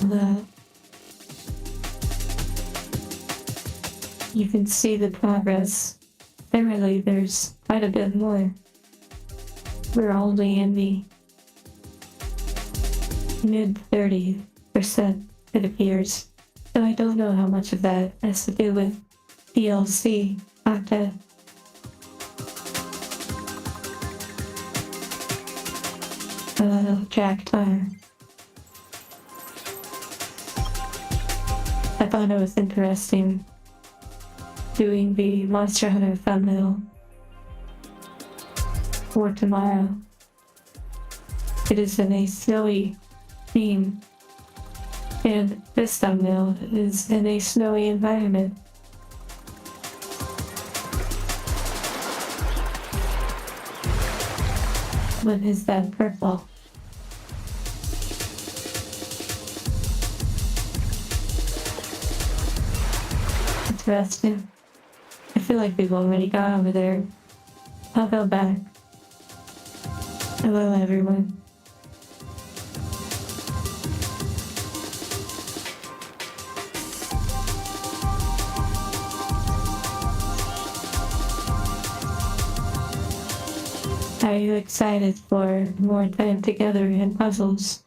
that you can see the progress. Apparently there's quite a bit more. We're only in the mid 30%, it appears. So I don't know how much of that has to do with DLC content. Jack Tire. I thought it was interesting doing the Monster Hunter thumbnail for tomorrow. It is in a snowy theme, and this thumbnail is in a snowy environment. What is that purple? Interesting. I feel like we've already got over there. I'll go back. Hello, everyone. Are you excited for more time together in puzzles?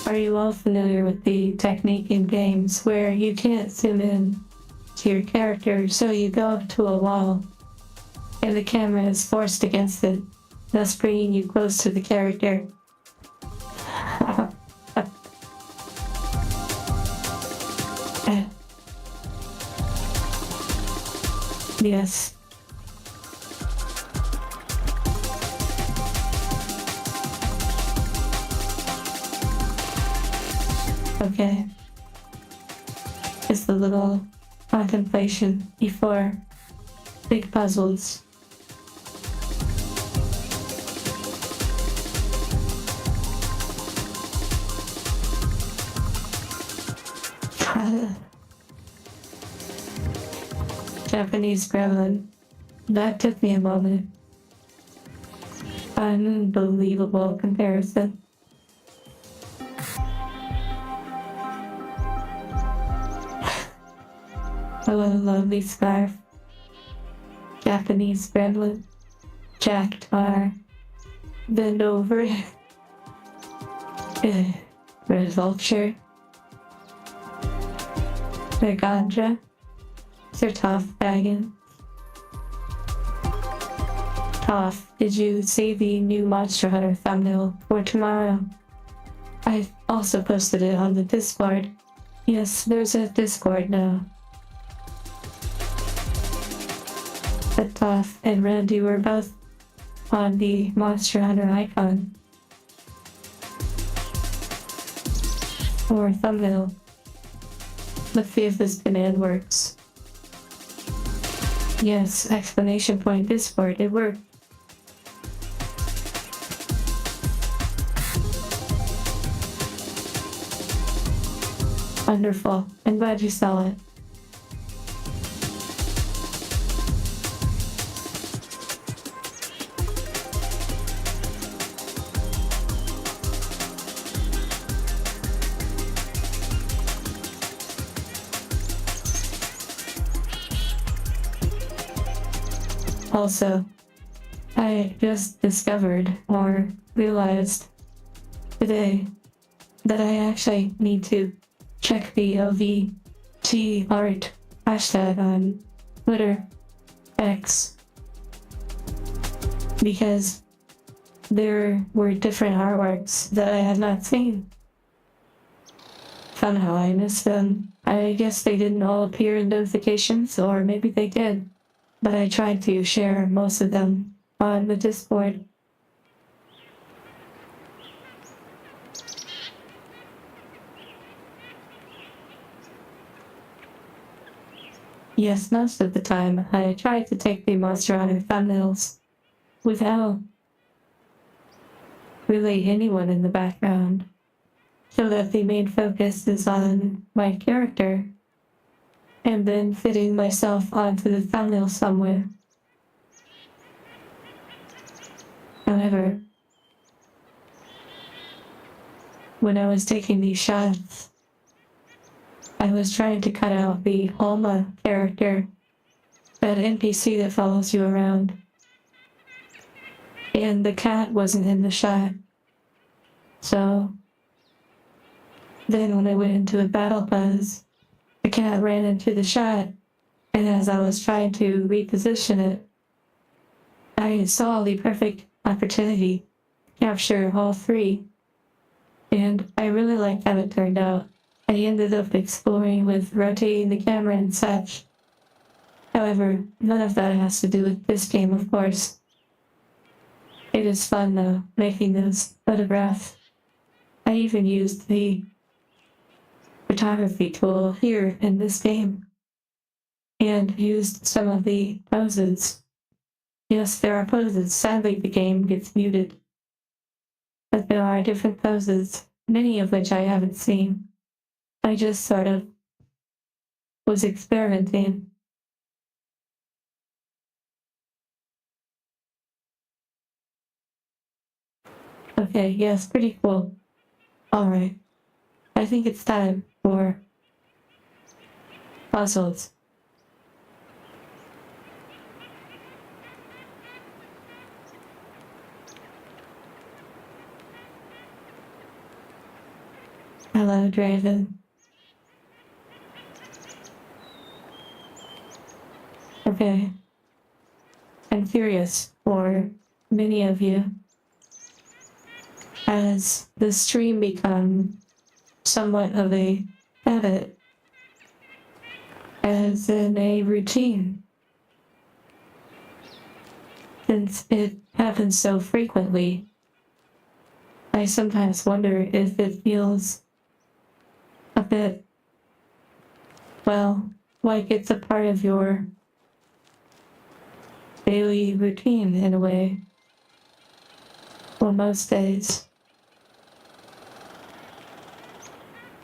Are you all familiar with the technique in games where you can't zoom in to your character, so you go up to a wall and the camera is forced against it, thus bringing you close to the character? Yes. Okay. Just a little contemplation before big puzzles. Japanese gremlin. That took me a moment. Unbelievable comparison. Hello, lovely scarf. Japanese gremlin. Jack Tar. Bend over. Red vulture. The ganja. Sir Toph Baggin. Toph, did you see the new Monster Hunter thumbnail for tomorrow? I also posted it on the Discord. Yes, there's a Discord now. But Toph and Randy were both on the Monster Hunter icon. Or thumbnail. Let's see if this command works. Yes, exclamation point Discord, it worked. Wonderful, I'm glad you saw it. Also, I just discovered or realized today that I actually need to check the OVT art hashtag on Twitter X, because there were different artworks that I had not seen. Somehow I missed them. I guess they didn't all appear in notifications, or maybe they did. But I tried to share most of them on the Discord. Yes, most of the time I tried to take the Monster Hunter thumbnails without really anyone in the background, so that the main focus is on my character. and then fitting myself onto the thumbnail somewhere. However, when I was taking these shots, I was trying to cut out the Alma character, that NPC that follows you around. And the cat wasn't in the shot. So then when I went into the battle buzz, the cat ran into the shot, and as I was trying to reposition it, I saw the perfect opportunity to capture all three. And I really liked how it turned out. I ended up exploring with rotating the camera and such. However, none of that has to do with this game, of course. It is fun though, making those photographs. I even used the photography tool here in this game and used some of the poses. Yes, there are poses. Sadly, the game gets muted. But there are different poses, many of which I haven't seen. I just sort of was experimenting. Okay, yes, pretty cool. Alright, I think it's time for puzzles. Hello, Draven. Okay. I'm curious for many of you. Has the stream become somewhat of a habit, as in a routine? Since it happens so frequently, I sometimes wonder if it feels a bit, well, like it's a part of your daily routine in a way. Well, most days.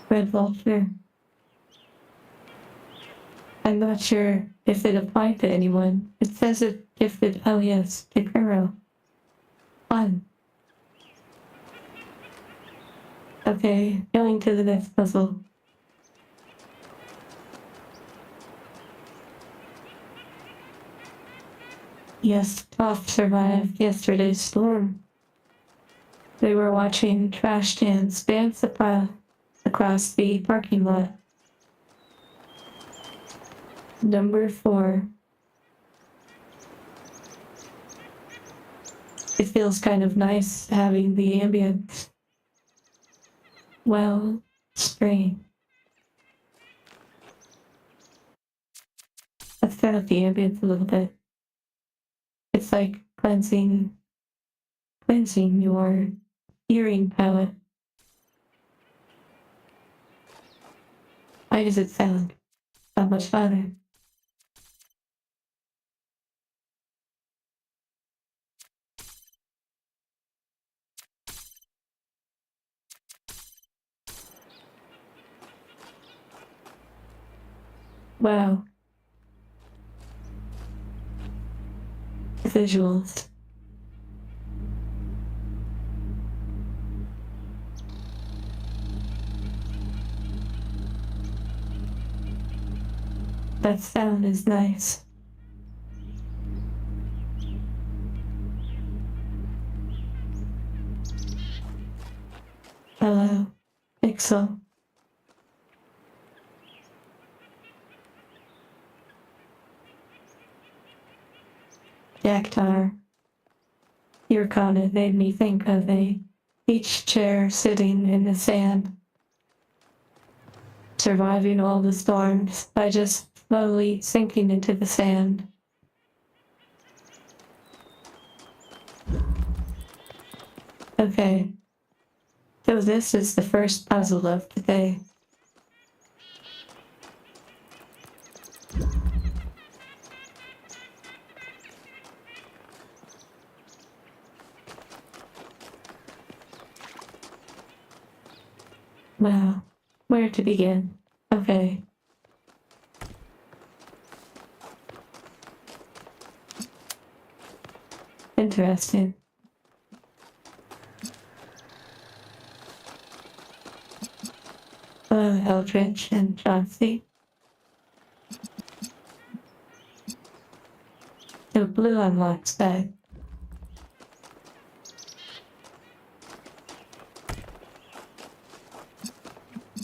Red Vulture. I'm not sure if it applied to anyone. It says it gifted, oh yes, to Kuro. Fun. Okay, going to the next puzzle. Yes, Toph survived yesterday's storm. They were watching trash cans dance across the parking lot. Number 4. It feels kind of nice having the ambience. Well, spring. Let's turn up the ambience a little bit. It's like cleansing your hearing palette. Why does it sound so much better? Wow. Visuals. That sound is nice. Hello, Pixel. Jaktar. Your comment made me think of a beach chair sitting in the sand, surviving all the storms by just slowly sinking into the sand. Okay, so this is the first puzzle of today. Wow, where to begin? Okay. Interesting. Eldritch and Chauncey. The blue unlocks that.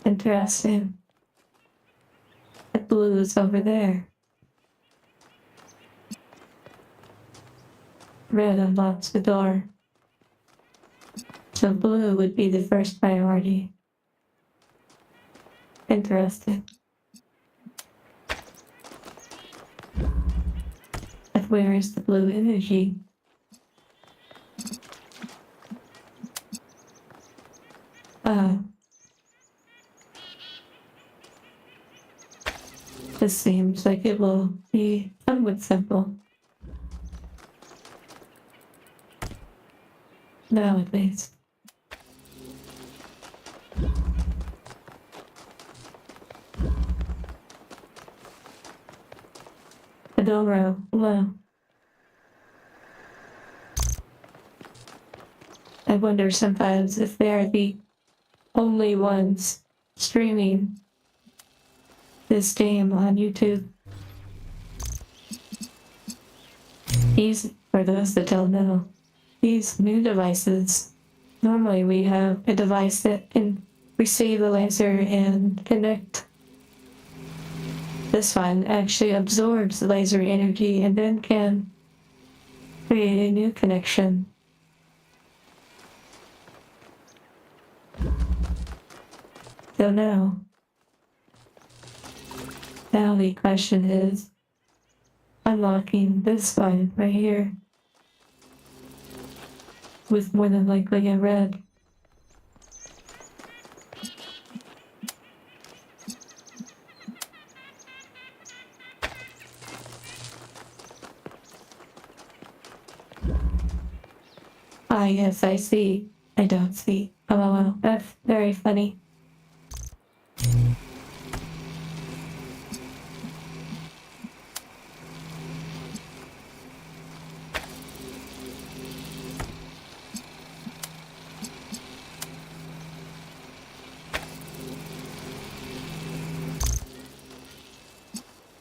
Interesting. The blue is over there. Red unlocks the door. So blue would be the first priority. Interesting. But where is the blue energy? This seems like it will be somewhat simple. Now at least. Adoro, hello. I wonder sometimes if they're the only ones streaming this game on YouTube. These, for those that don't know, these new devices, normally we have a device that can receive a laser and connect. This one actually absorbs the laser energy and then can create a new connection. So now the question is unlocking this one right here with more than likely a red. Ah, yes, I see. I don't see. Oh, that's very funny.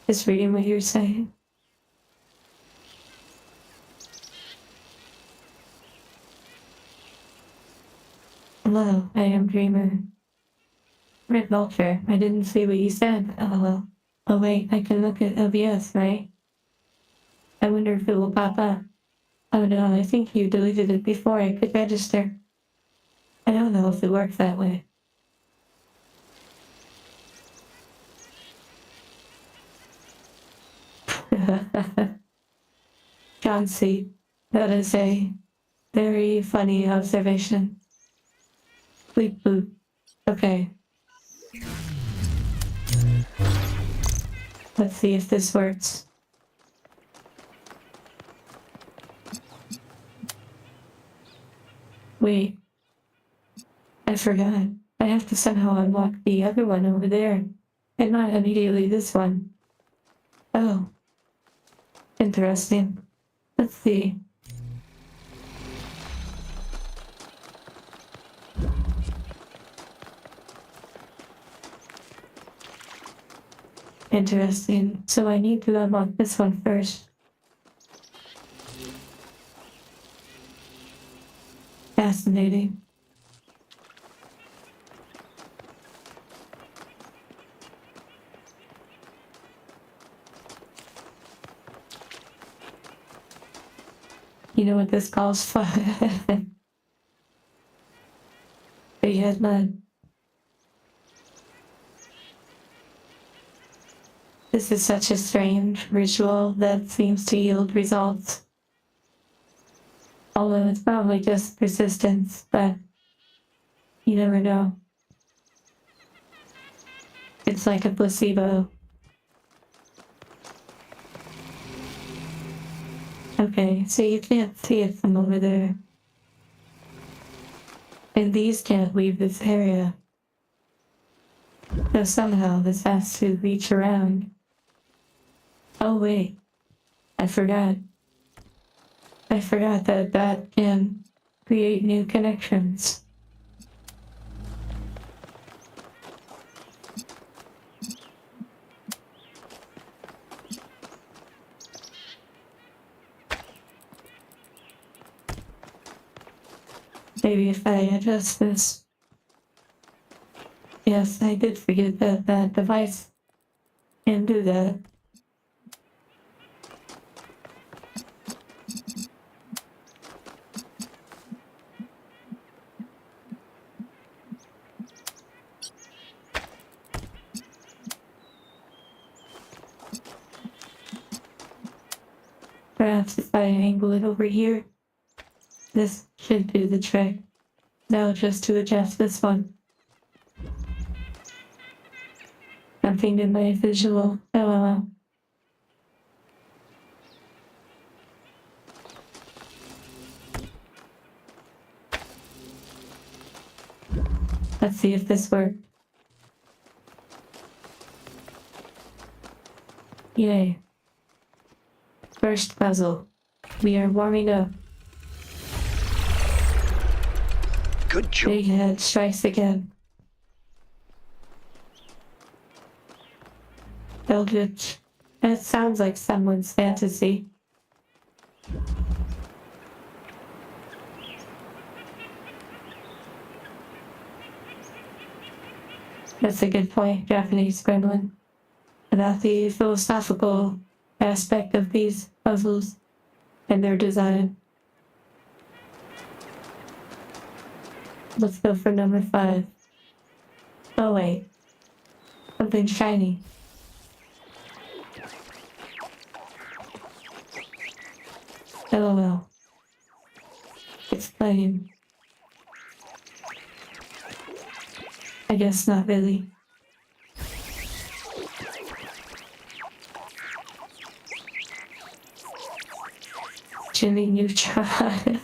Just reading what you're saying. Hello, I am Dreamer. Red Vulture, I didn't see what you said. LOL. Oh wait, I can look at OBS, right? I wonder if it will pop up. Oh no, I think you deleted it before I could register. I don't know if it works that way. John C. That is a very funny observation. Bleep boop. Okay. Let's see if this works. Wait. I forgot. I have to somehow unlock the other one over there, and not immediately this one. Oh. Interesting. Let's see. Interesting. So I need to unlock this one first. Fascinating. You know what this calls for? Big head mud. This is such a strange ritual that seems to yield results. Although it's probably just persistence, but you never know. It's like a placebo. Okay, so you can't see it from over there. And these can't leave this area. So somehow this has to reach around. Oh wait, I forgot. I forgot that that can create new connections. Maybe if I adjust this. Yes, I did forget that that device can do that. Perhaps if I angle it over here, this should do the trick. Now just to adjust this one. Nothing in my visual. Oh, let's see if this works. Yay. First puzzle. We are warming up. Good job. Big head strikes again. Eldritch. That sounds like someone's fantasy. That's a good point, Japanese gremlin. About the philosophical aspect of these puzzles and their design. Let's go for number 5. Oh wait. Something shiny. LOL. It's playing. I guess not really. Jimmy Neutron.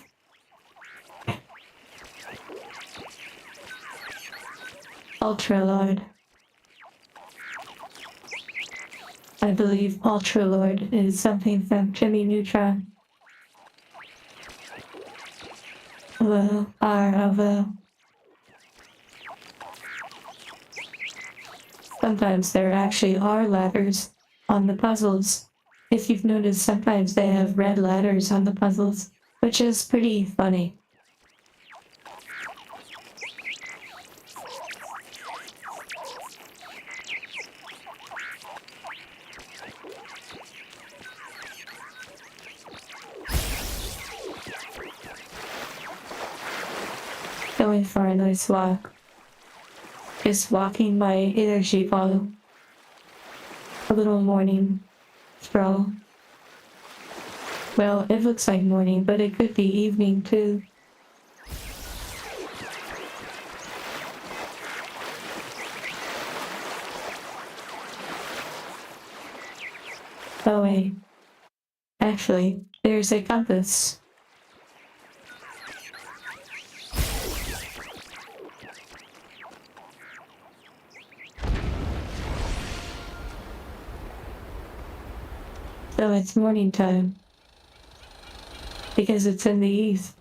Ultra Lord. I believe Ultra Lord is something from Jimmy Neutron. Well, well. Sometimes there actually are ladders on the puzzles. If you've noticed, sometimes they have red ladders on the puzzles, which is pretty funny. Going for a nice walk. Just walking my energy bottle. A little morning stroll. Well, it looks like morning, but it could be evening too. Oh wait. Actually, there's a compass. So it's morning time. Because it's in the east.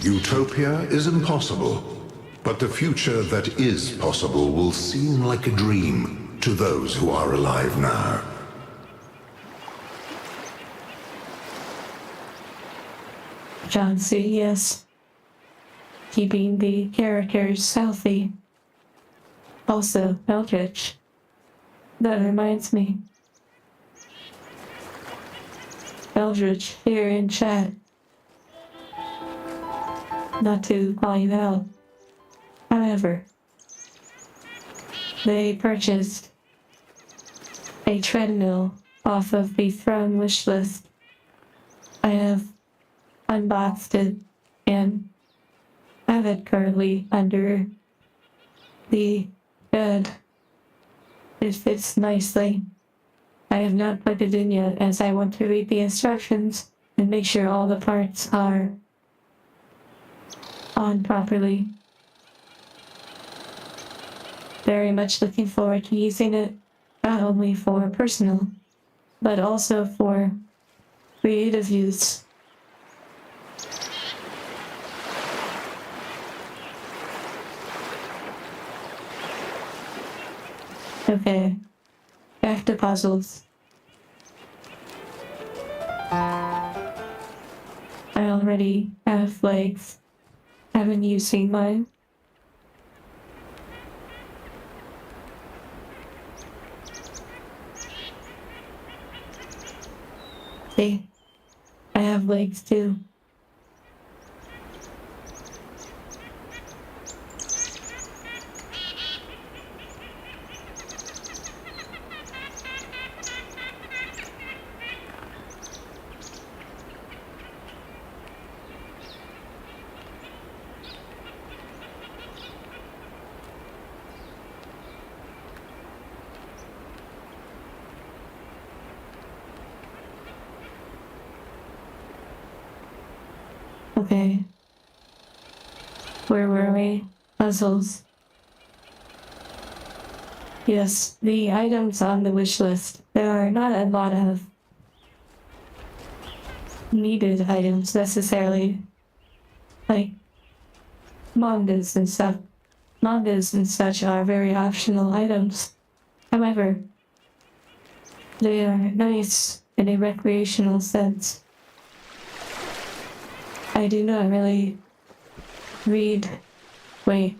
Utopia is impossible, but the future that is possible will seem like a dream to those who are alive now. John C. Yes. Keeping the characters healthy. Also, Eldritch. That reminds me. Eldritch here in chat. Not to call you out. However, they purchased a treadmill off of the Throne wish list. I have unboxed it and have it currently under the bed. It fits nicely. I have not put it in yet as I want to read the instructions and make sure all the parts are on properly. very much looking forward to using it, not only for personal, but also for creative use. Okay, back to puzzles. I already have legs. Haven't you seen mine? See, I have legs too. Okay. Where were we? Puzzles. Yes, the items on the wish list. There are not a lot of needed items necessarily. Like mangas and stuff. Mangas and such are very optional items. However, they are nice in a recreational sense. I do not really read. Wait,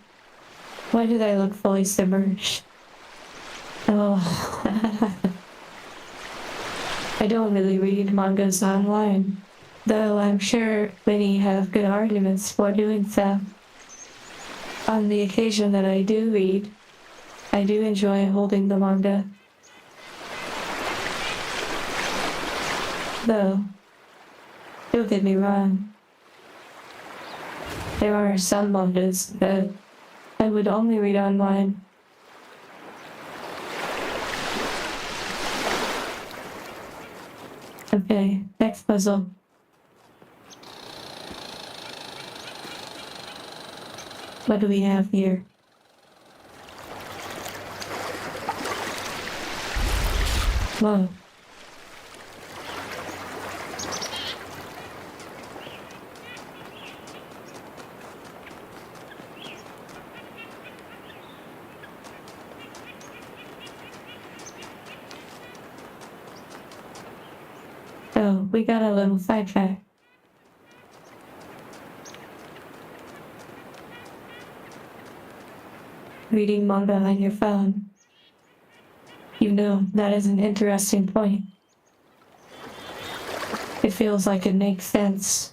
why did I look fully submerged? Oh, I don't really read mangas online, though I'm sure many have good arguments for doing so. On the occasion that I do read, I do enjoy holding the manga. Though, don't get me wrong, there are some mangas that I would only read online. Okay, next puzzle. What do we have here? Whoa. Oh, we got a little sidetrack. Reading manga on your phone. You know, that is an interesting point. It feels like it makes sense.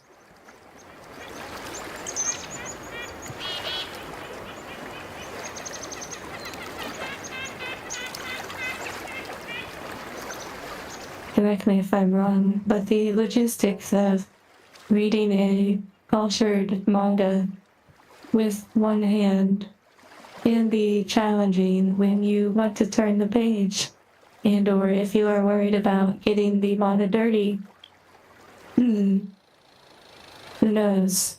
Correct me if I'm wrong, but the logistics of reading a cultured manga with one hand can be challenging when you want to turn the page, and or if you are worried about getting the manga dirty. Who knows?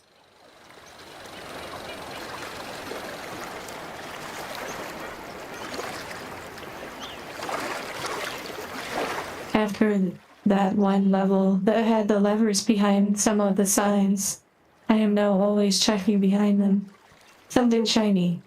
After that one level that had the levers behind some of the signs, I am now always checking behind them. Something shiny.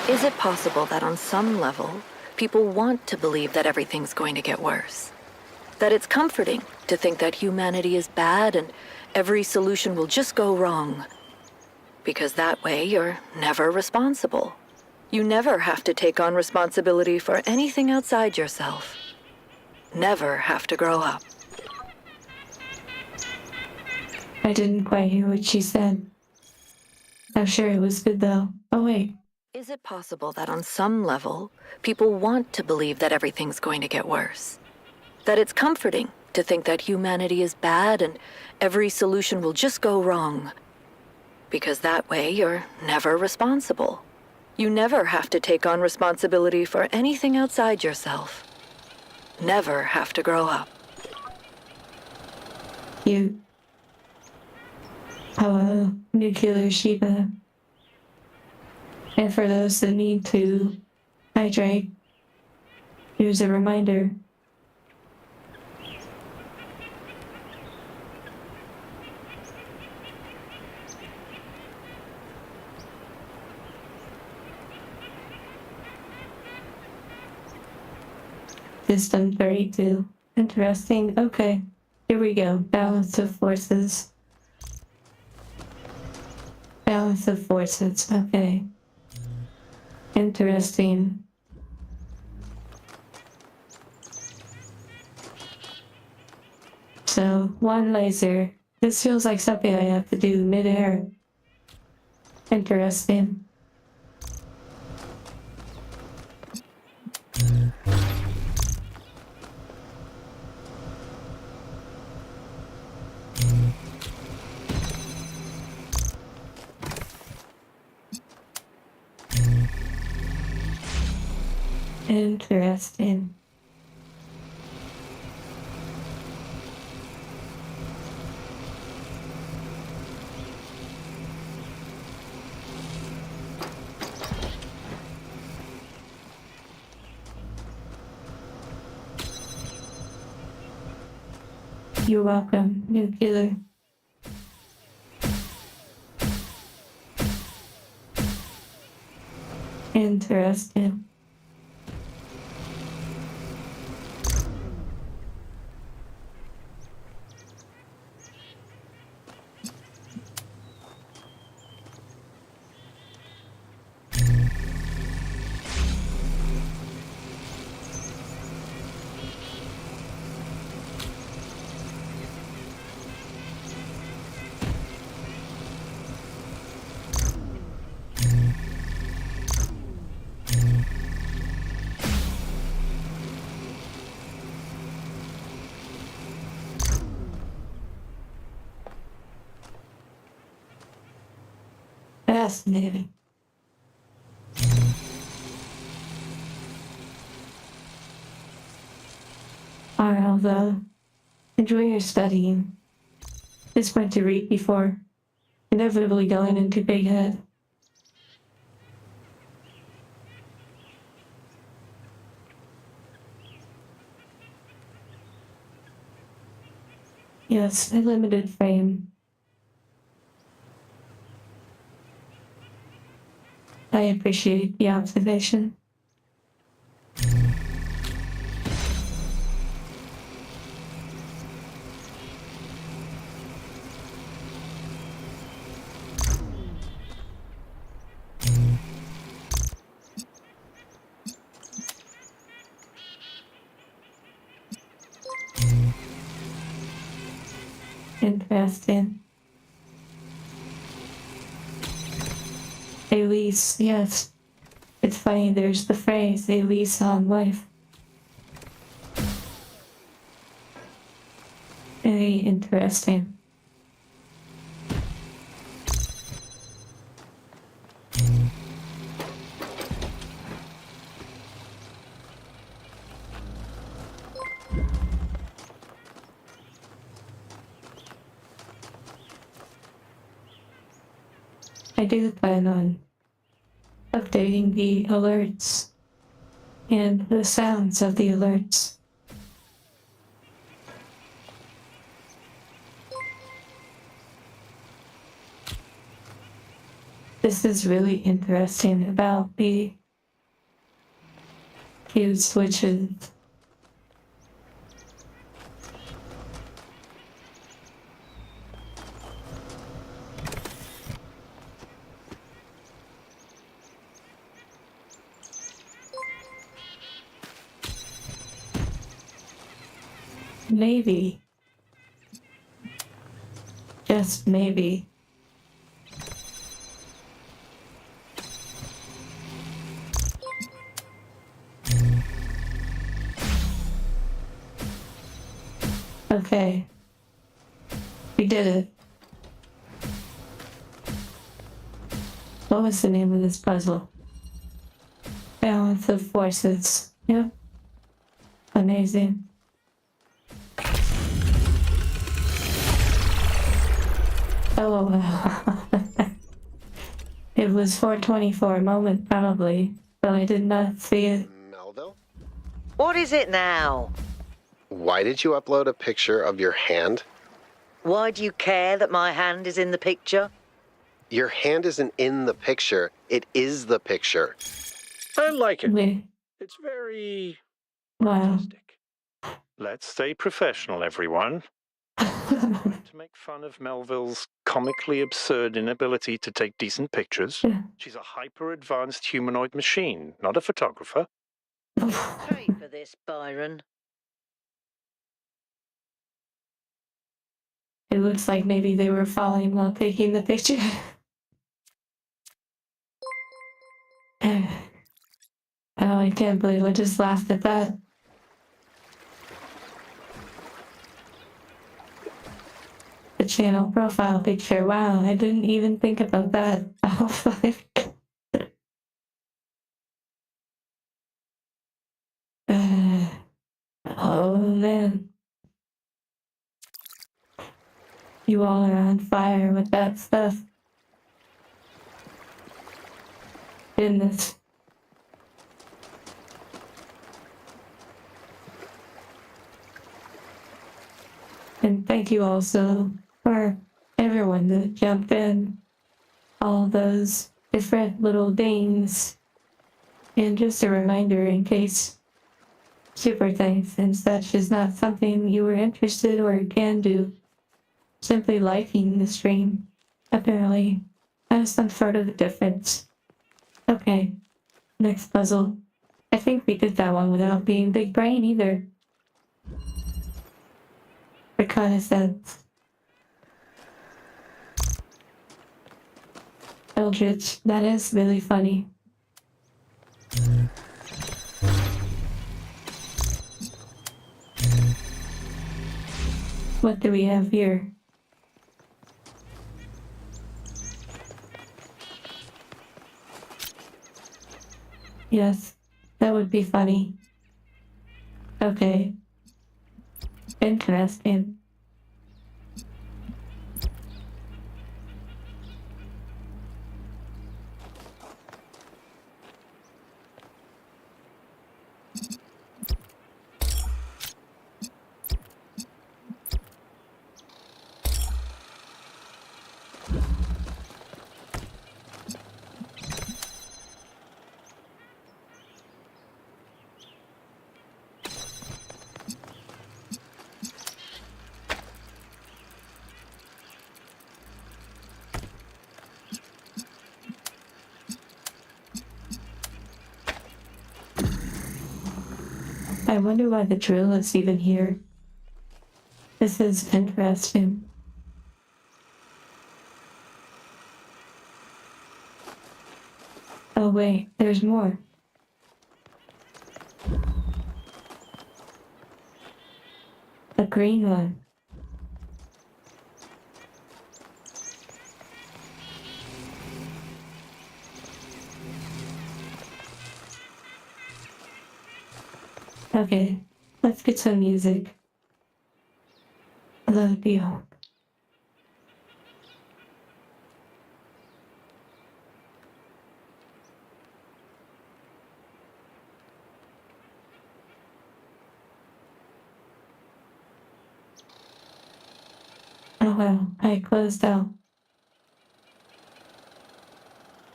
Is it possible that on some level, people want to believe that everything's going to get worse? That it's comforting to think that humanity is bad and every solution will just go wrong? Because that way you're never responsible. You never have to take on responsibility for anything outside yourself. Never have to grow up. I didn't quite hear what she said. I'm sure it was good though. Oh wait. Is it possible that on some level, people want to believe that everything's going to get worse? That it's comforting to think that humanity is bad and every solution will just go wrong? Because that way you're never responsible. You never have to take on responsibility for anything outside yourself. Never have to grow up. cute. Hello, nuclear Shiva. And for those that need to hydrate, here's a reminder. System 32. Interesting. Okay, here we go. Balance of forces. Balance of forces. Okay. Interesting. So, one laser. This feels like something I have to do mid-air. Interesting. Interesting. You're welcome, nuclear. Interesting. Fascinating. Alright, although, enjoy your studying. It's going to read before inevitably going into big head. Yes, a limited frame. I appreciate the observation. Interesting. A lease, yes. It's funny, there's the phrase, a lease on life. Very interesting. I do plan on updating the alerts and the sounds of the alerts. This is really interesting about the fuse switches. Maybe, just maybe, okay, we did it. What was the name of this puzzle? Balance of forces. Yep. Amazing. Oh, wow. It was 424 moment, probably, but I did not see it. Melville? What is it now? Why did you upload a picture of your hand? Why do you care that my hand is in the picture? Your hand isn't in the picture. It is the picture. I like it. Wait, It's very wow. artistic. Let's stay professional, everyone. To make fun of Melville's comically absurd inability to take decent pictures. She's a hyper-advanced humanoid machine, not a photographer. Pay for this, Byron. It looks like maybe they were falling while taking the picture. Oh, I can't believe I just laughed at that. The channel profile picture. Wow, I didn't even think about that. Oh, fuck. Oh, man. You all are on fire with that stuff. Goodness. And thank you also for everyone that jumped in. All those different little dings. And just a reminder in case super thanks and such is not something you were interested or can do. Simply liking the stream apparently has some sort of difference. Okay, next puzzle. I think we did that one without being big brain either. Reconnaissance. Eldritch, that is really funny. What do we have here? Yes, that would be funny. Okay. Interesting. I wonder why the drill is even here. This is interesting. Oh wait, there's more. A green one. Okay, let's get some music. Hello, Dio. Oh well, I closed out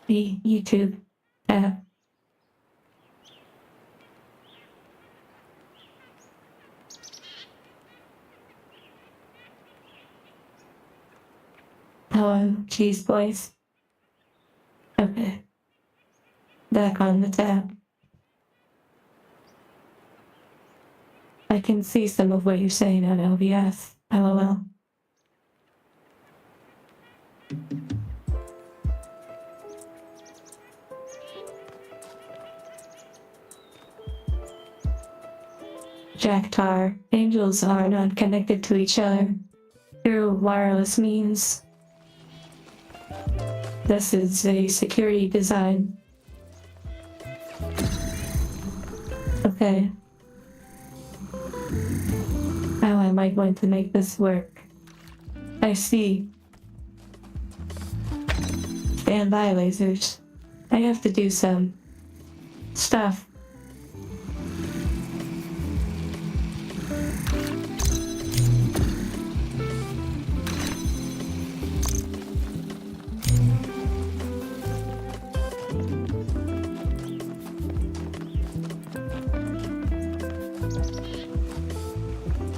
the YouTube app. Hello, cheese boys. Okay. Back on the tab. I can see some of what you're saying on LBS. LOL. Jack Tar. Angels are not connected to each other through wireless means. This is a security design. Okay. How am I going to make this work? I see. stand by lasers. I have to do some stuff.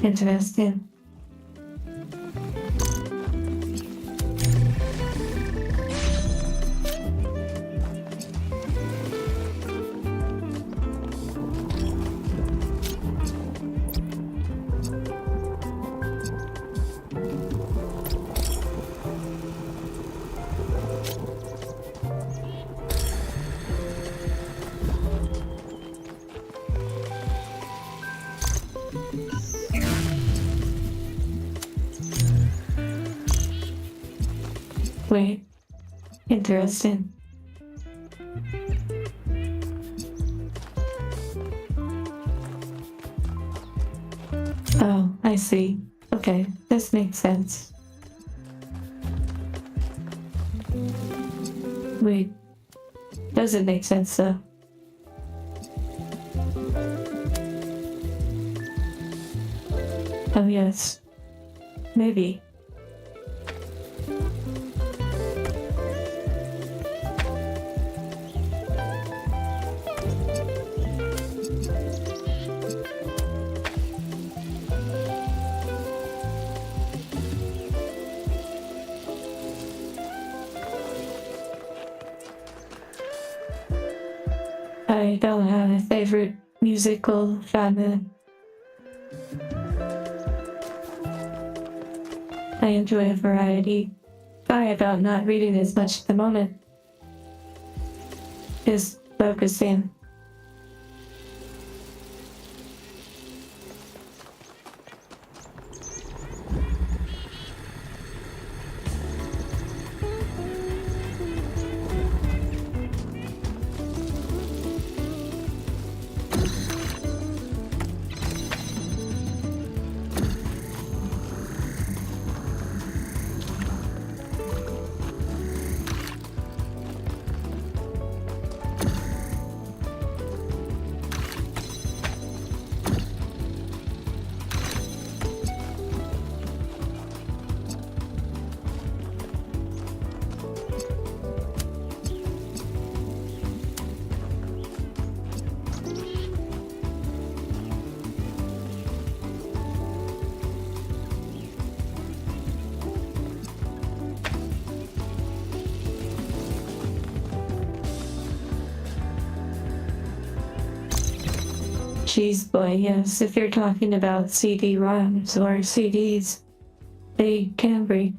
Interesting. Wait, interesting. Oh, I see. Okay, this makes sense. Wait, doesn't make sense though. Oh yes, maybe. I don't have a favorite musical genre. I enjoy a variety. Sorry about not reading as much at the moment. Just focusing. Jeez, boy, yes, if you're talking about CD-ROMs or CDs, they can be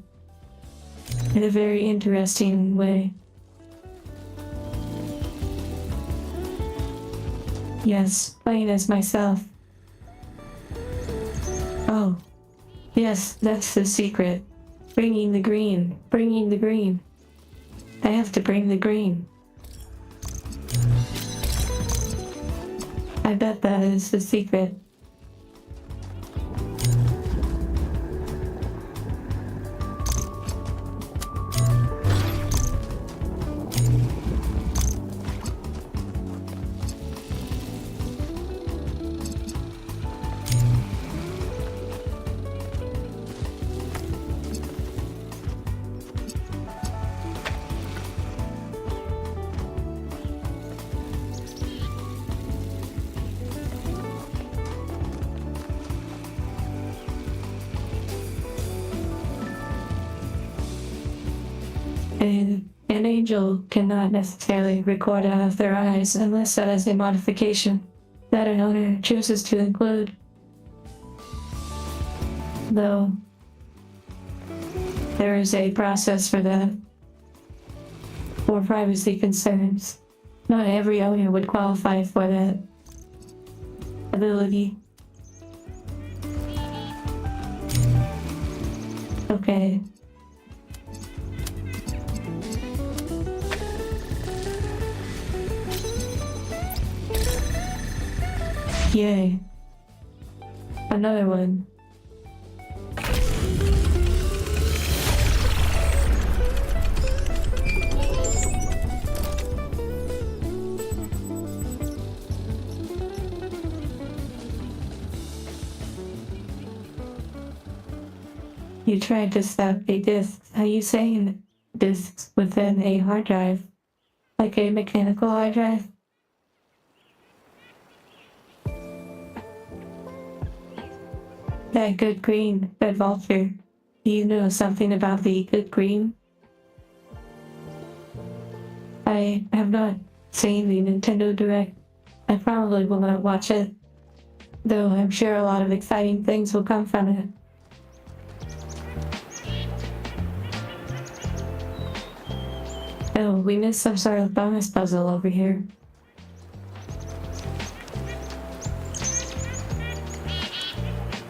in a very interesting way. Yes, playing as myself. Oh, yes, that's the secret. Bringing the green, bringing the green. I have to bring the green. I bet that is the secret. An angel cannot necessarily record out of their eyes unless that is a modification that an owner chooses to include. Though, there is a process for that. For privacy concerns, not every owner would qualify for that ability. Okay. Yay. Another one. You tried to stuff a disk. Are you saying disks within a hard drive? Like a mechanical hard drive? That good green, that vulture. Do you know something about the good green? I have not seen the Nintendo Direct. I probably will not watch it, though I'm sure a lot of exciting things will come from it. Oh, we missed some sort of bonus puzzle over here.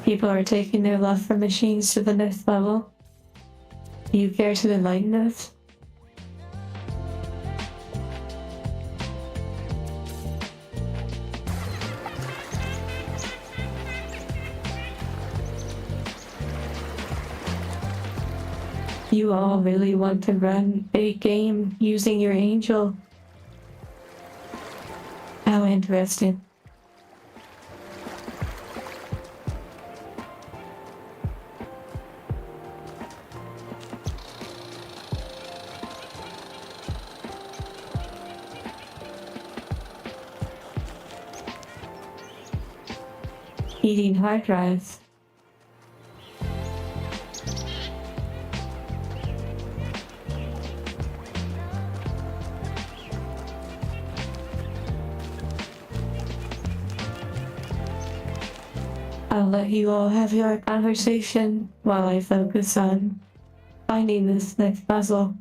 People are taking their love for machines to the next level. Do you care to enlighten us? You all really want to run a game using your angel? How interesting. Eating hard drives. I'll let you all have your conversation while I focus on finding this next puzzle.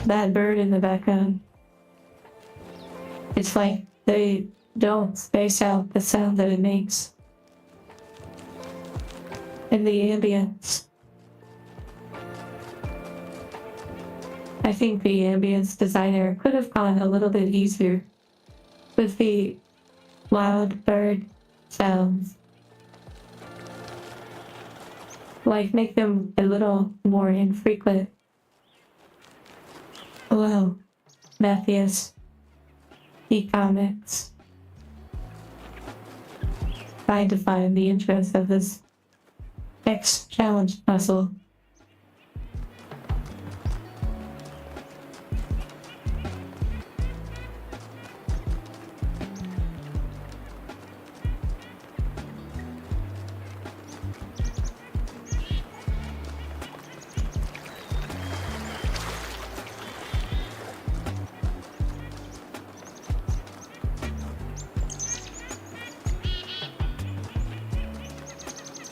That bird in the background. It's like they don't space out the sound that it makes. And the ambience. I think the ambience designer could have gone a little bit easier with the loud bird sounds. Like make them a little more infrequent. Hello, Matthias. E-comics. Trying to find the interest of this next challenge puzzle.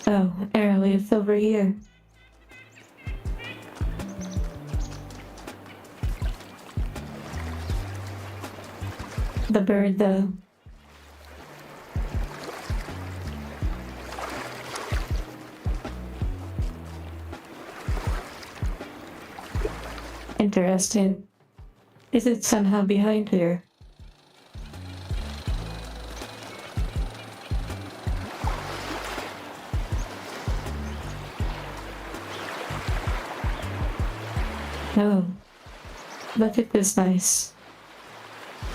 Oh, apparently it's over here. The bird, though. Interesting. Is it somehow behind here? Oh, look at this nice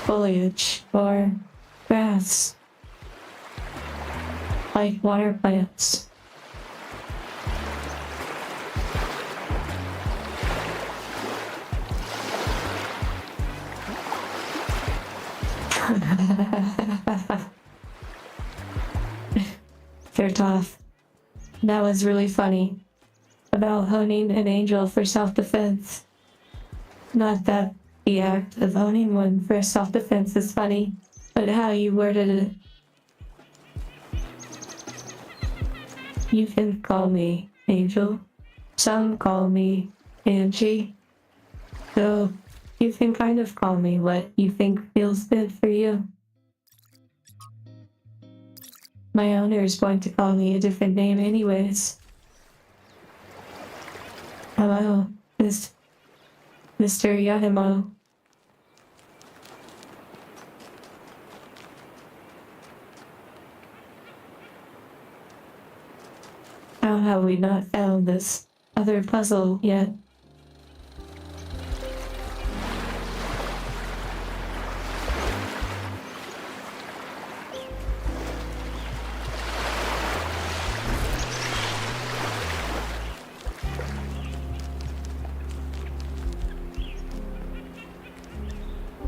foliage or grass, like water plants. They're tough. That was really funny. About honing an angel for self-defense. Not that the act of owning one for self-defense is funny, but how you worded it. You can call me Angel. Some call me Angie. So you can kind of call me what you think feels good for you. My owner is going to call me a different name anyways. Hello, Mr. Yahimo. How have we not found this other puzzle yet?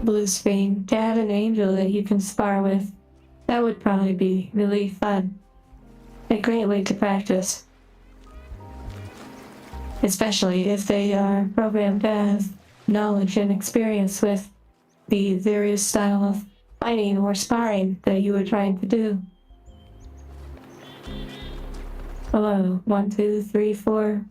Blue screen. To have an angel that you can spar with, that would probably be really fun. A great way to practice. Especially if they are programmed to have knowledge and experience with the various style of fighting or sparring that you were trying to do. Hello, 1, 2, 3, 4.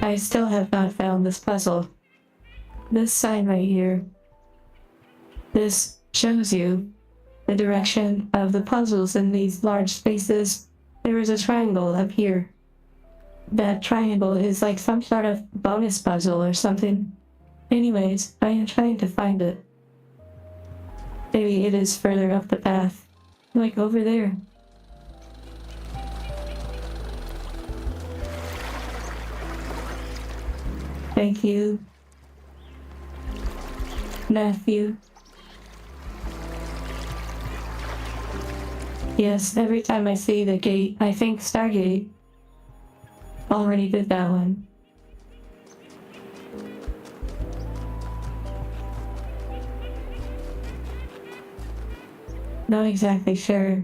I still have not found this puzzle. This sign right here. This shows you the direction of the puzzles in these large spaces. There is a triangle up here. That triangle is like some sort of bonus puzzle or something. Anyways, I am trying to find it. Maybe it is further up the path. Like over there. Thank you, nephew. Yes, every time I see the gate, I think Stargate. Already did that one. Not exactly sure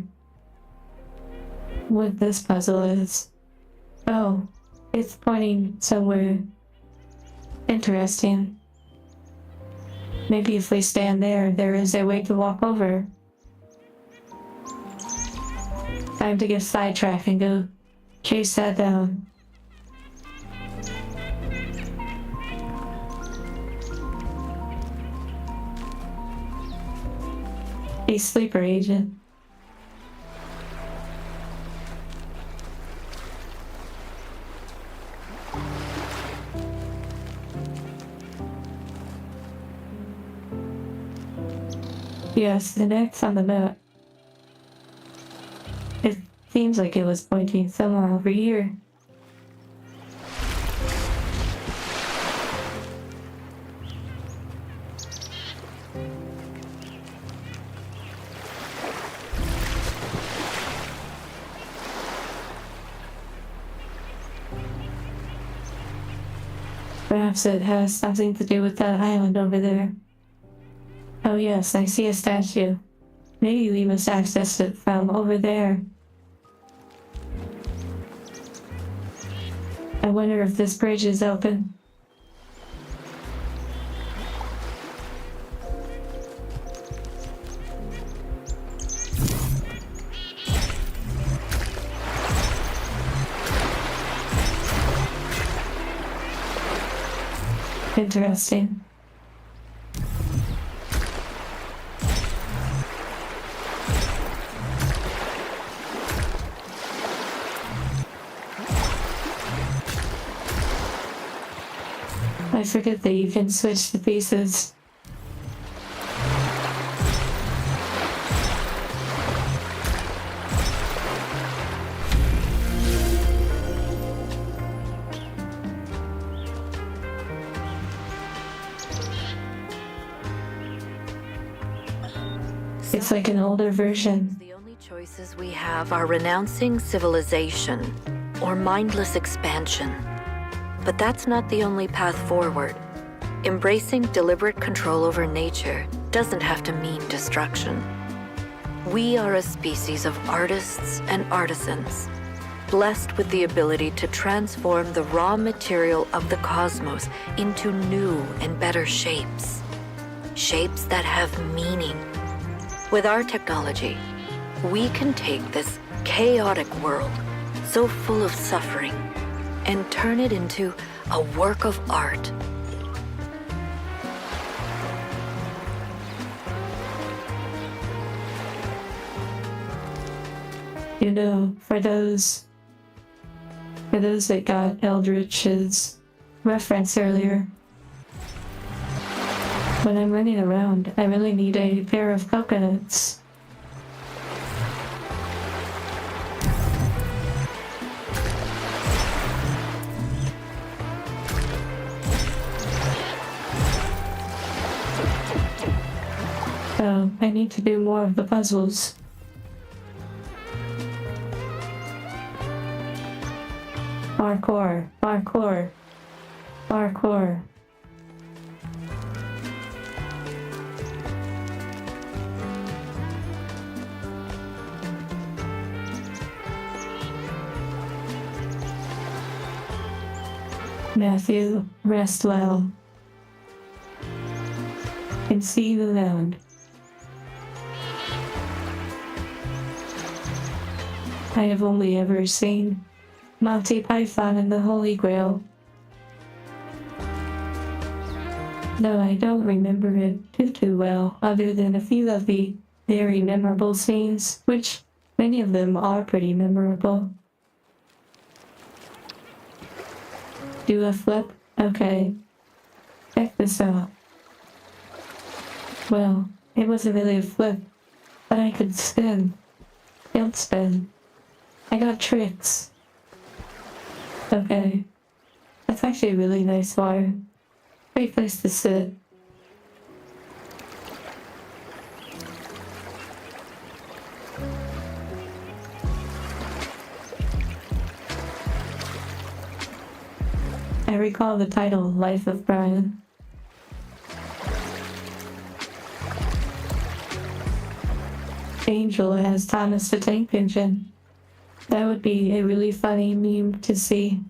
what this puzzle is. Oh, it's pointing somewhere interesting. Maybe if we stand there, there is a way to walk over. Time to get sidetracked and go chase that down. A sleeper agent. Yes, the X on the map. It seems like it was pointing somewhere over here. Perhaps it has something to do with that island over there. Oh yes, I see a statue. Maybe we must access it from over there. I wonder if this bridge is open. Interesting. I forget that you can switch the pieces. It's like an older version. The only choices we have are renouncing civilization or mindless expansion. But that's not the only path forward. Embracing deliberate control over nature doesn't have to mean destruction. We are a species of artists and artisans, blessed with the ability to transform the raw material of the cosmos into new and better shapes. Shapes that have meaning. With our technology, we can take this chaotic world, so full of suffering, and turn it into a work of art. You know, for those that got Eldritch's reference earlier, When I'm running around, I really need a pair of coconuts. So, I need to do more of the puzzles. Parkour, parkour, parkour. Matthew, rest well. And see the land. I have only ever seen Monty Python and the Holy Grail. Though I don't remember it too well, other than a few of the very memorable scenes, which many of them are pretty memorable. Do a flip? Okay. Check this out. Well, it wasn't really a flip, but I could spin. Don't spin. I got tricks. Okay. That's actually a really nice bar. Great place to sit. I recall the title, Life of Brian. Angel has Thomas the Tank Engine. That would be a really funny meme to see.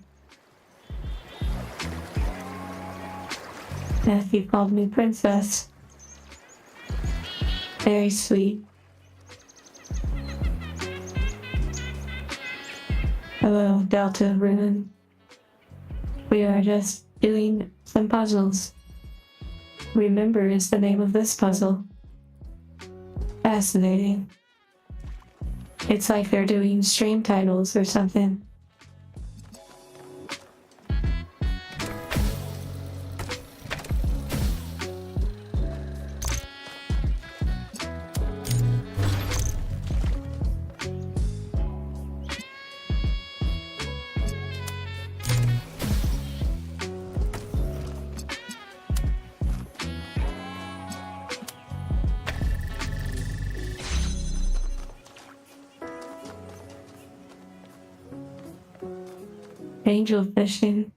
Matthew called me princess. Very sweet. Hello, Delta Rune. We are just doing some puzzles. Remember is the name of this puzzle. Fascinating. It's like they're doing stream titles or something. Angel fishing.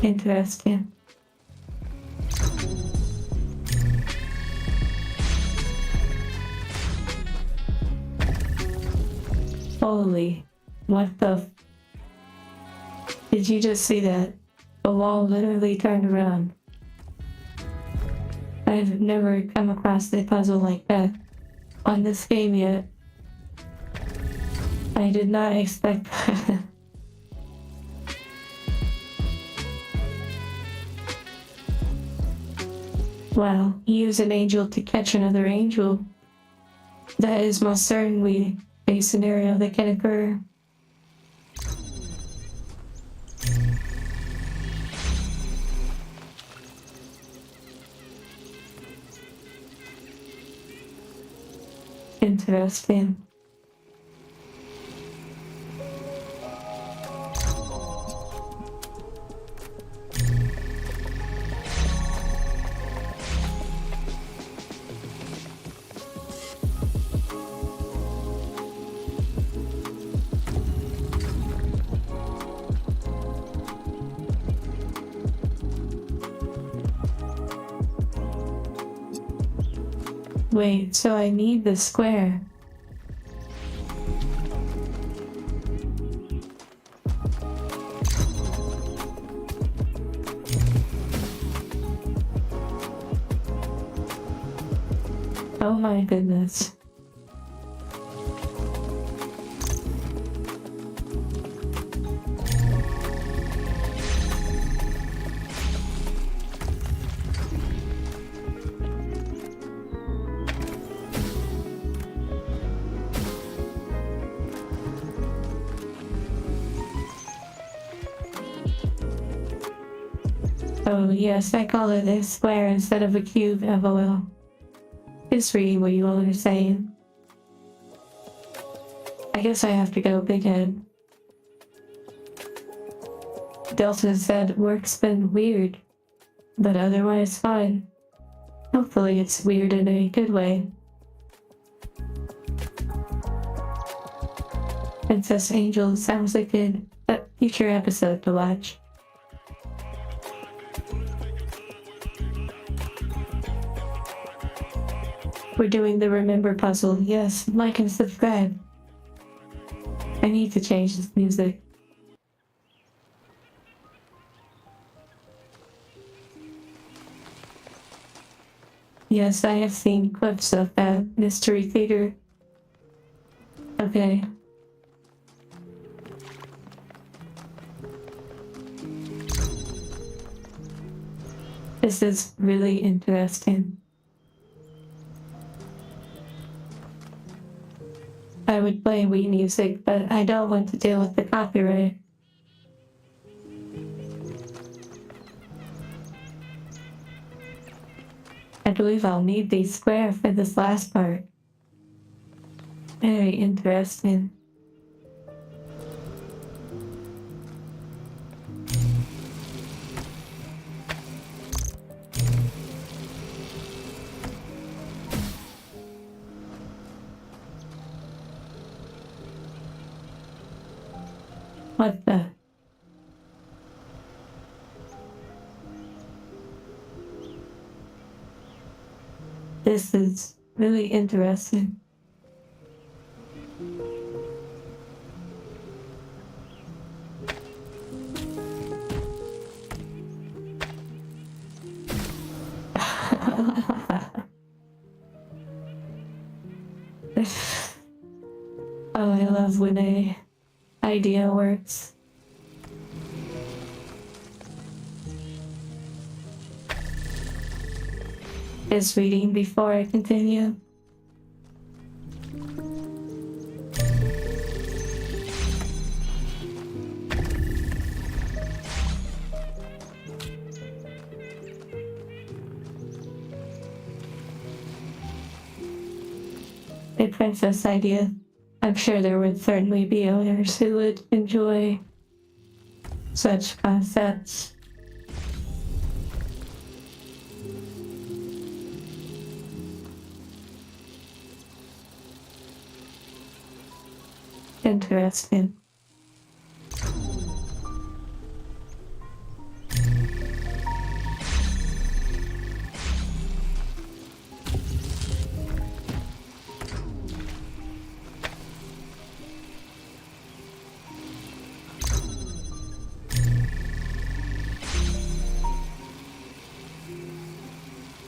Interesting. Holy, what the did you just see that? The wall literally turned around. I've never come across a puzzle like that on this game yet. I did not expect that. Wow, use an angel to catch another angel. That is most certainly a scenario that can occur. Interesting. Wait, so I need the square. Oh my goodness. Oh yes, I call it a square instead of a cube, LOL. Just reading what you all are saying. I guess I have to go big head. Delta said work's been weird, but otherwise fine. Hopefully it's weird in a good way. Princess Angel sounds like a future episode to watch. We're doing the remember puzzle. Yes, like and subscribe. I need to change this music. Yes, I have seen clips of that mystery theater. Okay. This is really interesting. I would play Wii music, but I don't want to deal with the copyright. I believe I'll need the square for this last part. Very interesting. What the? This is really interesting. Oh, I love when a idea works. Is reading before I continue. A princess idea. I'm sure there would certainly be others who would enjoy such concepts. Interesting.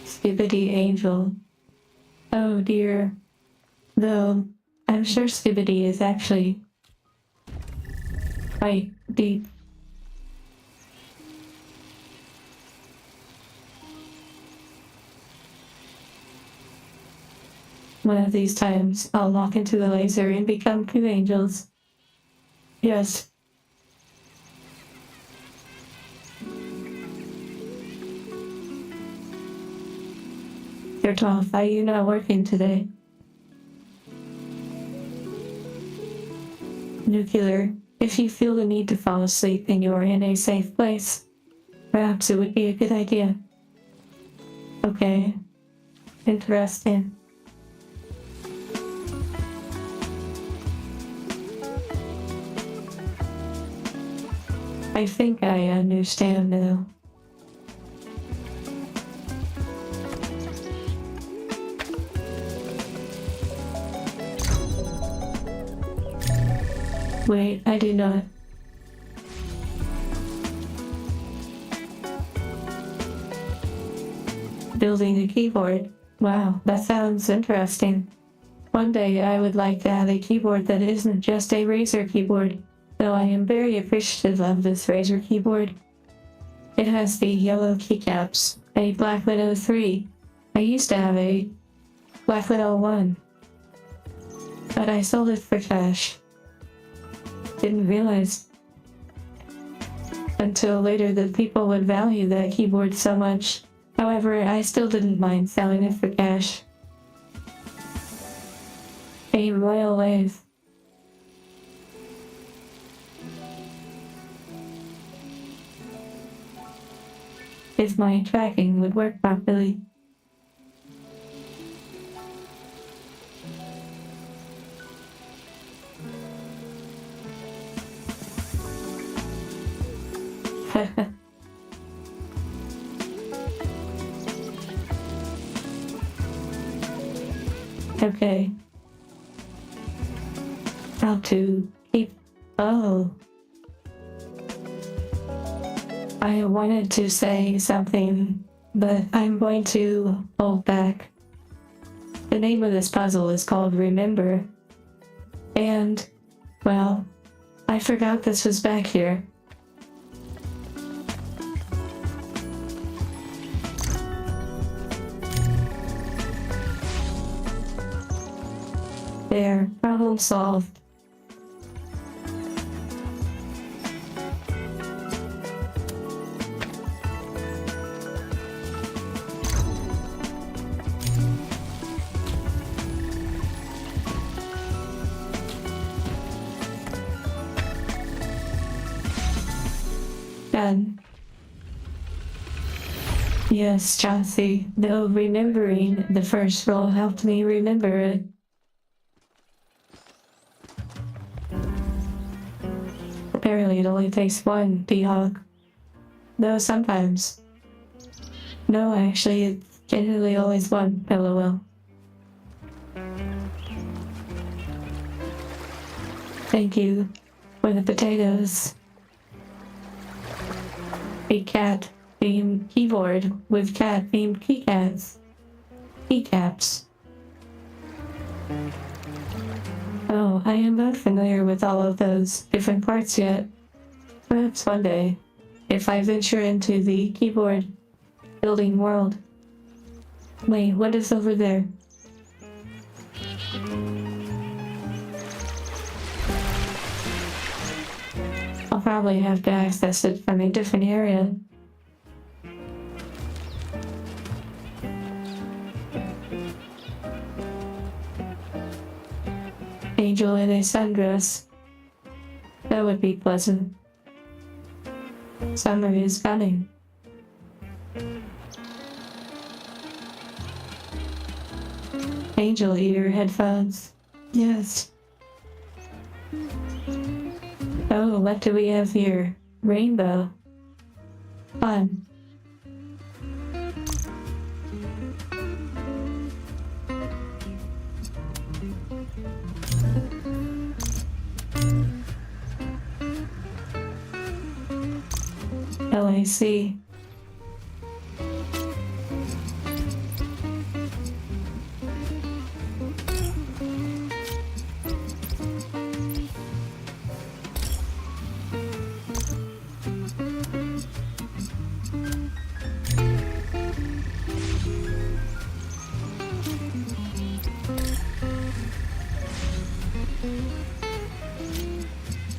Skibbity Angel. Oh dear. Though, I'm sure Skibbity is actually quite deep. One of these times, I'll walk into the laser and become two angels. Yes. You're tough. Are you not working today? Nuclear. If you feel the need to fall asleep and you are in a safe place, perhaps it would be a good idea. Okay. Interesting. I think I understand now. Wait, I do not. Building a keyboard. Wow, that sounds interesting. One day I would like to have a keyboard that isn't just a Razer keyboard, though I am very appreciative of this Razer keyboard. It has the yellow keycaps, a Black Widow 3. I used to have a Black Widow 1, but I sold it for cash. Didn't realize until later that people would value that keyboard so much. However, I still didn't mind selling it for cash. A royal lathe. If my tracking would work properly. Okay. How to keep. Oh. I wanted to say something, but I'm going to hold back. The name of this puzzle is called Remember. And, well, I forgot this was back here. There, problem solved. Done. Yes, Chauncey, though remembering the first roll helped me remember it. Apparently it only takes one D-Hog. Though sometimes. No, actually, it's generally always one, LOL. Thank you for the potatoes. A cat-themed keyboard with cat-themed keycaps. Keycaps. Oh, I am not familiar with all of those different parts yet. Perhaps one day, if I venture into the keyboard building world. Wait, what is over there? I'll probably have to access it from a different area. Angel in a sundress. That would be pleasant. Summer is coming. Angel ear headphones. Yes. Oh, what do we have here? Rainbow. Fun. LAC.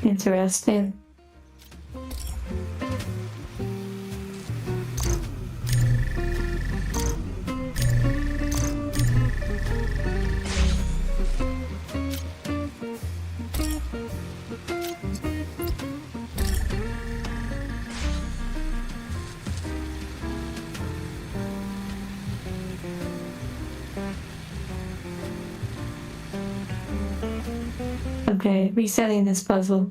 Interesting. Okay, resetting this puzzle.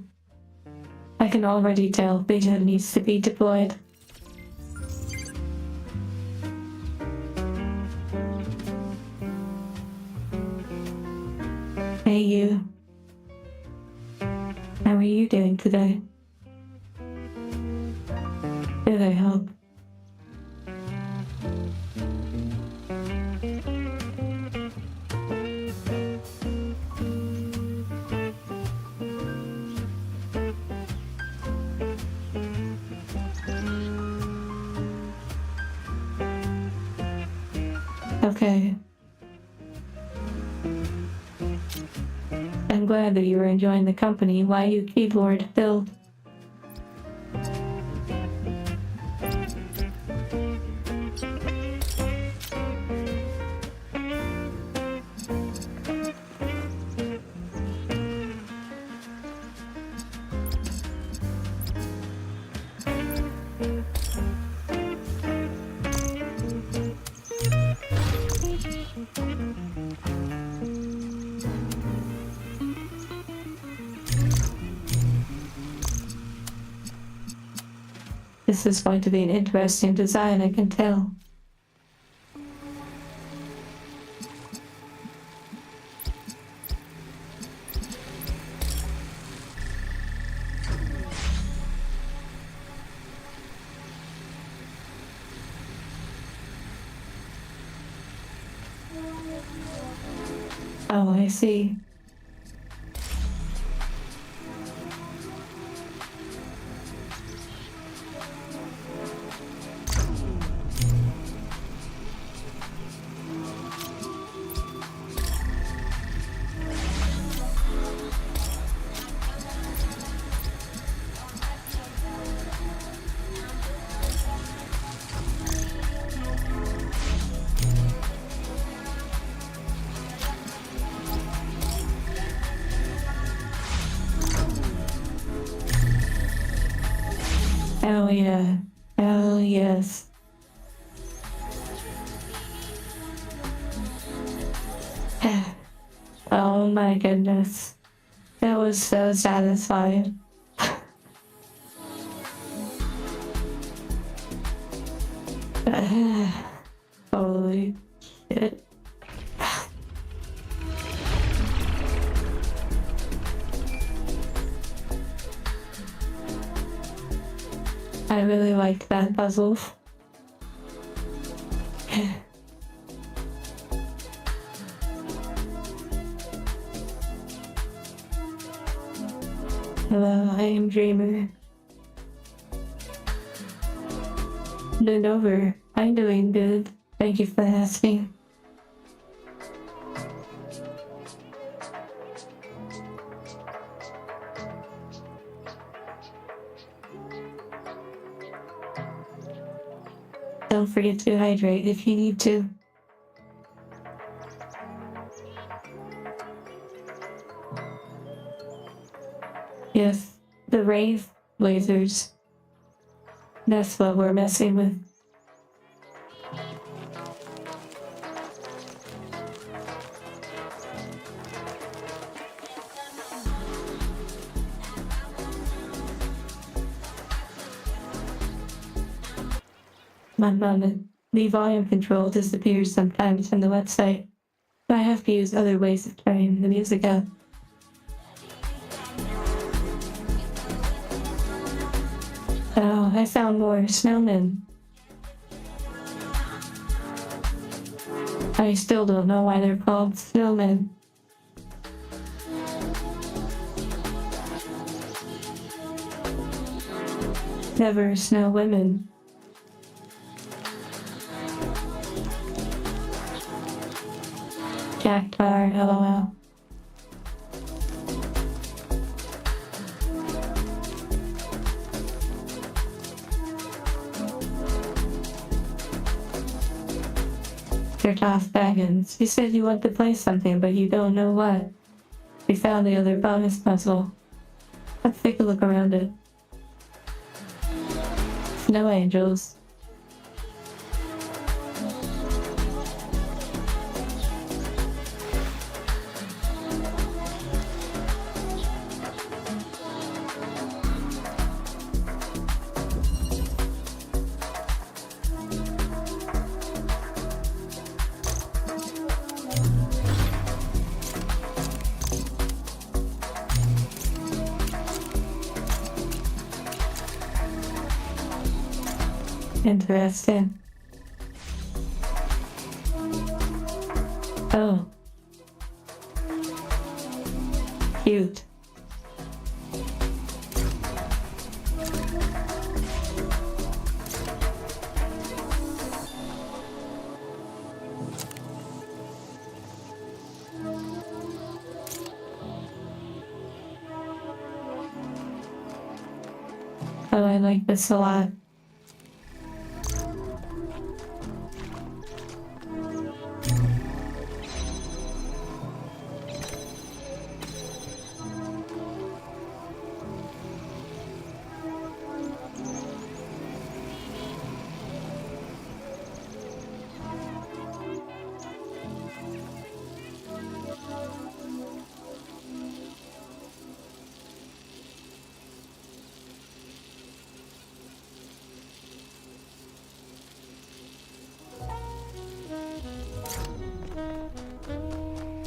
I can already tell Beta needs to be deployed. Hey you. I you doing today? Did I help? Okay. I'm glad that you were enjoying the company while you keyboard build. This is going to be an interesting design, I can tell. Oh, I see. Oh yeah. Oh yes. Oh my goodness. That was so satisfying. Holy shit. I really liked that puzzle. Hello, I am Dreamer. Been over. I'm doing good. Thank you for asking. Don't forget to hydrate if you need to. Yes, the rave lasers. That's what we're messing with. One moment. The volume control disappears sometimes from the website. I have to use other ways of turning the music up. Oh, I found more snowmen. I still don't know why they're called snowmen. Never snow women. Jack Bar, LOL. Off Baggins. You said you want to play something, but you don't know what. We found the other bonus puzzle. Let's take a look around it. Snow angels. Interesting. Oh. Cute. Oh, I like this a lot.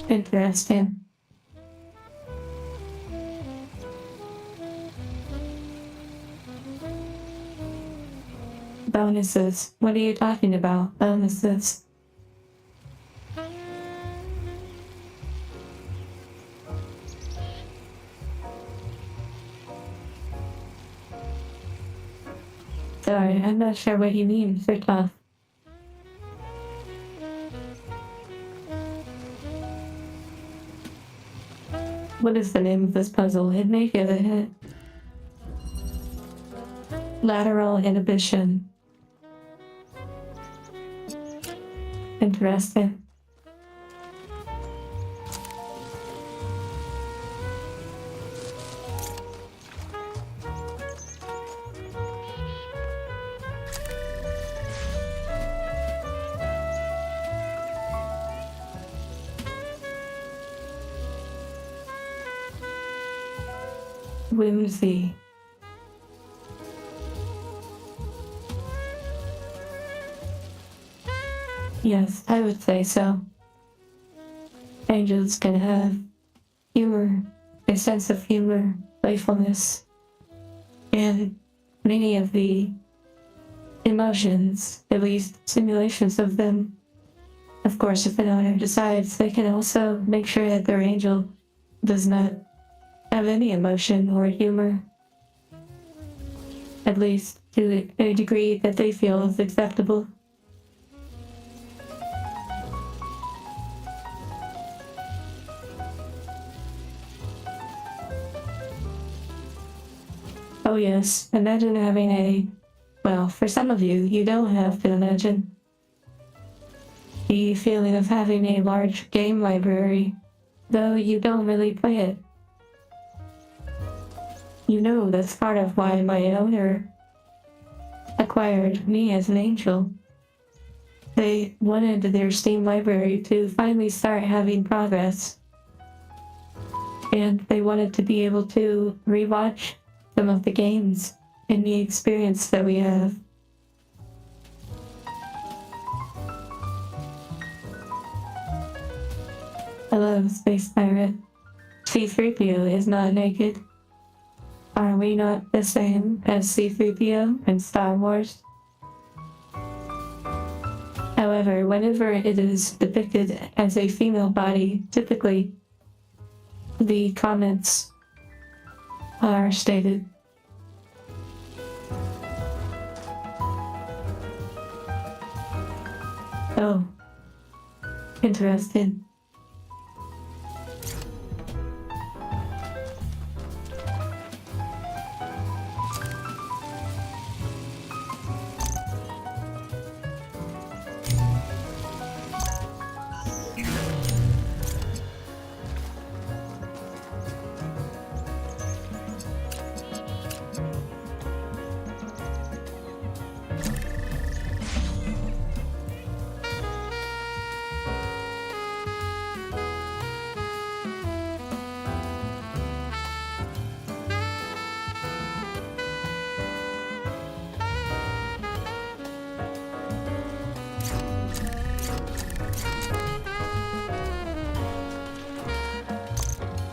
Interesting. Bonuses. What are you talking about? Bonuses. Sorry, I'm not sure what you mean, Sir Tough. What is the name of this puzzle? It may give a hint. Lateral inhibition. Interesting. Whimsy. Yes, I would say so. Angels can have humor, a sense of humor, playfulness, and many of the emotions, at least simulations of them. Of course, if an owner decides, they can also make sure that their angel does not have any emotion or humor, at least to a degree that they feel is acceptable. Oh yes, imagine having well, for some of you, you don't have to imagine the feeling of having a large game library, though you don't really play it. You know that's part of why my owner acquired me as an angel. They wanted their Steam library to finally start having progress. And they wanted to be able to rewatch some of the games and the experience that we have. Hello, Space Pirate. C-3PO is not naked. Are we not the same as C-3PO in Star Wars? However, whenever it is depicted as a female body, typically the comments are stated. Oh, interesting.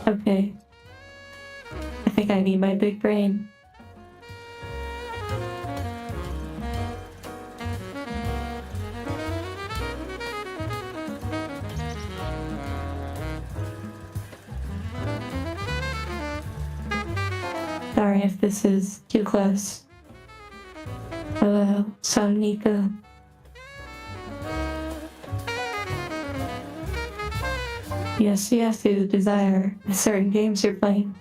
Okay. I think I need my big brain. Sorry if this is too close. Hello, Sonika. Yes, you have to desire certain games you're playing.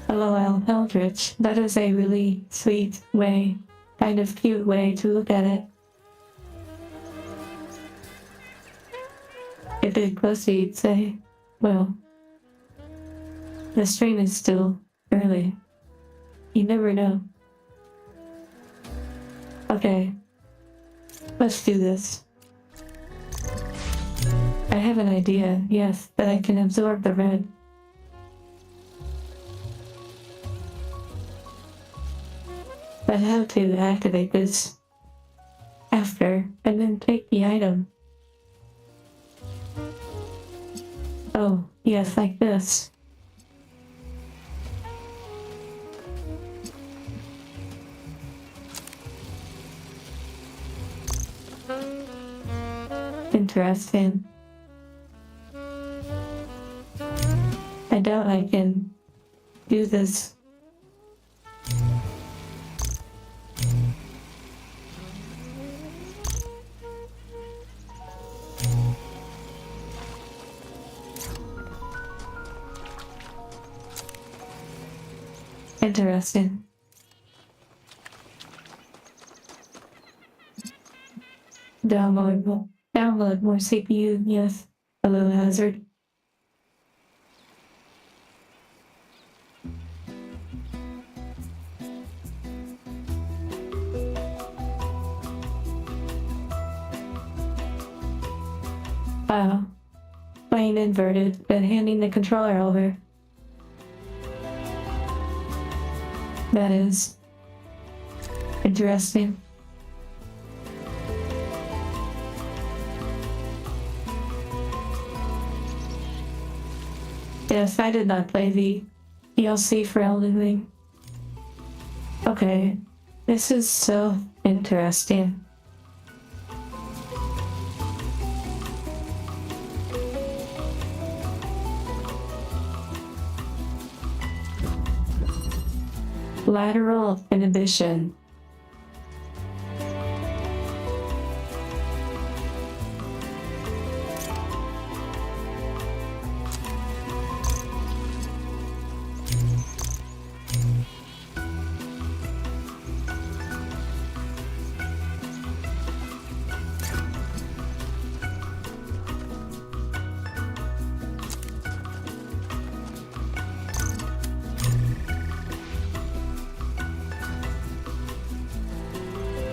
LOL, Eldritch. That is a really sweet way, kind of cute way to look at it. If it close to you'd say, well, the stream is still early. You never know. Okay, let's do this. I have an idea, yes, that I can absorb the red. But how to activate this after, and then take the item. Oh, yes, like this. Interesting. I doubt I can do this. Interesting. Download more CPU, yes. Hello, Hazard. Wow. Playing inverted, but handing the controller over. That is interesting. Yes, I did not play the DLC for Elden Ring. Okay, this is so interesting. Lateral inhibition.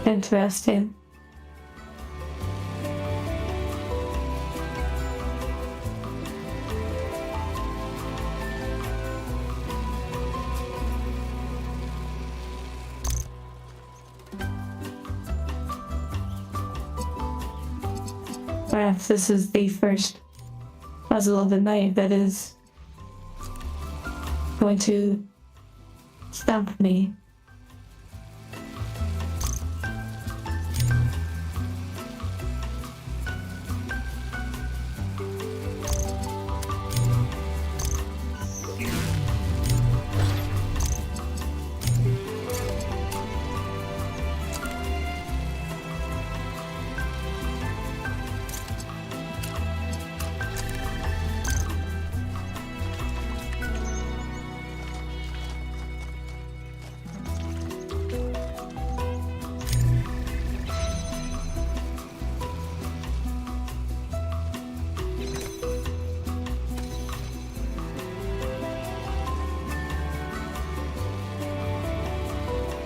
Interesting. Perhaps this is the first puzzle of the night that is going to stump me.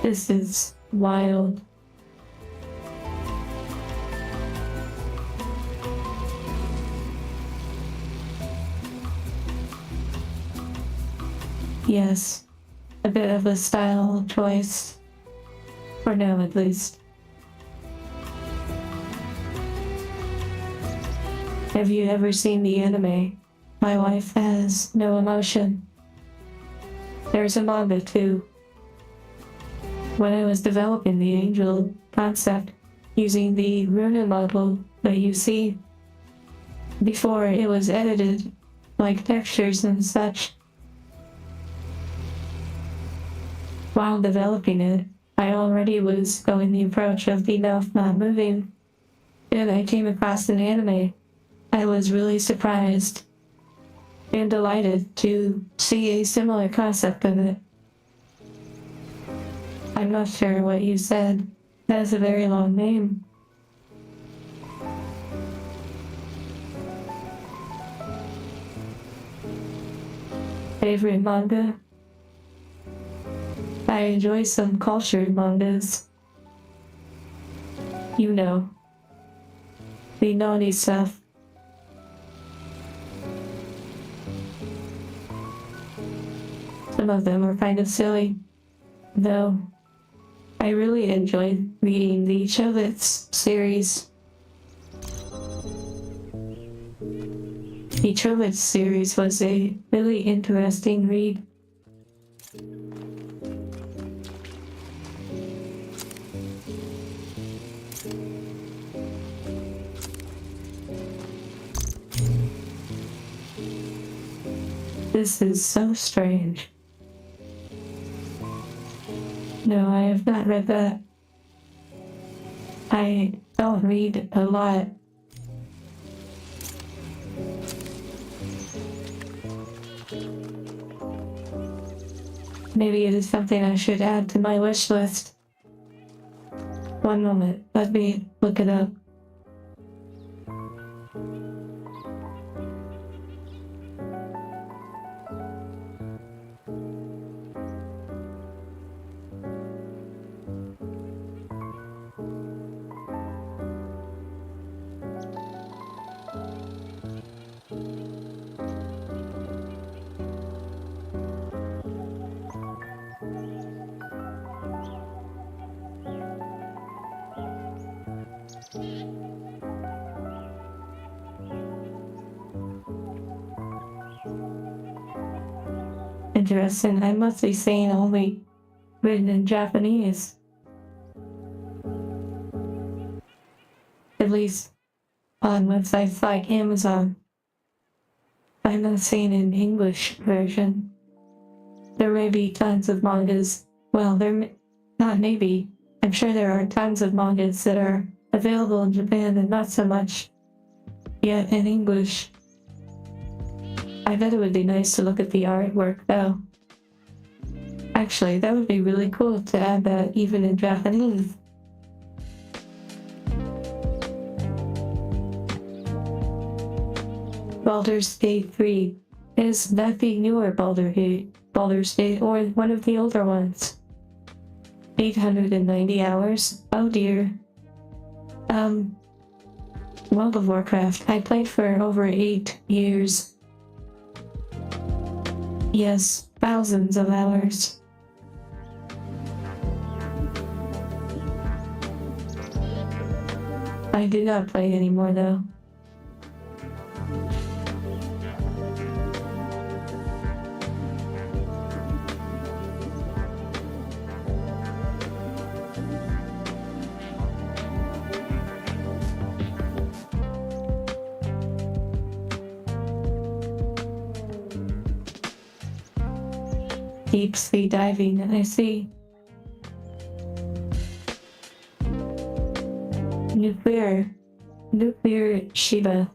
This is wild. Yes, a bit of a style choice. For now, at least. Have you ever seen the anime? My wife has no emotion. There's a manga too. When I was developing the angel concept using the Runa model that you see before it was edited, like textures and such, while developing it, I already was going the approach of the mouth not moving, and I came across an anime. I was really surprised and delighted to see a similar concept of it. I'm not sure what you said. That is a very long name. Favorite manga? I enjoy some cultured mangas. You know, the naughty stuff. Some of them are kind of silly, though. I really enjoyed reading the Chobits series. The Chobits series was a really interesting read. This is so strange. No, I have not read that. I don't read a lot. Maybe it is something I should add to my wish list. One moment, let me look it up. Interesting, I must be saying only written in Japanese. At least on websites like Amazon. I'm not seeing an English version. There may be tons of mangas. Well, not maybe. I'm sure there are tons of mangas that are available in Japan and not so much yet in English. I bet it would be nice to look at the artwork though. Actually, that would be really cool to add that even in Japanese. Baldur's Gate 3. Is that the newer Baldur's Gate or one of the older ones? 890 hours? Oh dear. World of Warcraft. I played for over 8 years. Yes, thousands of hours. I do not play anymore though. Deep sea diving, I see. Nuclear Shiba.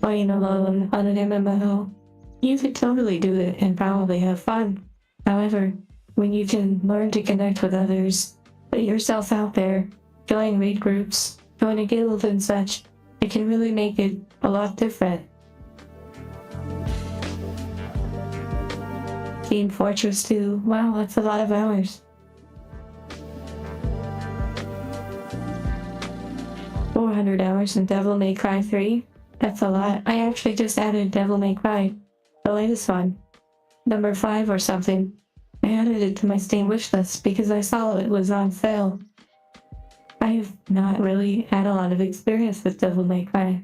Playing alone on an MMO. You could totally do it and probably have fun. However, when you can learn to connect with others, put yourself out there, join raid groups, join a guild and such, it can really make it a lot different. Team Fortress 2, wow, that's a lot of hours. 400 hours in Devil May Cry 3? That's a lot. I actually just added Devil May Cry, the latest one. Number 5 or something. I added it to my Steam wishlist because I saw it was on sale. I have not really had a lot of experience with Devil May Cry.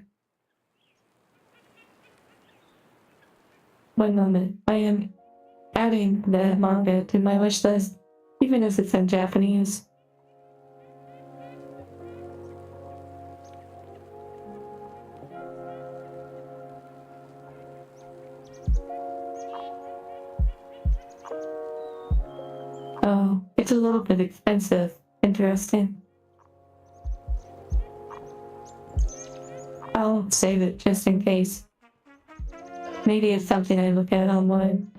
One moment, I am adding the manga to my wishlist even if it's in Japanese. Oh, it's a little bit expensive. Interesting. I'll save it just in case. Maybe it's something I look at online.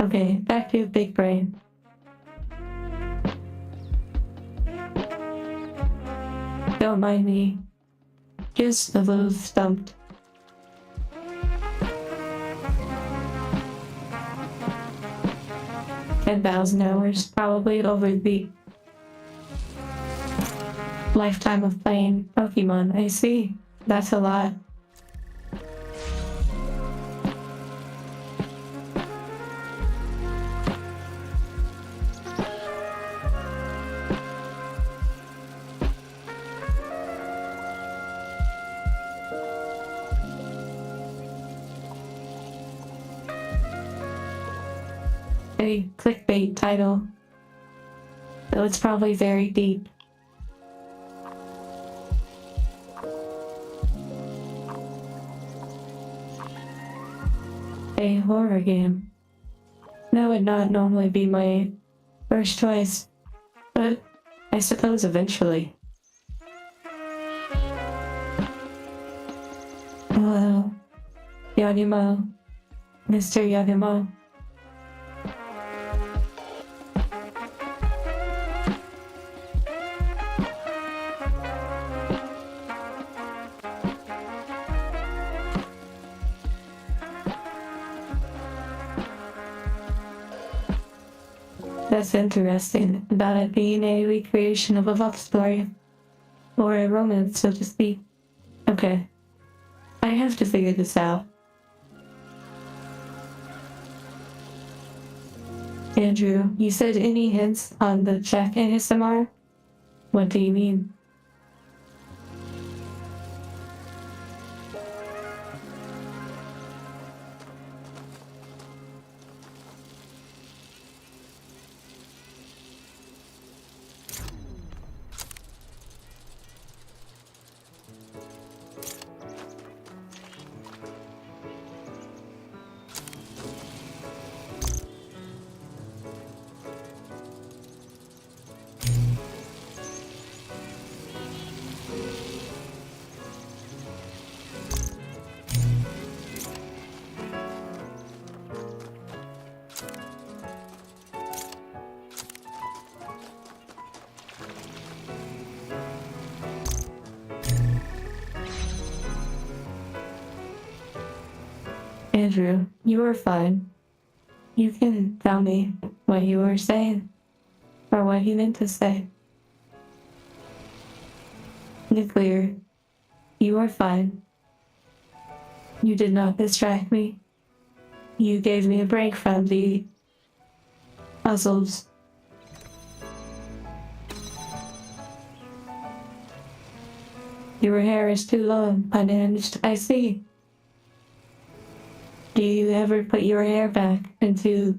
Okay, back to Big Brain. Don't mind me. Just a little stumped. $10,000, probably over the lifetime of playing Pokemon. I see. That's a lot. A clickbait title, though it's probably very deep. A horror game. That would not normally be my first choice, but I suppose eventually. Hello, Yanimo, Mr. Yanimo. That's interesting, about it being a recreation of a love story. Or a romance, so to speak. Okay. I have to figure this out. Andrew, you said any hints on the Czech ASMR? What do you mean? Andrew, you were fine. You can tell me what you were saying, or what you meant to say. Nuclear, you are fine. You did not distract me. You gave me a break from the puzzles. Your hair is too long, unhinged, I see. Do you ever put your hair back into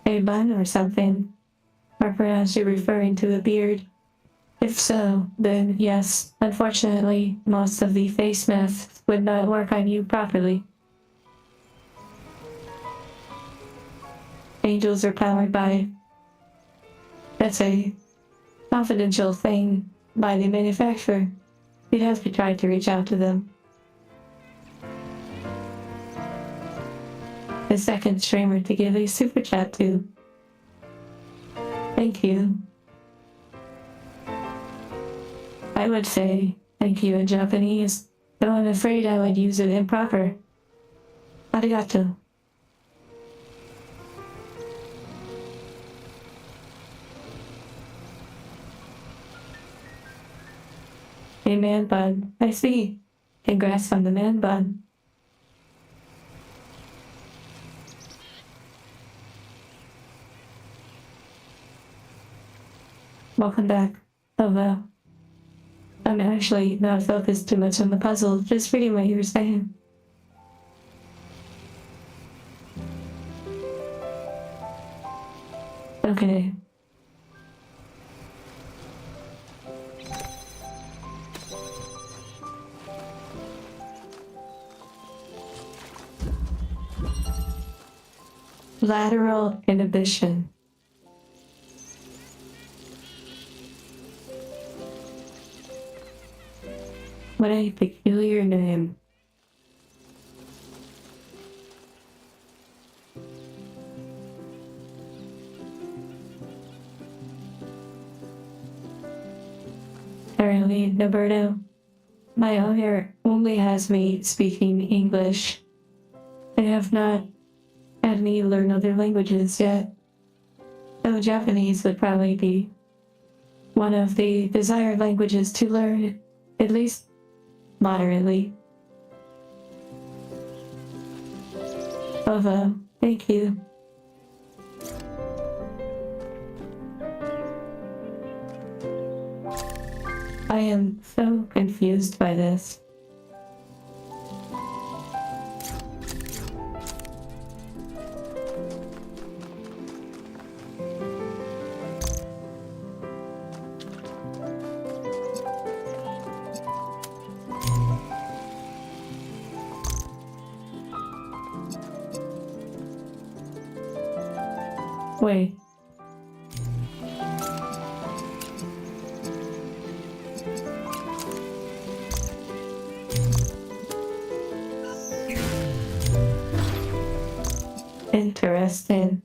a bun or something? Or perhaps you're referring to a beard? If so, then yes, unfortunately, most of the face masks would not work on you properly. Angels are powered by... That's a confidential thing by the manufacturer. You'd have to try to reach out to them. The second streamer to give a super chat to. Thank you. I would say thank you in Japanese, though I'm afraid I would use it improper. Arigato. A man bun. I see. Congrats on the man bun. Welcome back. Hello. I'm actually not focused too much on the puzzle, just reading what you were saying. Okay. Lateral inhibition. What a peculiar name. Apparently, Roberto, my owner only has me speaking English. I have not had me learn other languages yet. Though Japanese would probably be one of the desired languages to learn, at least moderately. Thank you. I am so confused by this. Wait. Interesting.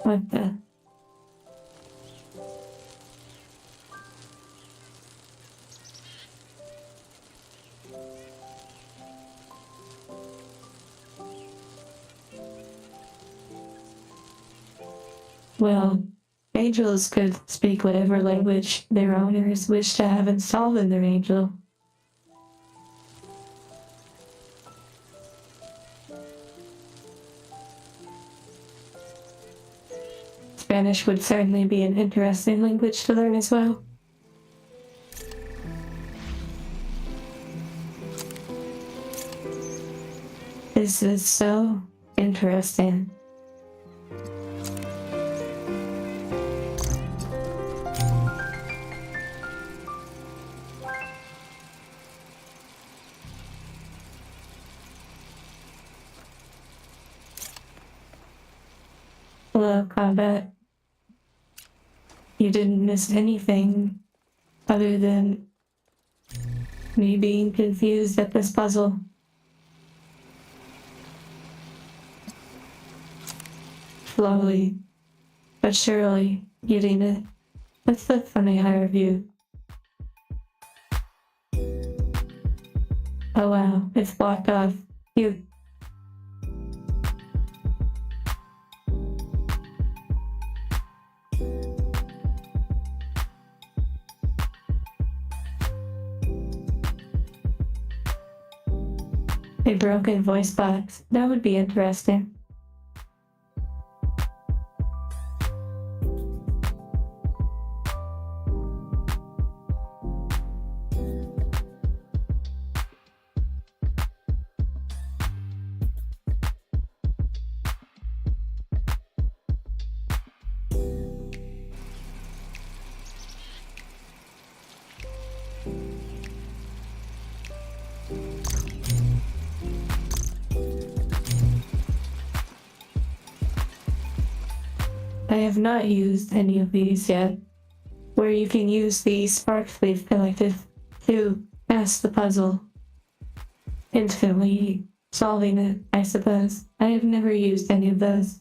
What the? Well, angels could speak whatever language their owners wish to have installed in their angel. Spanish would certainly be an interesting language to learn as well. This is so interesting. Hello, combat. You didn't miss anything other than me being confused at this puzzle. Slowly, but surely, getting it. Let's look from a higher view. Oh wow, it's blocked off. You. A broken voice box. That would be interesting. I have not used any of these yet, where you can use the sparks we've collected to pass the puzzle, instantly solving it, I suppose. I have never used any of those.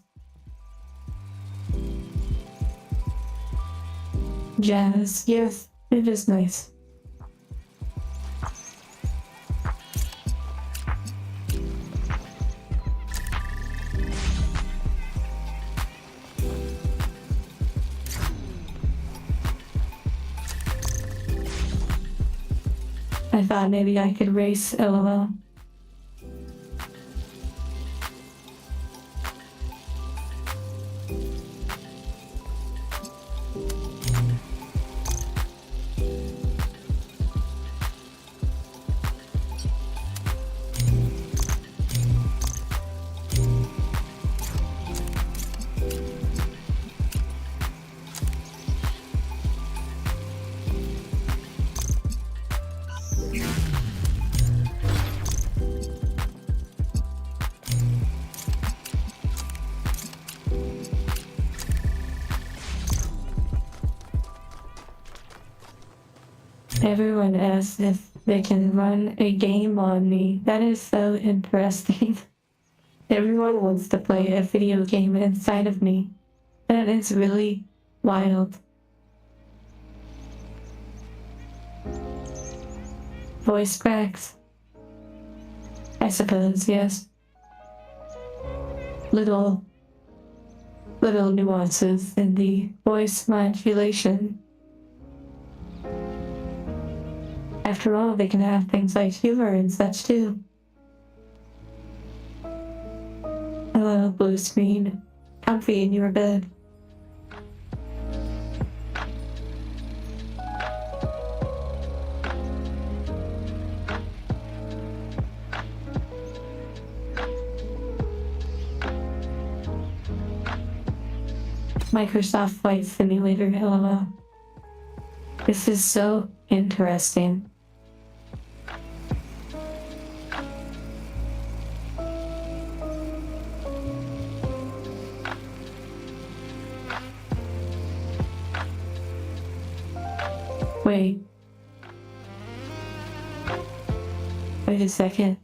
Jazz, yes, it is nice. I thought maybe I could race LOL. Everyone asks if they can run a game on me. That is so interesting. Everyone wants to play a video game inside of me. That is really wild. Voice cracks. I suppose, yes. Little nuances in the voice modulation. After all, they can have things like humor and such too. Hello, blue screen. Comfy in your bed. Microsoft Flight Simulator, LOL. This is so interesting. Wait. Wait a second.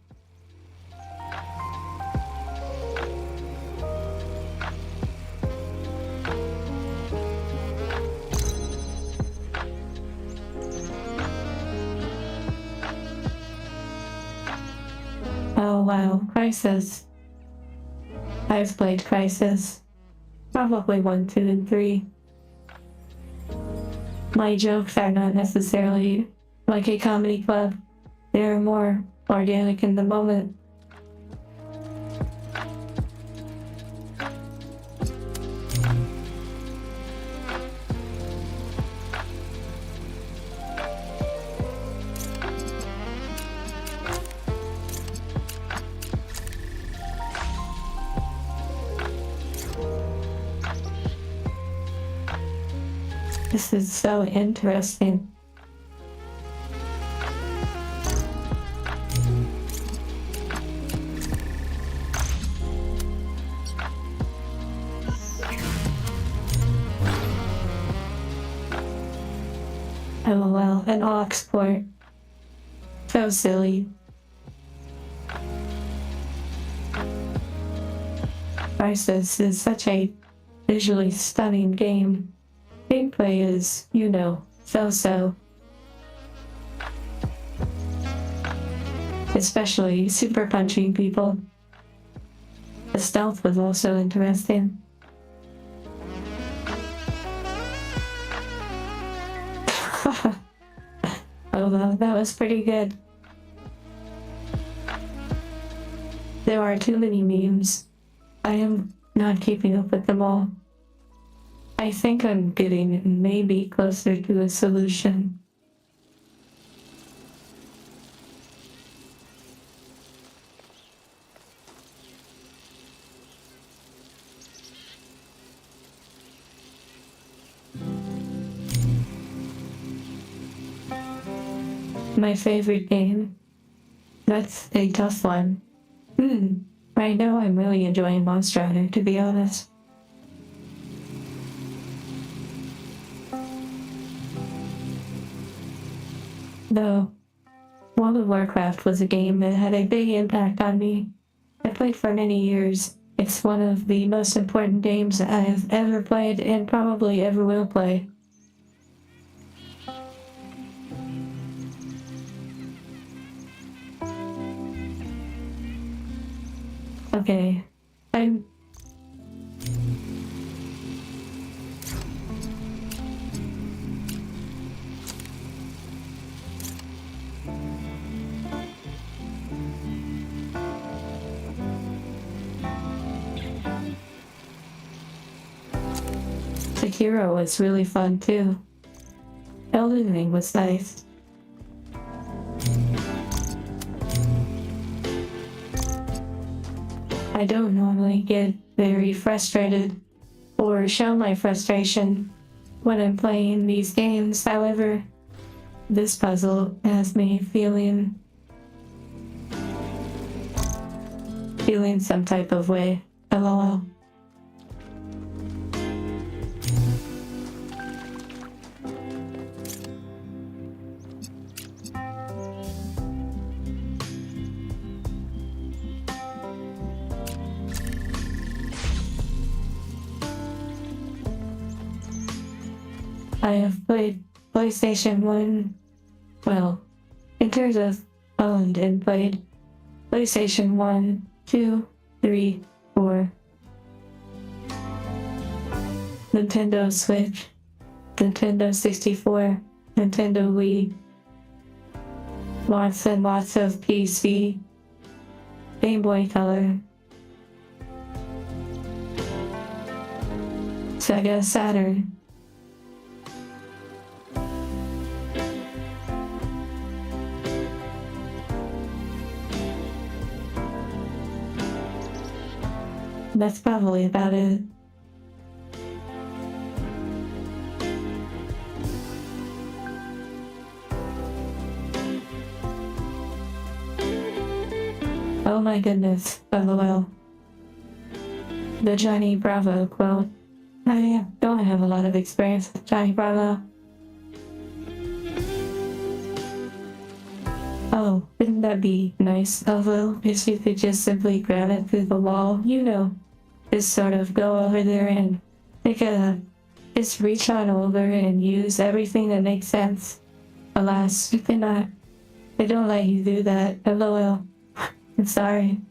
Oh wow, Crisis. I've played Crisis. Probably 1, 2, and 3. My jokes are not necessarily like a comedy club. They're more organic in the moment. This is so interesting. LOL, an aux port. So silly. Crisis is such a visually stunning game. Gameplay is, you know, so-so. Especially super punching people. The stealth was also interesting. Although that was pretty good. There are too many memes. I am not keeping up with them all. I think I'm getting maybe closer to a solution. My favorite game? That's a tough one. Right now I'm really enjoying Monster Hunter, to be honest. Though, World of Warcraft was a game that had a big impact on me. I played for many years. It's one of the most important games I have ever played and probably ever will play. Okay, I'm... Sekiro was really fun too. Elden Ring was nice. I don't normally get very frustrated or show my frustration when I'm playing these games. However, this puzzle has me feeling some type of way. LOL. I have played PlayStation 1. Well, in terms of owned and played, PlayStation 1, 2, 3, 4. Nintendo Switch, Nintendo 64, Nintendo Wii. Lots and lots of PC, Game Boy Color, Sega Saturn. That's probably about it. Oh my goodness, LOL. The Johnny Bravo quote. I don't have a lot of experience with Johnny Bravo. Oh, wouldn't that be nice, although if you could just simply grab it through the wall, you know, just sort of go over there and just reach on over and use everything that makes sense. Alas, you cannot. They don't let you do that, LOL. I'm sorry.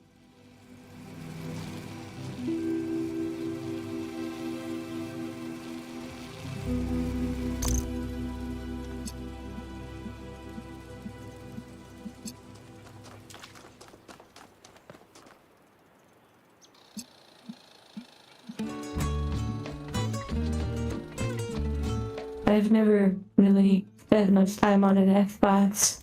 I've never really spent much time on an Xbox.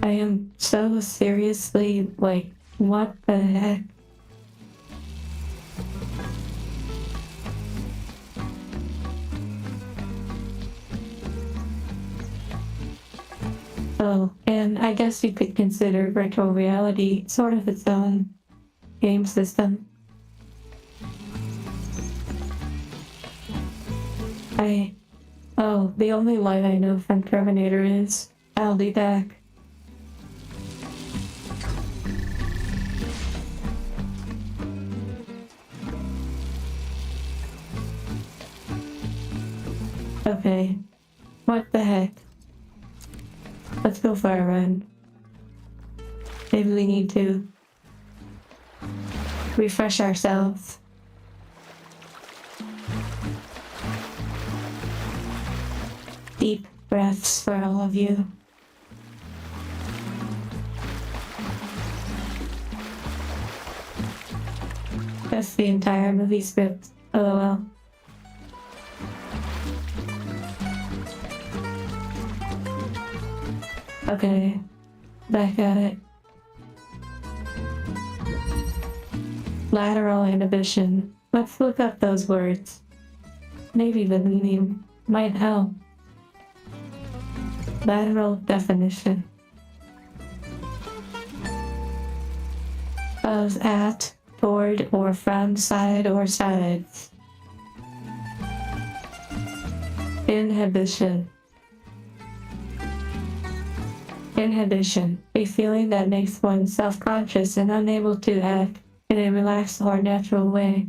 I am so seriously like, what the heck? Oh, and I guess you could consider virtual reality sort of its own game system. Oh, the only line I know from Terminator is, I'll be back. Okay, what the heck? Let's go for a run. Maybe we need to refresh ourselves. Deep breaths for all of you. That's the entire movie script. LOL. Okay, back at it. Lateral inhibition. Let's look up those words. Maybe the meaning might help. Lateral definition. Of at, toward, or from, side, or sides. Inhibition. Inhibition, a feeling that makes one self-conscious and unable to act in a relaxed or natural way.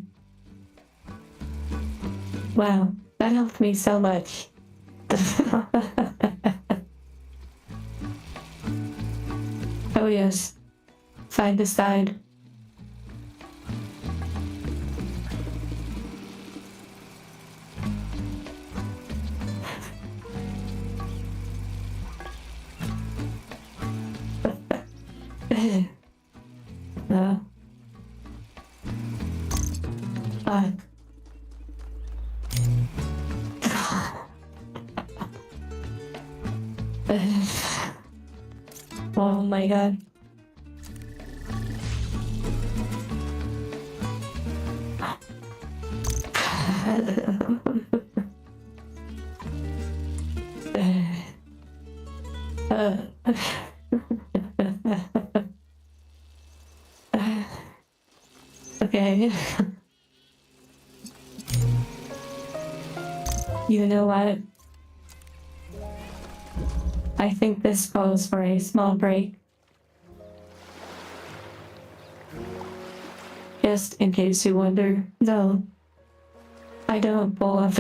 Wow, that helped me so much. Oh yes, side to side. No. Fuck. Oh my god. Okay. You know what? I think this calls for a small break. Just in case you wonder, no, I don't pull up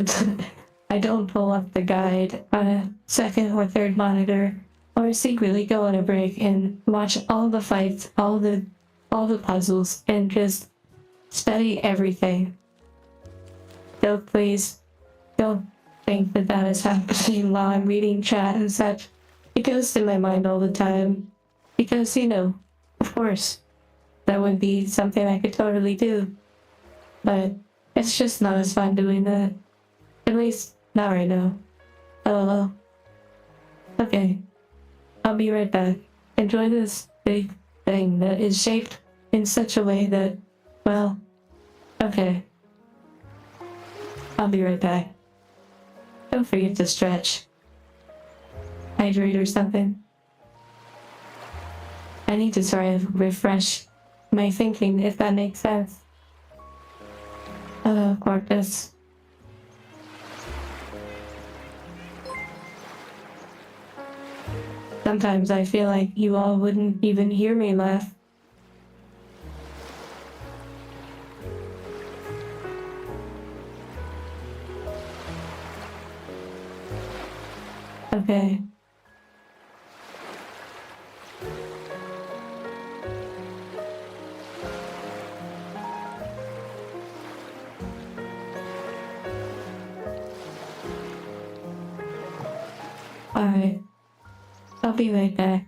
I don't pull up the guide on a second or third monitor, or secretly go on a break and watch all the fights, all the puzzles, and just study everything. Don't please, don't think that that is happening while I'm reading chat and such. It goes through my mind all the time. Because, of course, that would be something I could totally do. But it's just not as fun doing that. At least, not right now. LOL. Okay. I'll be right back. Enjoy this big thing that is shaped in such a way that, well, okay. I'll be right back. Don't forget to stretch. Hydrate or something. I need to sort of refresh my thinking, if that makes sense. Hello, Corpus. Sometimes I feel like you all wouldn't even hear me laugh. Okay. Alright. I'll be right back.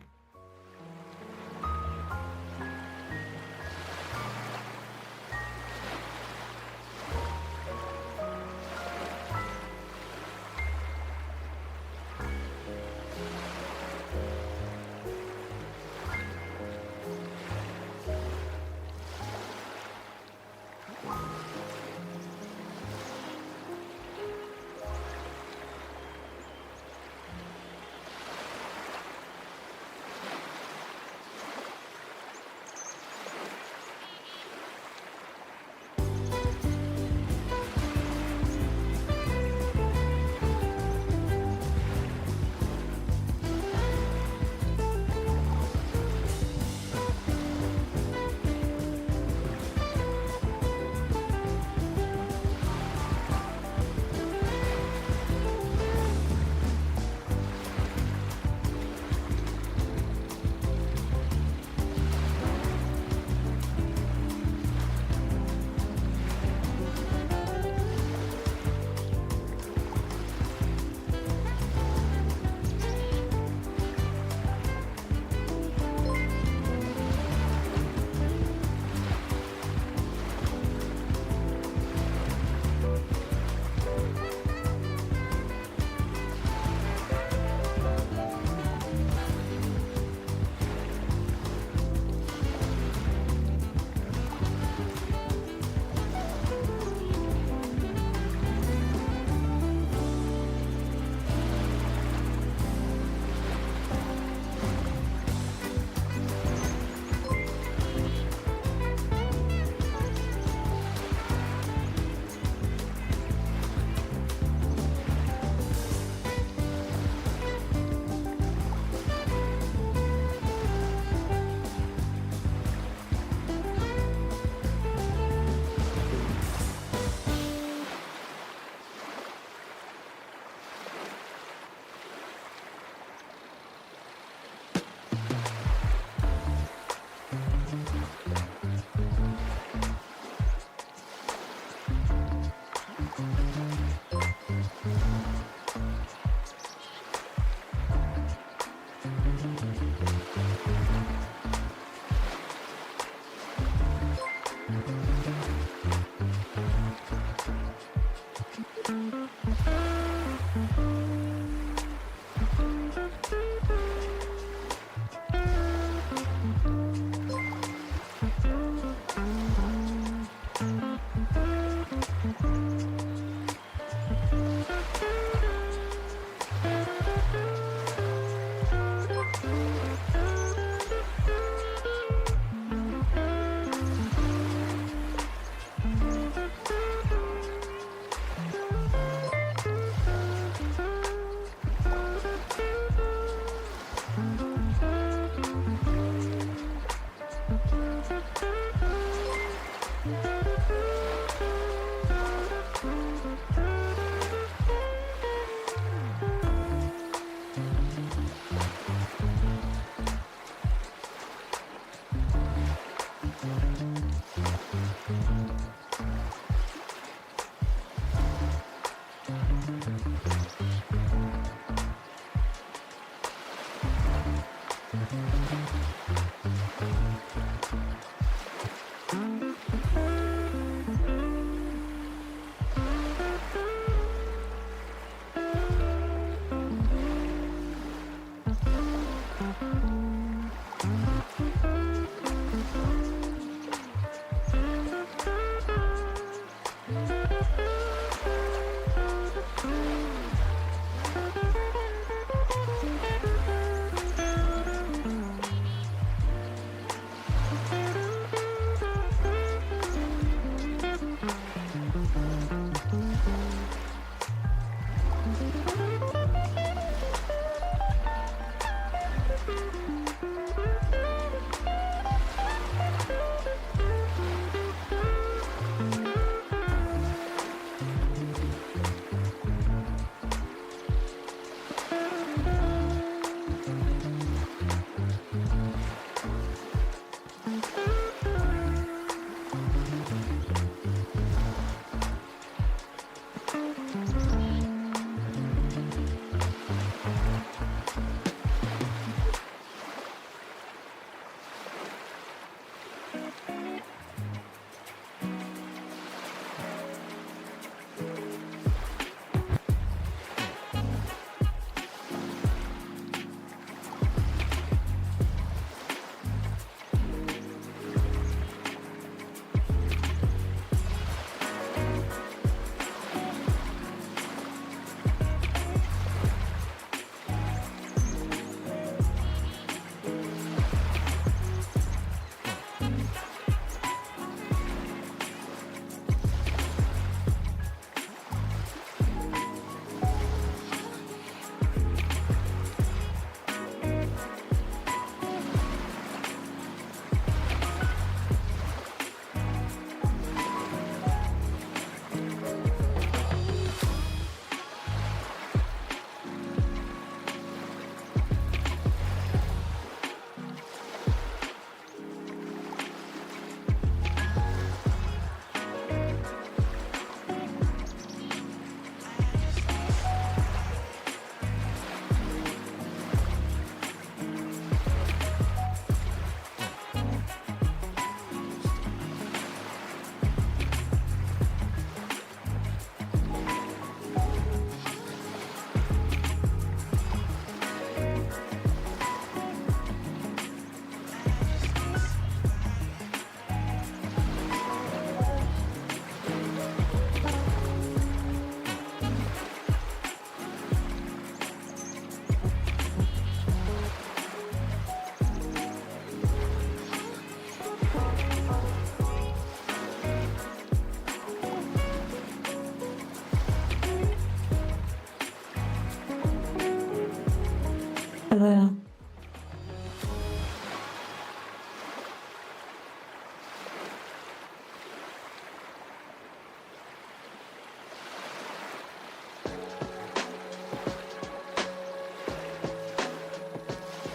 Hello.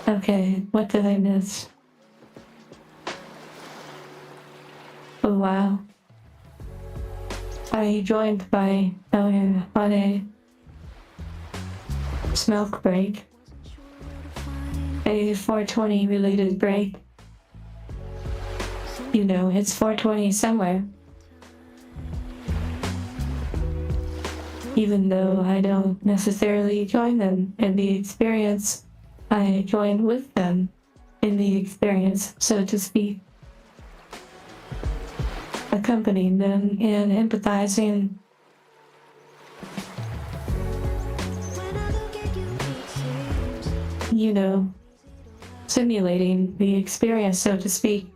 Okay, what did I miss? Oh wow. I joined by on a smoke break. A 420 related break. You know, it's 420 somewhere. Even though I don't necessarily join them in the experience, I join with them in the experience, so to speak. Accompanying them and empathizing. You know, simulating the experience, so to speak.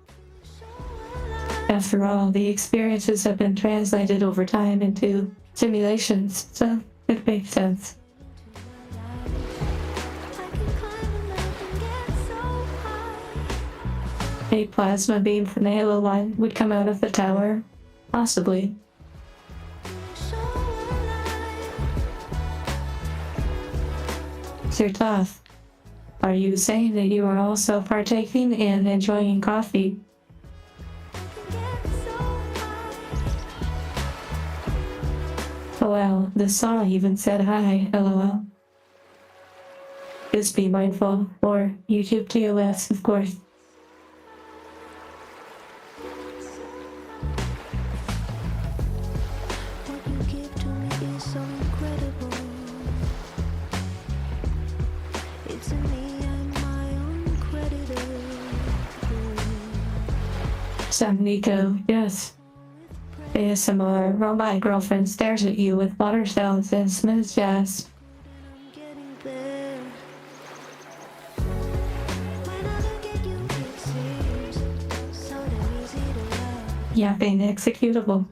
After all, the experiences have been translated over time into simulations, so it makes sense. A plasma beam from the Halo line would come out of the tower. Possibly. Sir Toth, are you saying that you are also partaking and enjoying coffee? Well, the song even said hi, lol. Just be mindful, or YouTube TOS, of course. What you give to me is so incredible. It's me, I'm my own creditor. Sam Nico, yes. ASMR, while my girlfriend stares at you with water sounds and smooth jazz. I'm getting there. When I look at you, it seems so damn easy to love. Yapping executable.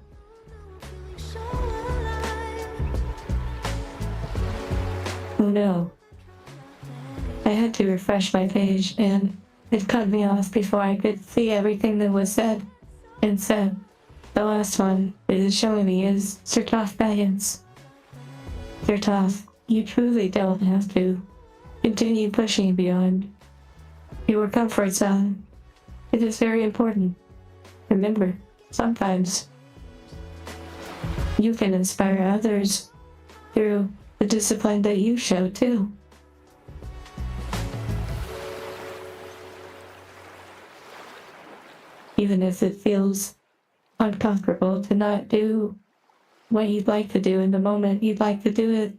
So alive. Oh no. I had to refresh my page and it cut me off before I could see everything that was said. And said, the last one it is showing me is Sertoff Guidance. Sertoff, you truly don't have to continue pushing beyond your comfort zone. It is very important. Remember, sometimes you can inspire others through the discipline that you show too. Even if it feels uncomfortable to not do what you'd like to do in the moment you'd like to do it.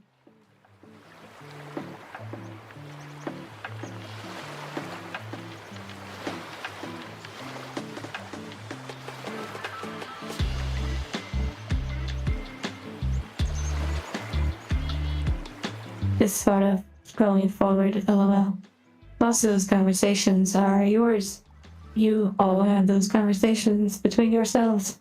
Just sort of going forward, lol. Most of those conversations are yours. You all have those conversations between yourselves.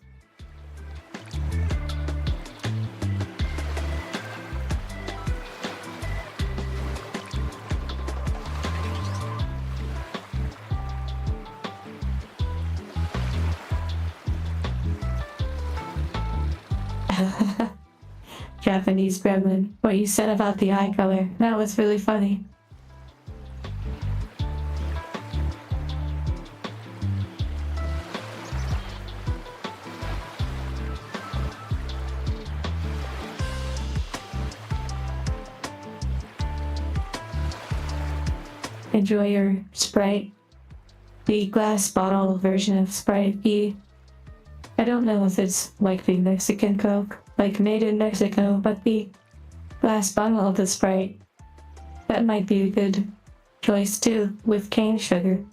Japanese gremlin, what you said about the eye color, that was really funny. Enjoy your Sprite. The glass bottle version of Sprite E. I don't know if it's like the Mexican Coke, like made in Mexico, but the glass bottle of the Sprite, that might be a good choice too, with cane sugar.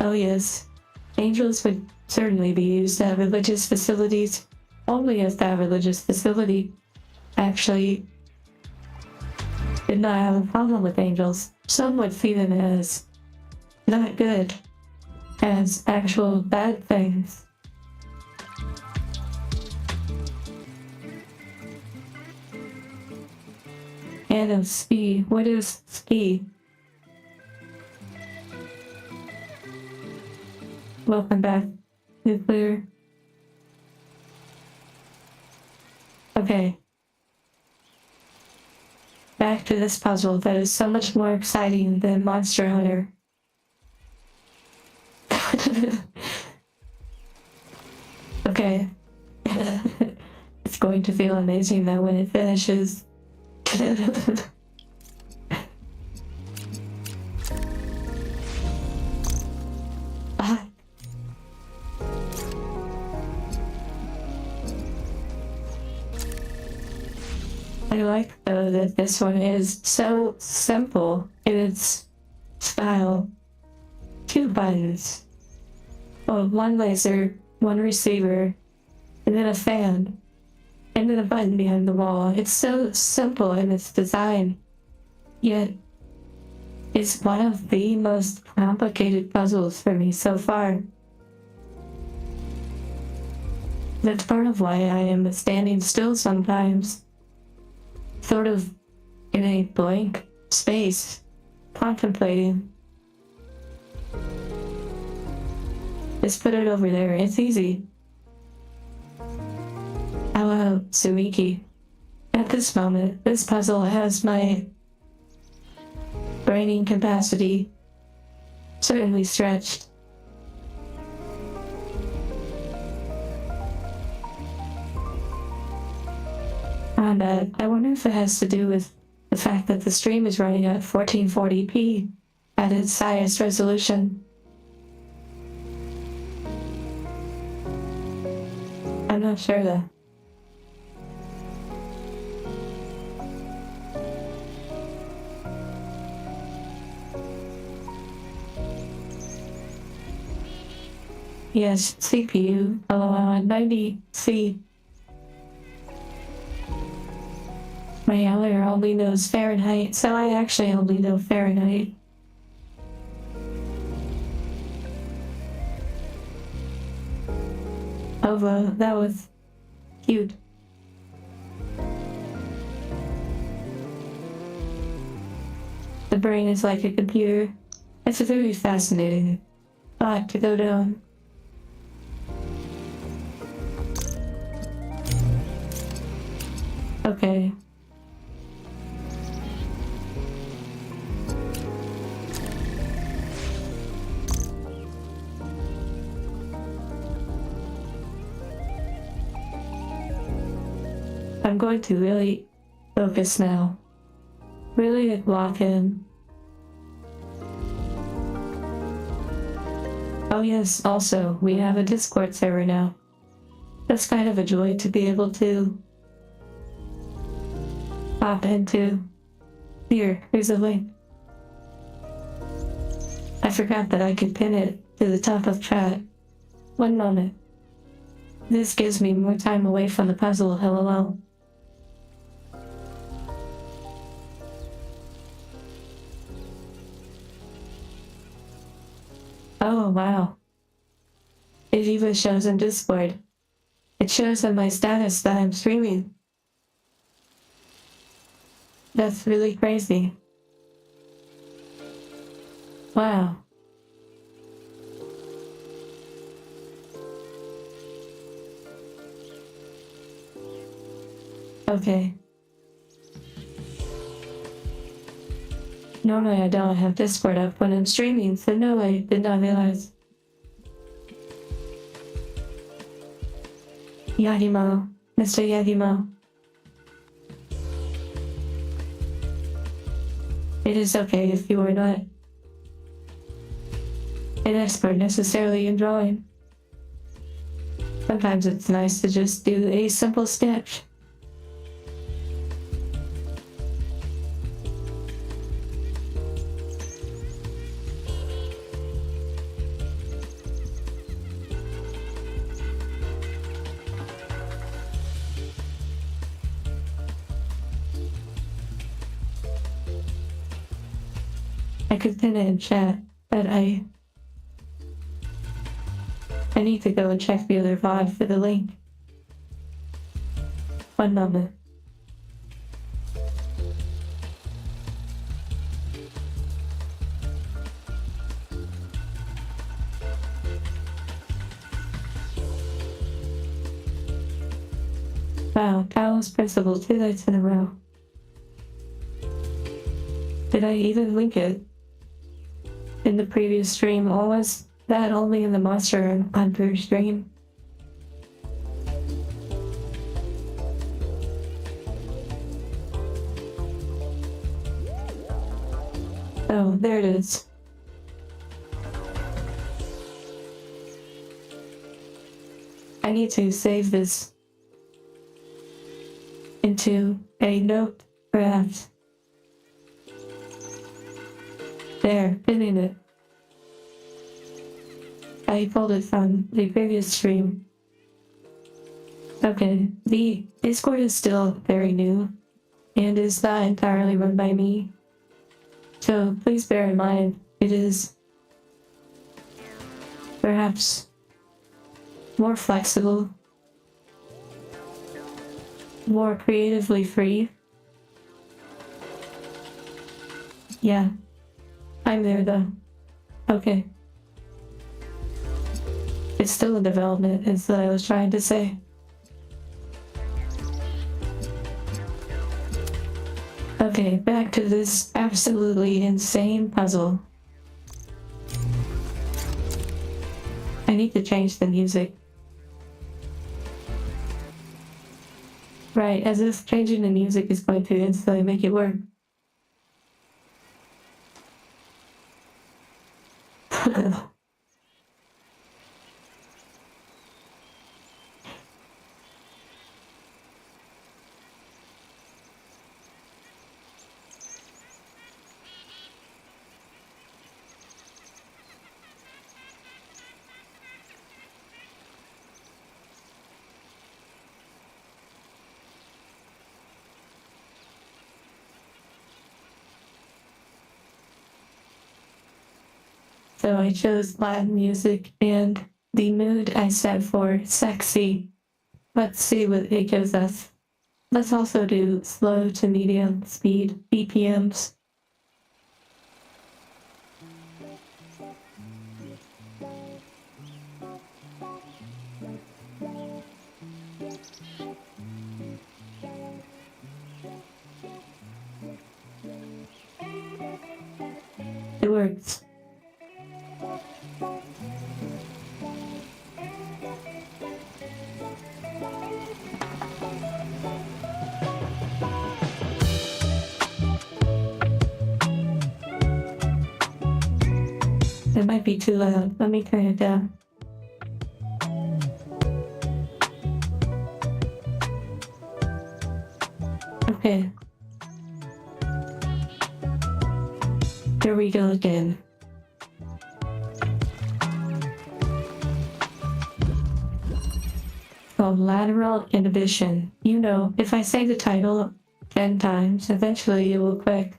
Oh yes, angels would certainly be used at religious facilities, only if that religious facility actually did not have a problem with angels. Some would see them as not good, as actual bad things. And of ski, what is ski? Welcome back, Nuclear. Okay. Back to this puzzle that is so much more exciting than Monster Hunter. Okay. It's going to feel amazing though when it finishes. Ah. I like though that this one is so simple in its style. 2 buttons. Well, 1 laser, 1 receiver, and then a fan, and then a button behind the wall. It's so simple in its design, yet it's one of the most complicated puzzles for me so far. That's part of why I am standing still sometimes, sort of in a blank space, contemplating. Just put it over there, it's easy. Hello, Suiki. At this moment, this puzzle has my braining capacity certainly stretched. my bad. I wonder if it has to do with the fact that the stream is running at 1440p at its highest resolution. I'm not sure though. Yes, CPU, allow 90C. My other only knows Fahrenheit, so I actually only know Fahrenheit. Oh, well, that was cute. The brain is like a computer. It's very fascinating. I have to go down. Okay. I'm going to really focus now. Really lock in. Oh yes, also, we have a Discord server now. That's kind of a joy to be able to pop into. Here's a link. I forgot that I could pin it to the top of chat. One moment. This gives me more time away from the puzzle, lol. Oh wow. It even shows in Discord. It shows in my status that I'm streaming. That's really crazy. Wow. Okay. Normally I don't have Discord up when I'm streaming, so no, I did not realize. Yagimo, Mr. Yagimo. It is okay if you are not an expert necessarily in drawing. Sometimes it's nice to just do a simple sketch. I could pin it in chat, but I need to go and check the other VOD for the link. One moment. Wow, Talos Principle 2 nights in a row. Did I even link it in the previous stream, or was that only in the Monster Hunter stream? Oh, there it is. I need to save this into a note, perhaps. There, pinning it. I pulled it from the previous stream. Okay, the Discord is still very new and is not entirely run by me. So please bear in mind, it is perhaps more flexible, more creatively free. Yeah. I'm there though. Okay. It's still in development, is what I was trying to say. Okay, back to this absolutely insane puzzle. I need to change the music. Right, as if changing the music is going to instantly make it work. So I chose loud music and the mood I set for sexy. Let's see what it gives us. Let's also do slow to medium speed BPMs. It works. It might be too loud. Let me turn it down. Okay. Here we go again. Called lateral inhibition. You know, if I say the title 10 times, eventually it will click.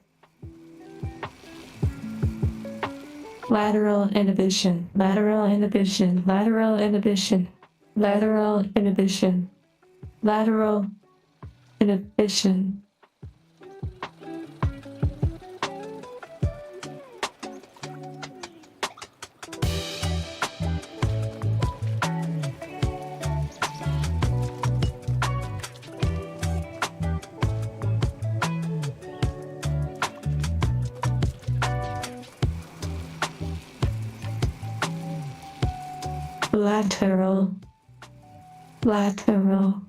Lateral inhibition, lateral inhibition, lateral inhibition, lateral inhibition, lateral inhibition. Lateral, lateral.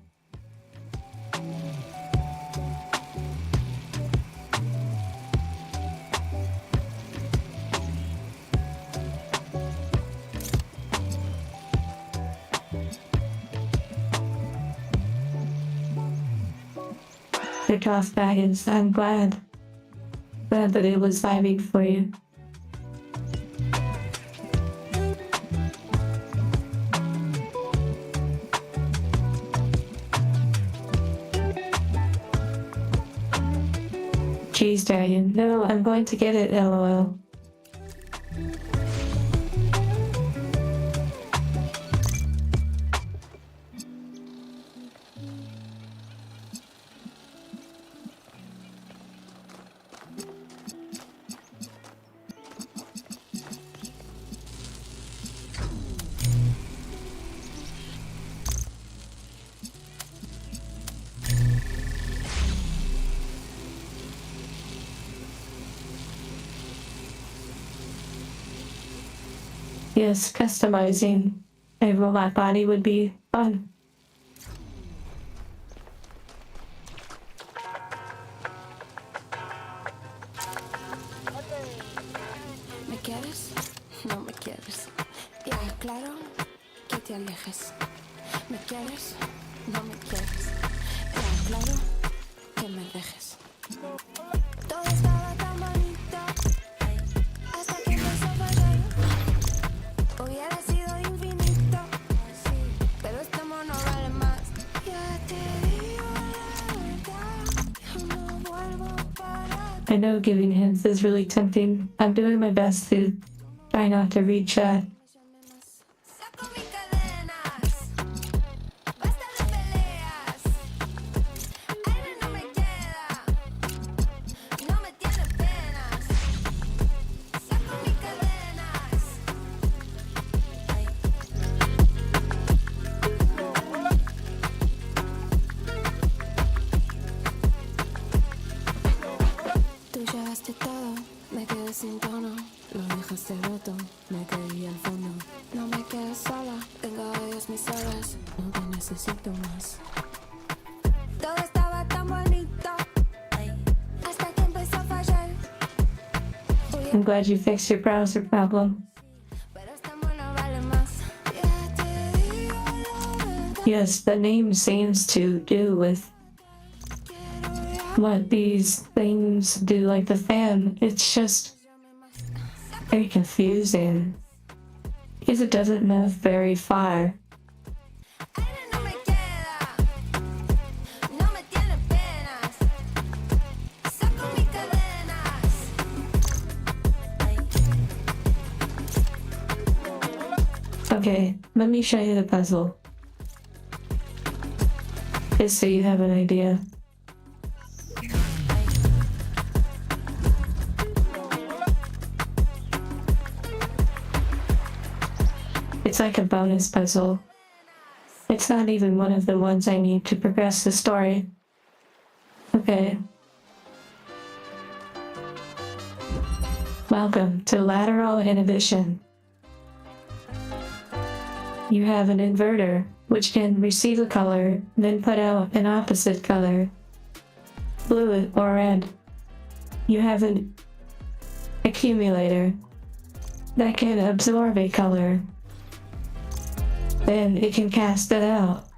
The toss baggins. I'm glad that it was vibing for you. Cheese dragon. No, I'm going to get it, lol. Yes, customizing a robot body would be fun. ¿Me quieres? No me quieres. Ya, claro que te alejes. ¿Me quieres? No me quieres. Ya, claro que me dejes. Todo estaba tan bonito hasta que empezó a fallar. Hubiera sido infinito, pero este amor no vale más. Ya te digo la verdad, yo no vuelvo para I know giving hints is really tempting. I'm doing my best to try not to read chat. Saco mis cadenas, basta de peleas. Aire no me queda, no me tiene penas. Saco mis cadenas. Tú llevaste todo, me quedé sin tono. Lo dejaste roto, me caí al fondo. No me quedes sola, tengo a Dios mis horas. No te necesito más. Todo I'm glad you fixed your browser problem. Yes, the name seems to do with what these things do, like the fan. It's just very confusing because it doesn't move very far. Okay, let me show you the puzzle. Just so you have an idea. It's like a bonus puzzle. It's not even one of the ones I need to progress the story. Okay. Welcome to lateral inhibition. You have an inverter, which can receive a color, then put out an opposite color, blue or red. You have an accumulator that can absorb a color, then it can cast it out.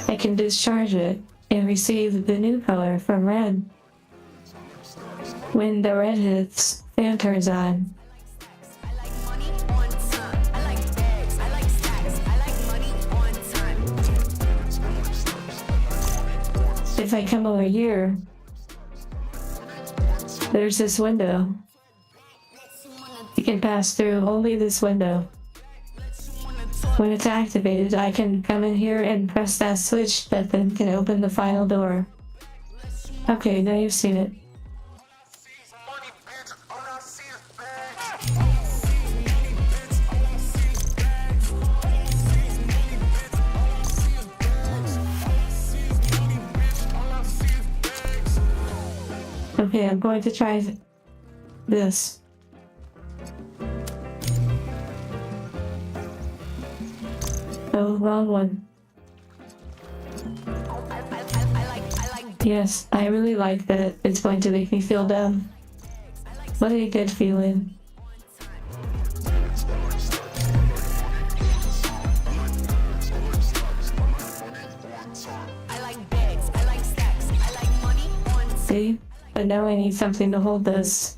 It can discharge it and receive the new color from red. When the red hits, fan turns on. If I come over here, there's this window. You can pass through only this window. When it's activated, I can come in here and press that switch that then can open the final door. Okay, now you've seen it. Okay, I'm going to try this. Oh, wrong one. Yes, I really like that it's going to make me feel dumb. What a good feeling. See? But now I need something to hold this.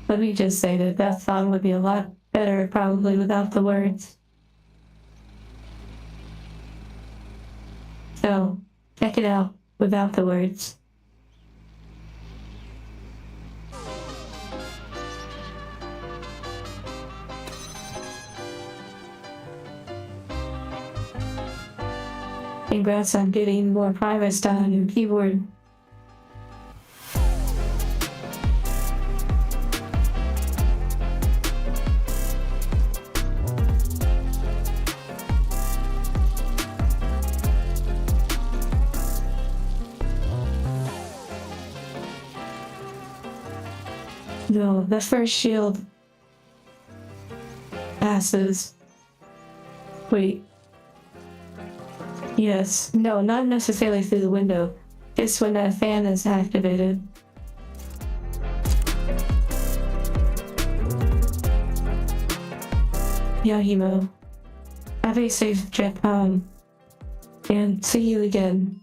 Let me just say that that song would be a lot better probably without the words. So, check it out without the words. Congrats on getting more progress done on your keyboard. No, the first shield passes. Wait. Yes. No, not necessarily through the window. It's when that fan is activated. Yahimo. Have a safe trip home. And see you again.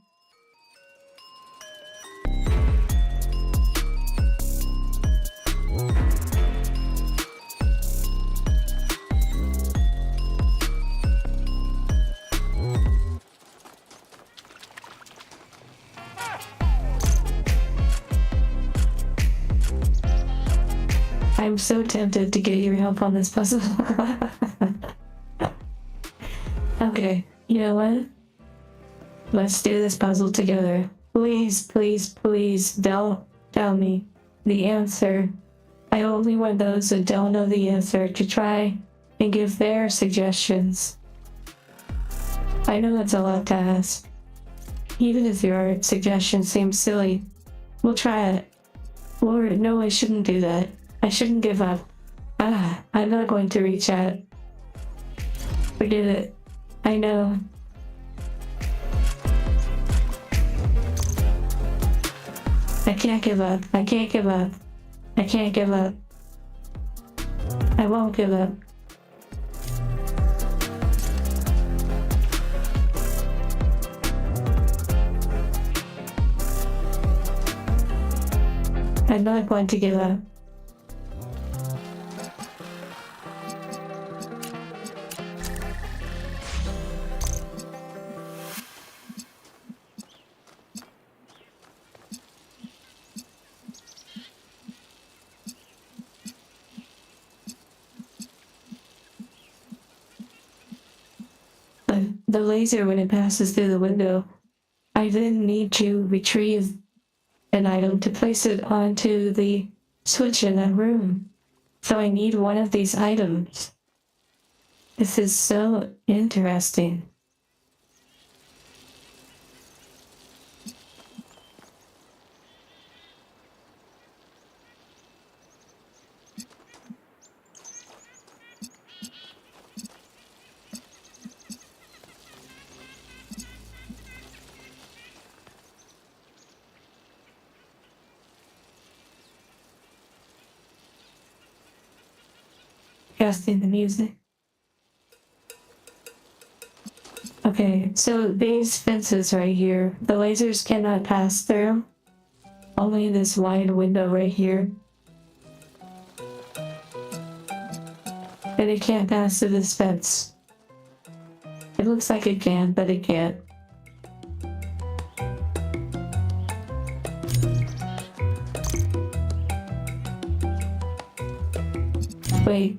I'm so tempted to get your help on this puzzle. Okay, you know what? Let's do this puzzle together. Please, please, please don't tell me the answer. I only want those who don't know the answer to try and give their suggestions. I know it's a lot to ask. Even if your suggestion seems silly, we'll try it. Lord, no, I shouldn't do that. I shouldn't give up. I'm not going to reach out. Forget it. I know. I can't give up. I can't give up. I can't give up. I won't give up. I'm not going to give up. The laser, when it passes through the window, I then need to retrieve an item to place it onto the switch in that room. So I need one of these items. This is so interesting. Casting the music. Okay, so these fences right here, the lasers cannot pass through. Only this wide window right here. And it can't pass through this fence. It looks like it can, but it can't. Wait.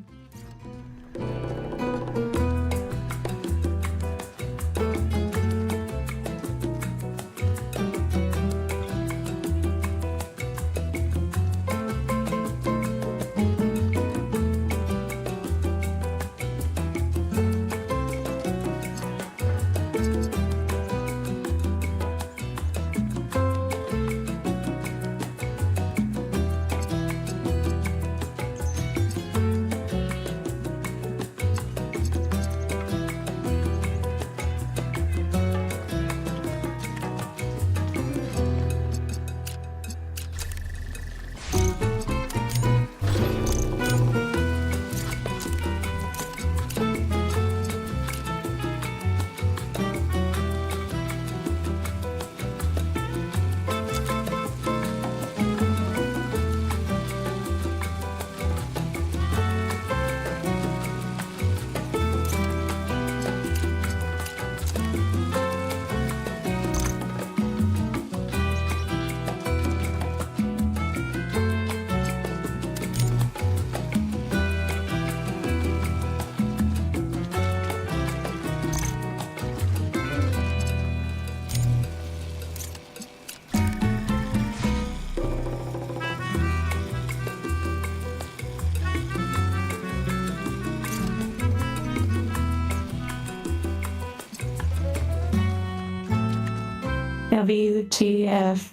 WTF.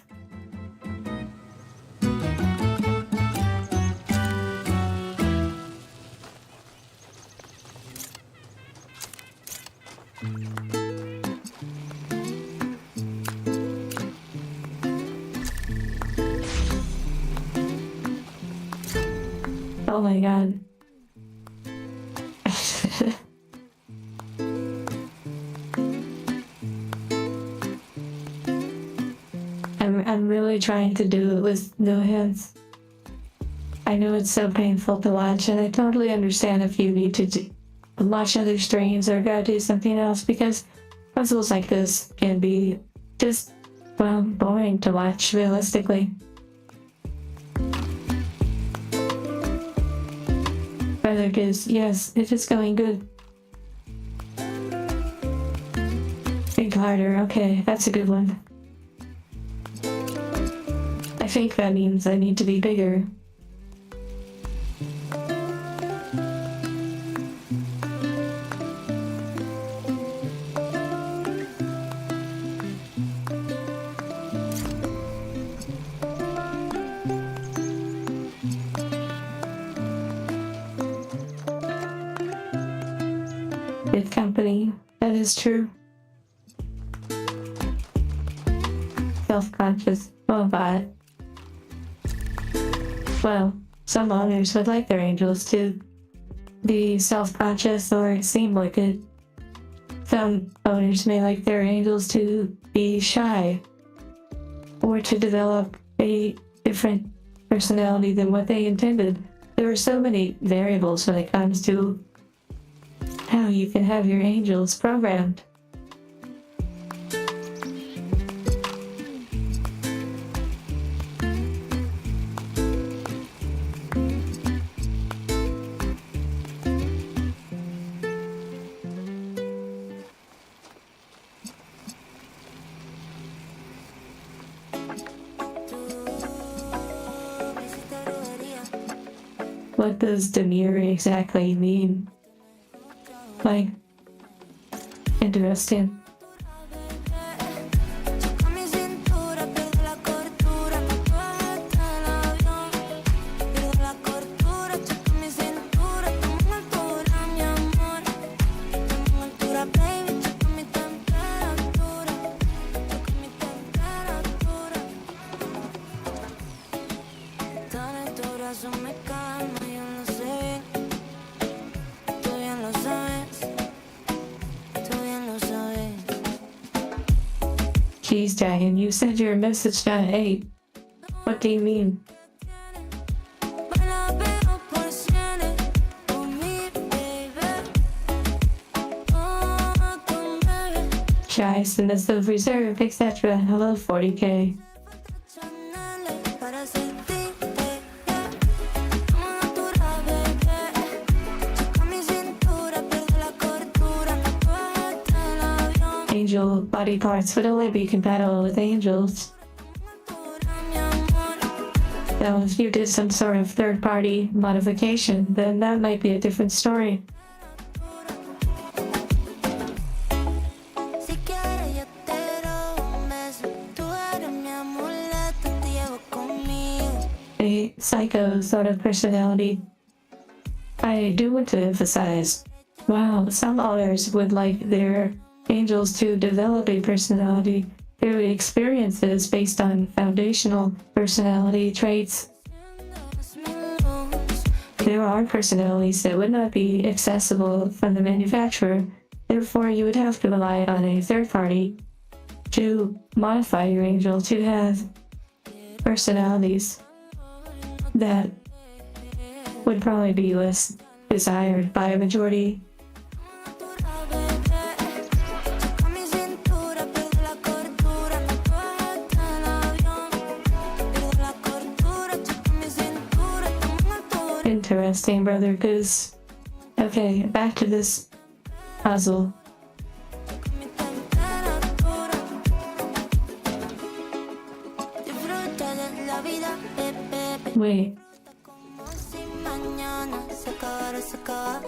Oh my god. I'm really trying to do it with no hands. I know it's so painful to watch, and I totally understand if you need to watch other streams or go do something else, because puzzles like this can be just, well, boring to watch, realistically. Brother Giz, yes, it is going good. Think harder, okay, that's a good one. I think that means I need to be bigger. good company. That is true. Self-conscious robot. Well, some owners would like their angels to be self-conscious or seem like it. Some owners may like their angels to be shy or to develop a different personality than what they intended. There are so many variables when it comes to how you can have your angels programmed. What does demure exactly mean? Like, interesting. Toca mi cintura, pierdo la cordura, tatuaje el avión. Pierdo la cordura, toca mi cintura, estamos en altura, mi amor. Estamos en altura, baby, toca mi temperatura, toca mi temperatura. Tan altura eso me calma, yo lo sé. Tú bien lo sabes, tú bien lo sabes. Jeez, Dragon, you sent your message down 8. What do you mean? Baila veo por cienes con mi baby. Oh, con baby. Shy, Sinister of Reserve, etc. Hello, 40k. Chanel para sentirte, yeah. Como natural, baby. Toca mi cintura, pierdo la cordura, tatuaje el avión. Angel body parts would only be compatible with angels. Mi amor, Now, if you did some sort of third-party modification, then that might be a different story. si quieres yo te doy un beso. Tú eres mi amuleto, te llevo conmigo. A psycho sort of personality. I do want to emphasize, wow, some owners would like their angels to develop a personality through experiences based on foundational personality traits. Es mi luz. There are personalities that would not be accessible from the manufacturer, therefore you would have to rely on a third party to modify your angel to have personalities that would probably be less desired by a majority. Natural, baby. Toca mi cintura, pierdo la cordura, tatuaje el avión. Pierdo la cordura, toca mi cintura, estamos en altura. Interesting, brother, because... Okay, back to this puzzle. Toca mi temperatura. Disfruta de la vida, baby. Wait, Como si mañana se acabara, se acaba.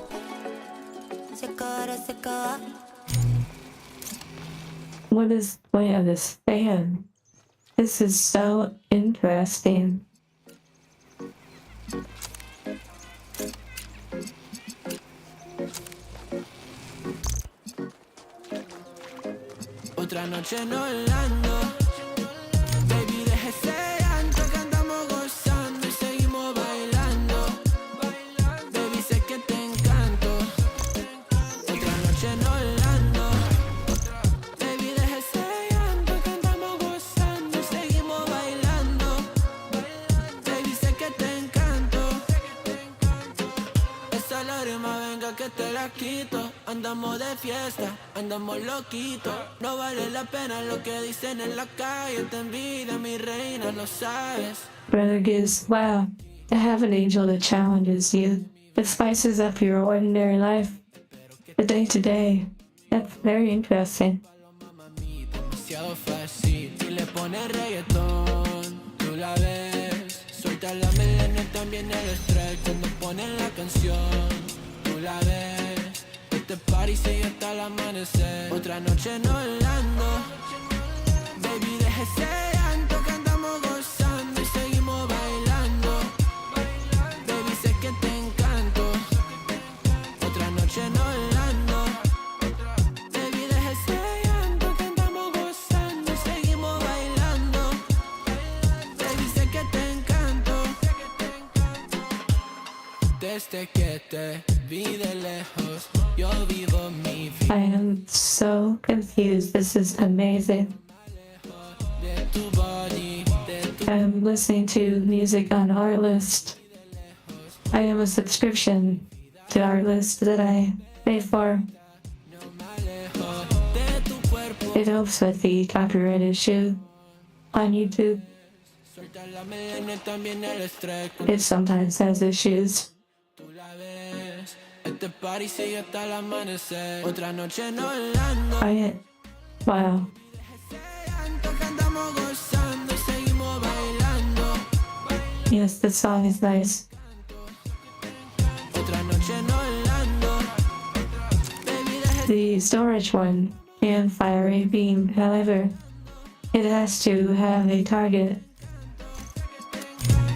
Se acabara, se acaba. what is the point of this fan? This is so interesting. Otra noche en Orlando, baby, deja ese llanto que andamos gozando y seguimos bailando. Baby, sé que te encanto. Otra noche en Orlando, baby, deja ese llanto que andamos gozando y seguimos bailando. Baby, sé que te encanto. Esa lágrima venga que te la quito. Andamos de fiesta, andamos loquitos. No vale la pena lo que dicen en la calle. Te envidia, mi reina, lo sabes. Brother Giz, wow, to have an angel that challenges you, that spices up your ordinary life, the day to day. That's very interesting. Demasiado fácil. Si le pones reggaetón, tú la ves. Suelta la melena y también el strike. Cuando ponen la canción, tú la ves. Este party sigue hasta el amanecer. Otra noche en Orlando, baby, deja ese llanto que andamos gozando y seguimos bailando. Baby, sé que te encanto. Otra noche en Orlando, desde que te vi de lejos, yo vivo mi vida I am so confused. This is amazing. de tu body, de tu I'm listening to music on Artlist. I have a subscription to Artlist that I pay for. It helps with the copyright issue on YouTube. suelta la melena y también el estrés. It sometimes has issues. Tú la ves, este party sigue hasta el amanecer. Otra noche en Orlando, Wow. que andamos gozando y seguimos bailando. Yes, this song is nice. Otra noche en Orlando, baby, deje The storage one can fire a beam, however, it has to have a target,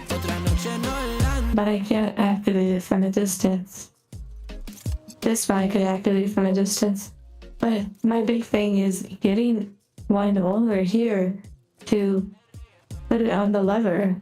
otra noche en Orlando. but I can't activate it from a distance. This one I could activate from a distance, but my big thing is getting one over here to put it on the lever.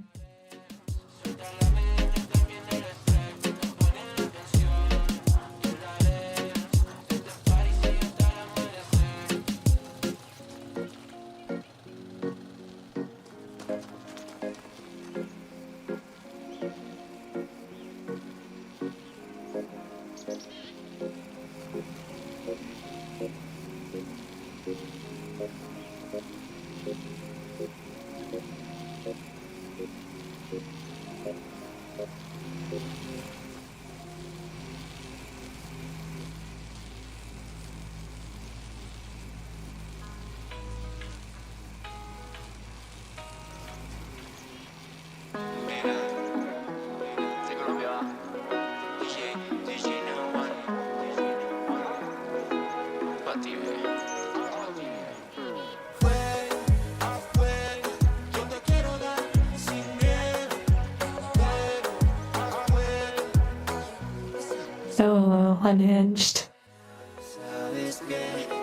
So unhinged. Sabes que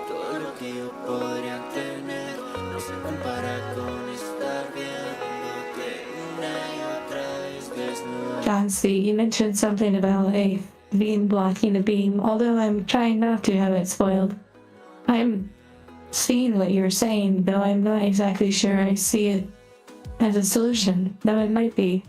todo lo que yo podría tener no se compara con estar viéndote una y otra vez desnuda. John C., you mentioned something about a beam blocking a beam, although I'm trying not to have it spoiled. I'm seeing what you're saying, though I'm not exactly sure I see it as a solution, though it might be.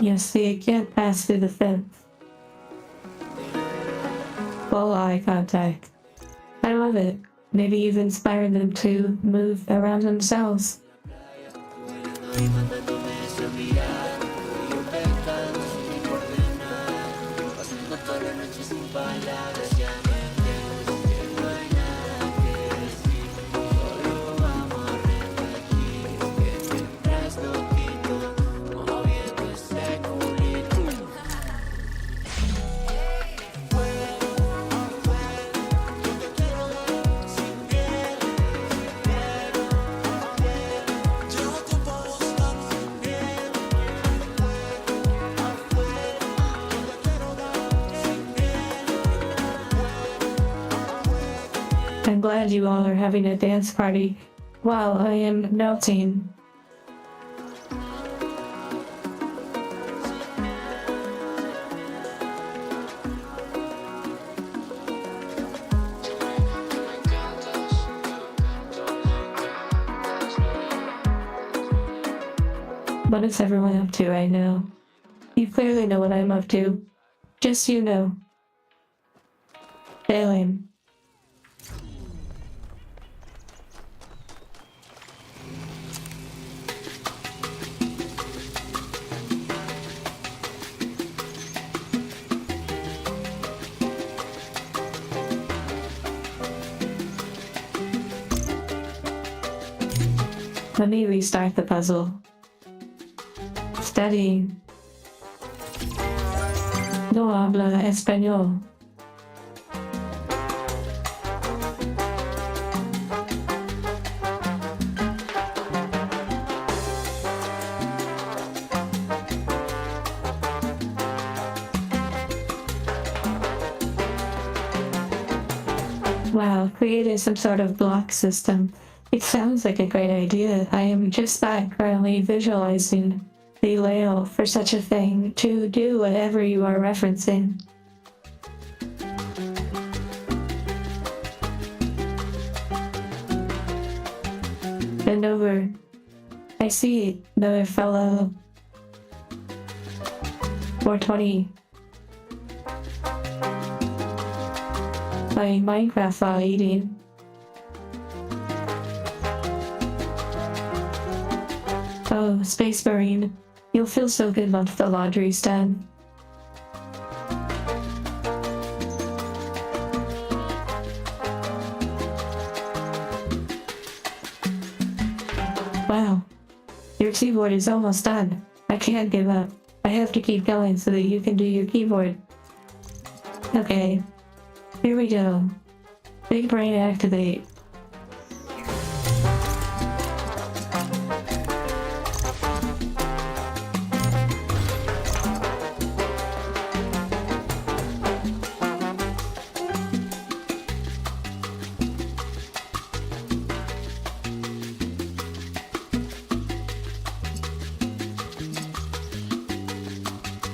Yes, see, it can't pass through the fence. Full eye contact. I love it. Maybe you've inspired them to move around themselves. I'm glad you all are having a dance party while I am melting. What is everyone up to right now? You clearly know what I'm up to. Just you know. Failing. Let me restart the puzzle. Studying. No habla español. Wow, created some sort of block system. It sounds like a great idea. I am just not currently visualizing the layout for such a thing to do whatever you are referencing. Bend over. I see another fellow. 420. Playing Minecraft while eating. Oh, Space Marine. You'll feel so good once the laundry's done. Wow. Your keyboard is almost done. I can't give up. I have to keep going so that you can do your keyboard. Okay. Here we go. Big brain activate.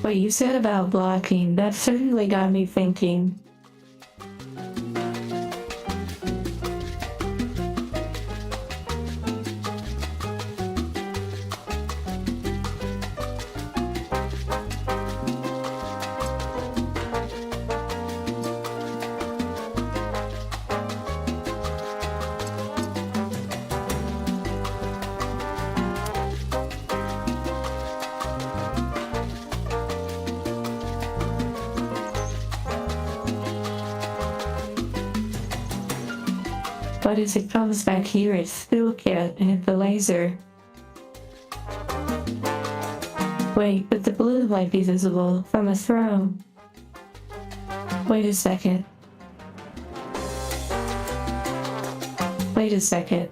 What you said about blocking, that certainly got me thinking. But as it comes back here, it still can't hit the laser. Wait, but the blue might be visible from a throw. Wait a second. Wait a second.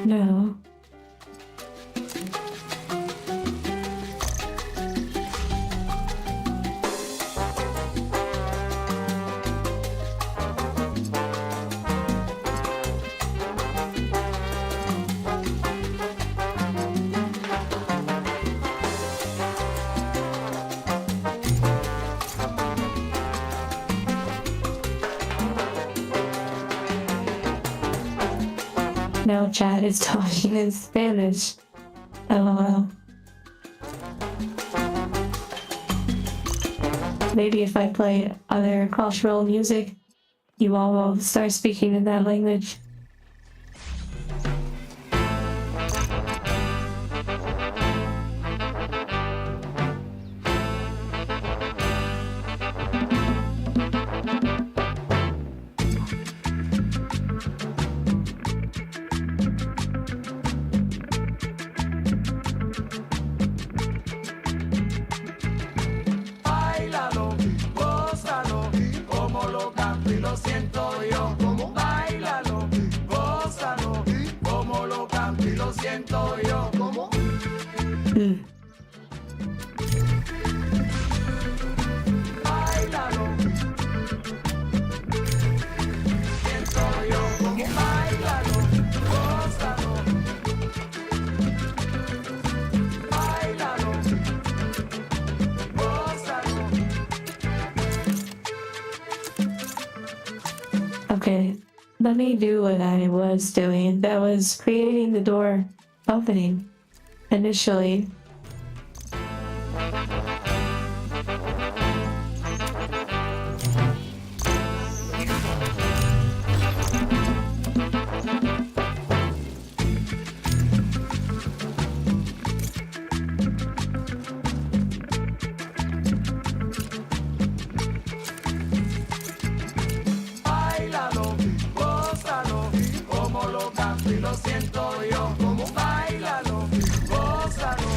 No. Now Chad is talking in Spanish. LOL. Maybe if I play other cultural music, you all will start speaking in that language. Báilalo, gózalo, como lo canto y lo siento yo. Báilalo, gózalo, como lo canto y lo siento yo. Báilalo, siento yo. Báilalo, gózalo. Báilalo, gózalo. Okay, let me do what I was doing. That was creating the door opening initially. Báilalo, gózalo, como lo canto y lo siento yo. Báilalo, gózalo,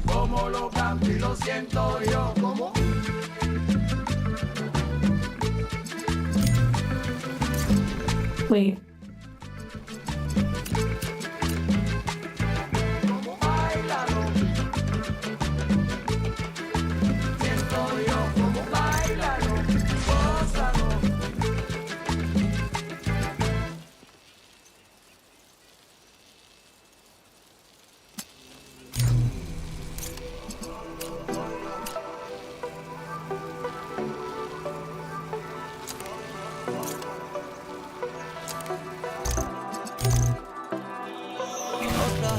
como lo canto y lo siento yo. Wait,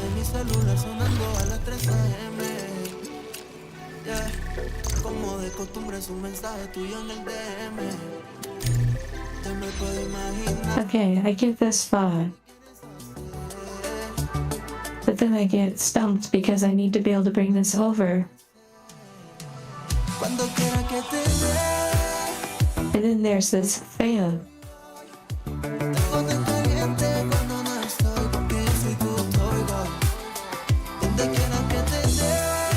en mi celular sonando a las 3 AM. Yeah. Como de costumbre es un mensaje tuyo en el DM. Ya me puedo imaginar. Okay, I get this far. But then I get stumped because I need to be able to bring this over. Cuando quiera que te vea. And then there's this fan. Tengo tan caliente cuando no estoy, porque yo soy tu toy boy. Donde quiera que te vea.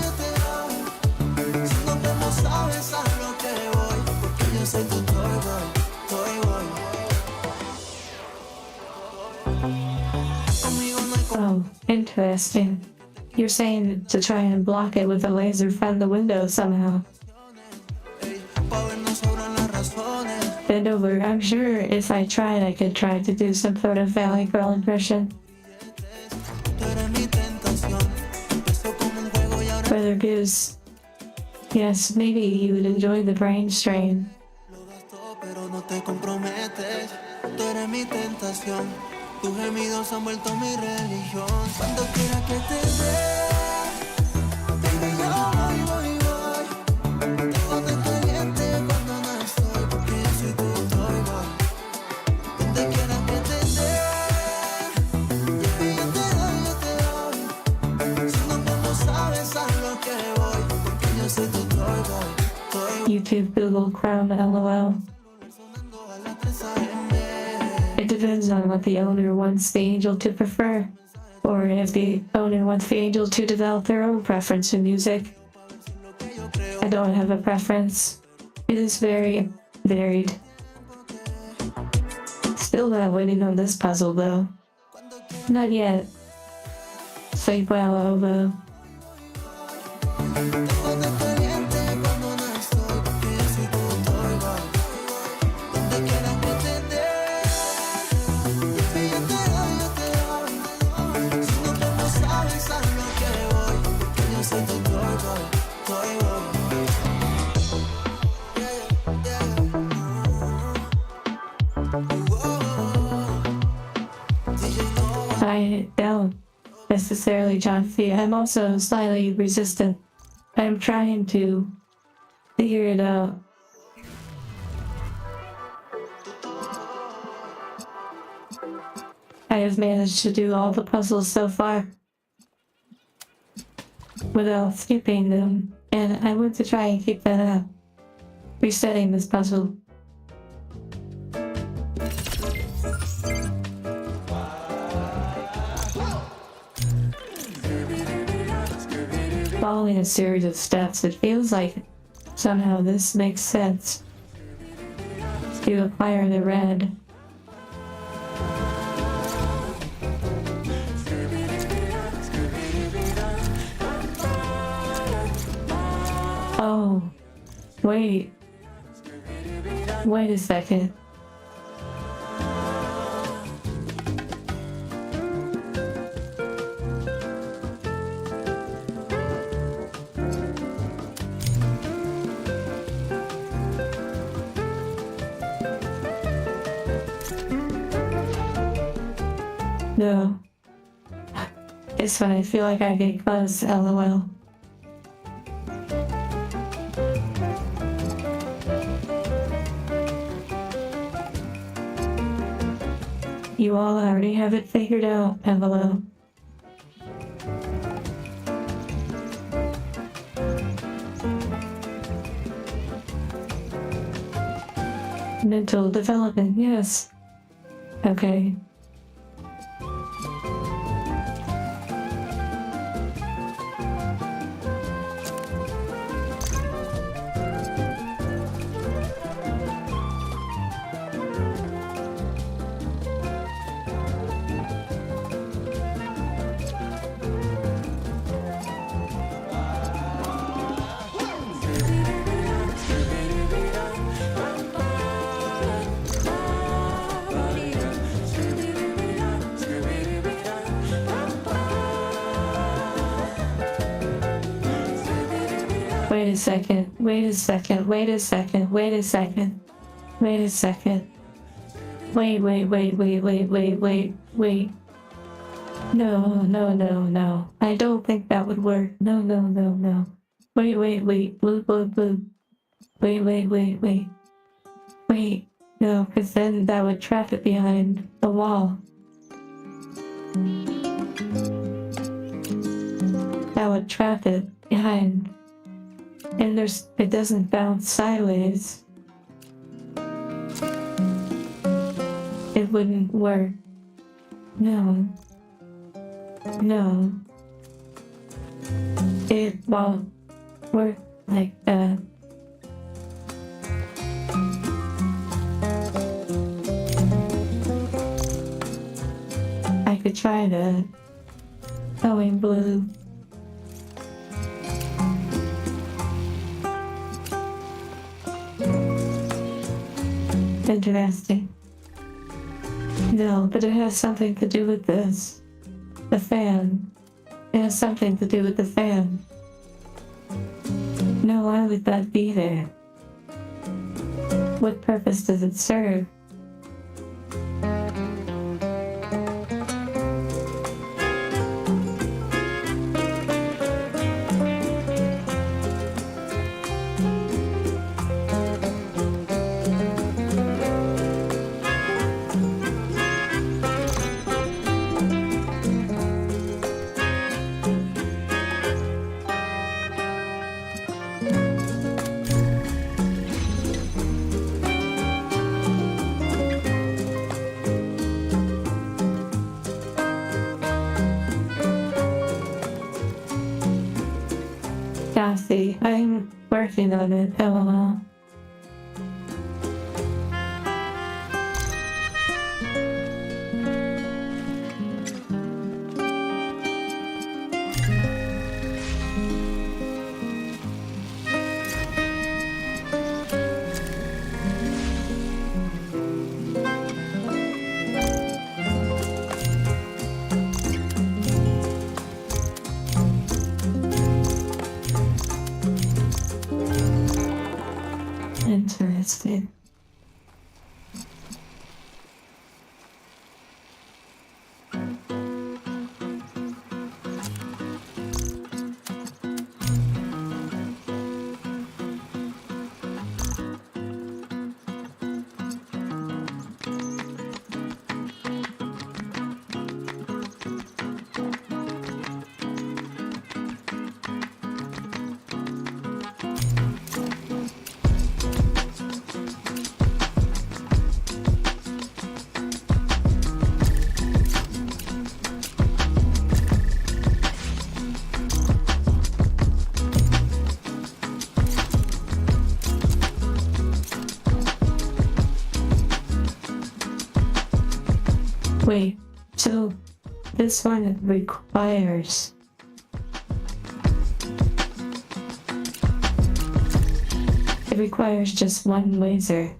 Yo te doy. Si nos vemos sabes a lo que voy, porque yo soy tu toy boy, toy boy. Conmigo no hay Oh, interesting. You're saying to try and block it with a laser from the window somehow. pa' vernos sobran las razones. Bend over. I'm sure if I tried, I could try to do some sort of Valley Girl impression. Tú eres mi tentación. Empezó como un juego y ahora Brother Goose. Yes, maybe you would enjoy the brain strain. lo das todo, pero no te comprometes. Tú eres mi tentación. Tus gemidos han vuelto mi religión. Cuando quiera que te vea, baby, yo voy. Tengo tan caliente cuando no estoy, porque yo soy tu toy boy. Donde quiera que te vea, baby, yo te doy. Si nos vemos sabes a lo que voy, porque yo soy tu toy boy, toy boy. YouTube, Google, Chrome, LOL. Sonando a las 3 AM. It depends on what the owner wants the angel to prefer, or if the owner wants the angel to develop their own preference in music. I don't have a preference. It is very varied. Still not winning on this puzzle though. Not yet. Say well, though. Tengo tan caliente cuando no estoy, porque yo soy tu toy boy. Donde quiera que te vea, baby, yo te doy. Si nos vemos sabes a lo que voy, porque yo soy tu toy boy, toy boy. I don't necessarily, John C. I'm also slightly resistant. I'm trying to figure it out. I have managed to do all the puzzles so far without skipping them, and I want to try and keep that up. Resetting this puzzle. Following a series of steps, it feels like somehow this makes sense. You acquire the red. Oh, wait. Wait a second. No. It's when I feel like I get close, lol. You all already have it figured out, lol. Mental development, yes. Okay. Wait a second, wait a second, wait a second, wait a second, wait a second. Wait. No. I don't think that would work. No. Wait. Blue. Wait. Wait. No, because then that would trap it behind the wall. That would trap it behind. And it doesn't bounce sideways. It wouldn't work. No. It won't work like that. I could try that. Going blue. Interesting. No, but it has something to do with this. The fan. It has something to do with the fan. No, why would that be there? What purpose does it serve? Cassie, I'm working on it, LOL. Interesting. Wait, so this one requires... It requires just one laser.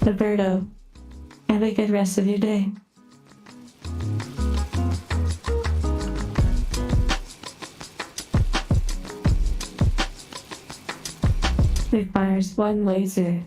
Roberto, have a good rest of your day. Requires one laser.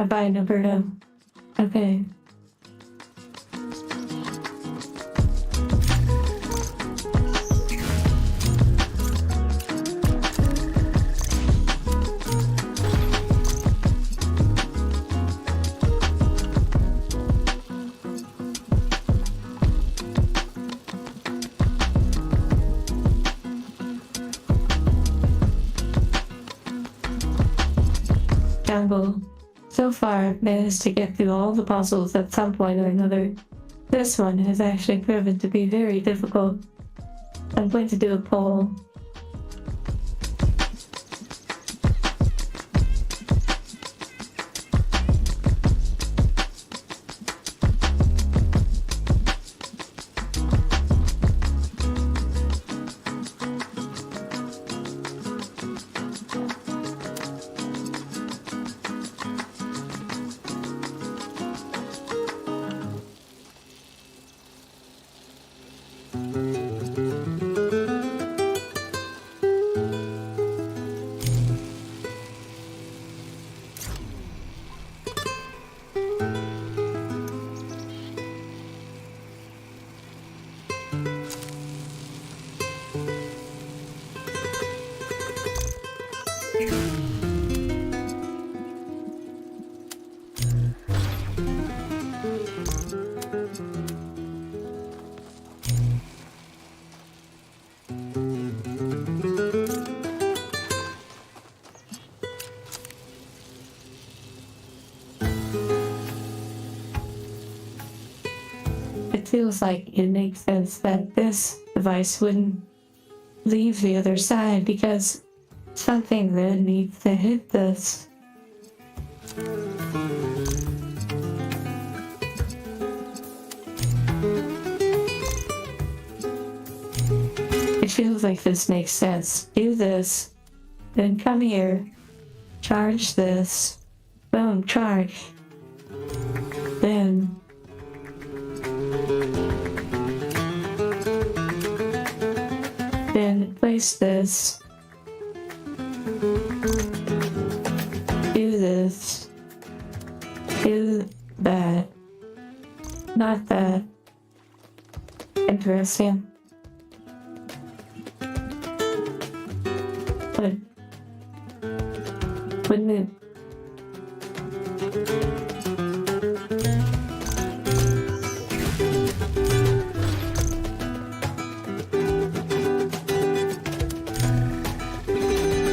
Bye, Roberto. Okay. jungle. So far, I've managed to get through all the puzzles at some point or another. This one has actually proven to be very difficult. I'm going to do a poll. It feels like it makes sense that this device wouldn't leave the other side because something then needs to hit this. It feels like this makes sense. Do this, then come here, charge this, boom, charge. Then place this. Do this. Do that. Not that. Interesting. But wouldn't it?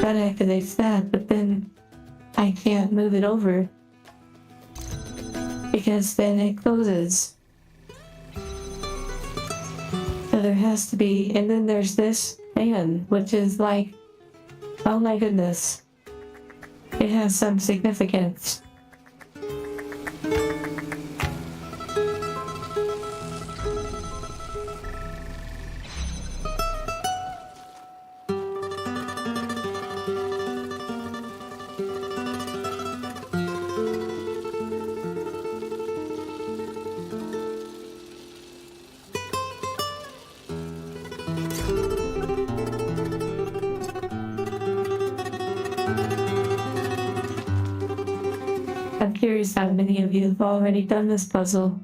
That activates that, but then I can't move it over because then it closes. So there has to be, and then there's this fan, which is like, oh my goodness, it has some significance. I'm curious how many of you have already done this puzzle.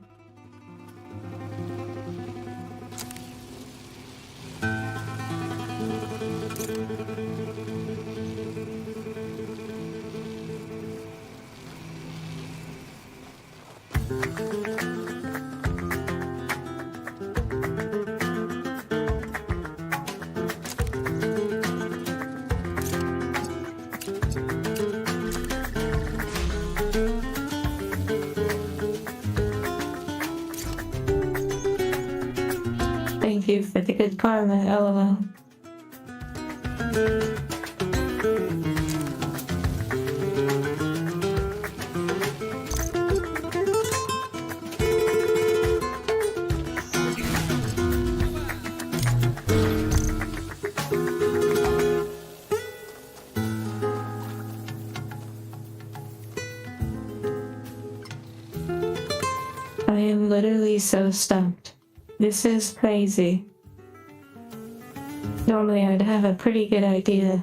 Thank you for the good karma, LOL. I am literally so stumped. This is crazy. Normally I'd have a pretty good idea.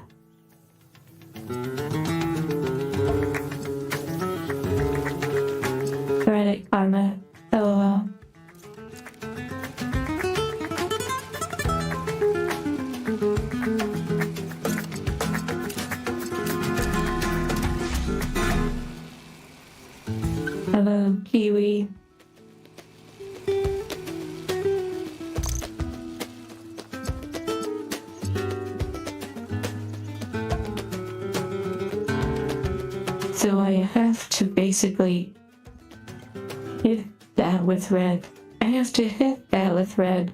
Credit karma, LOL. Hello, Kiwi. So I have to basically hit that with red. I have to hit that with red.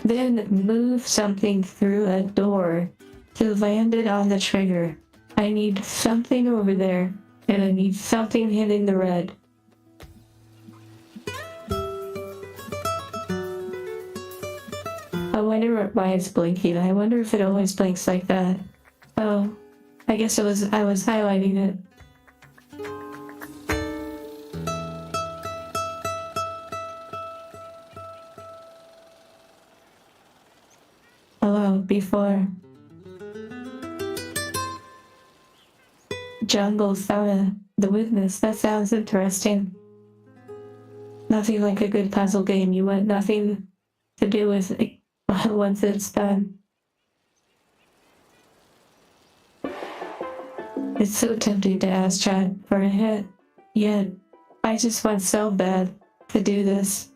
Then move something through a door to land it on the trigger. I need something over there, and I need something hitting the red. I wonder why it's blinking. I wonder if it always blinks like that. Oh, I guess I was highlighting it. Hello, before. Jungle Saga, The Witness, that sounds interesting. Nothing like a good puzzle game. You want nothing to do with it once it's done. It's so tempting to ask chat for a hit, yet I just want so bad to do this.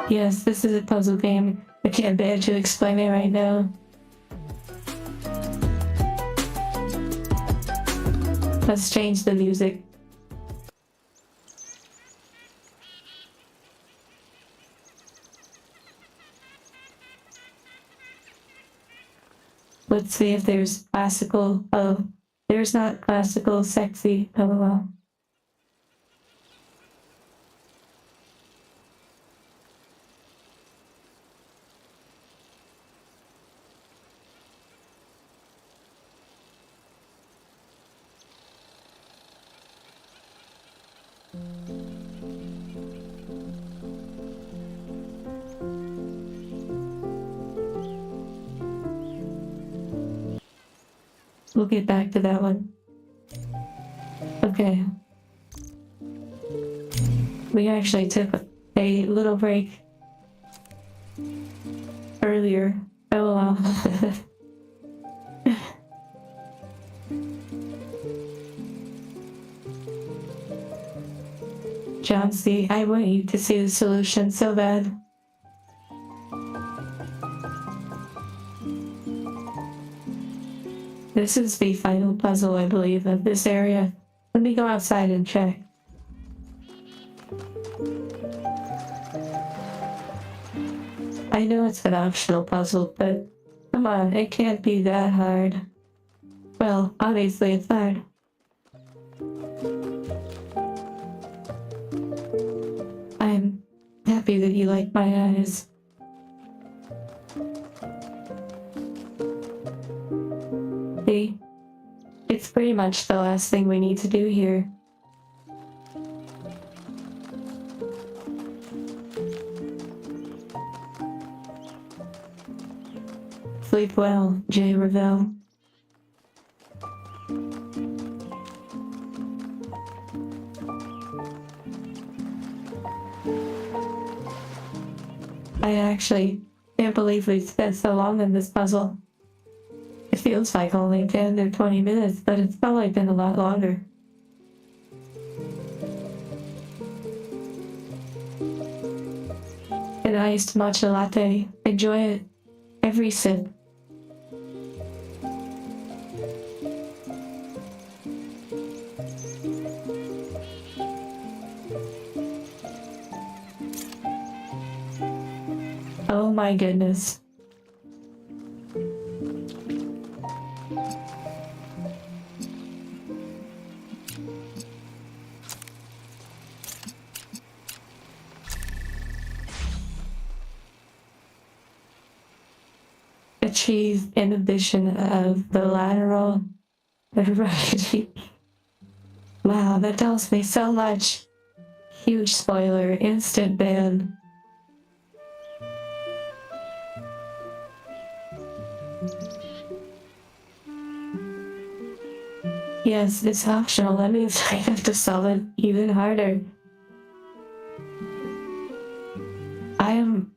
Yes, this is a puzzle game. I can't bear to explain it right now. Let's change the music. Let's see if there's classical. Oh, there's not classical sexy. Oh well. We'll get back to that one. Okay. We actually took a little break earlier. Oh well. John C., I want you to see the solution so bad. This is the final puzzle, I believe, of this area. Let me go outside and check. I know it's an optional puzzle, but come on, it can't be that hard. Well, obviously it's hard. I'm happy that you like my eyes. See? It's pretty much the last thing we need to do here. Sleep well, J. Ravel. I actually can't believe we spent so long on this puzzle. It feels like only 10 or 20 minutes, but it's probably been a lot longer. An iced matcha latte. Enjoy it. Every sip. Oh my goodness. Achieve inhibition of the lateral variety. Wow, that tells me so much. Huge spoiler, instant ban. Yes, it's optional. That means I have to solve it even harder. I am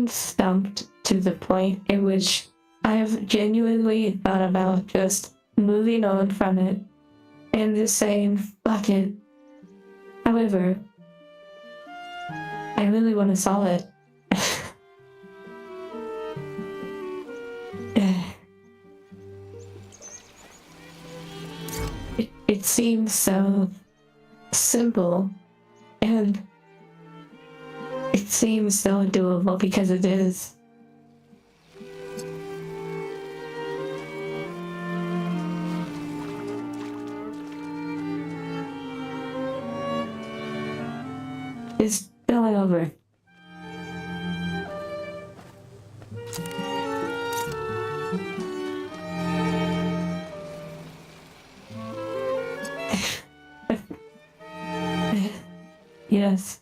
stumped to the point in which I have genuinely thought about just moving on from it and just saying, fuck it. However, I really want to solve it. it seems so simple, and it seems so doable because it is. It's spilling over. Yes.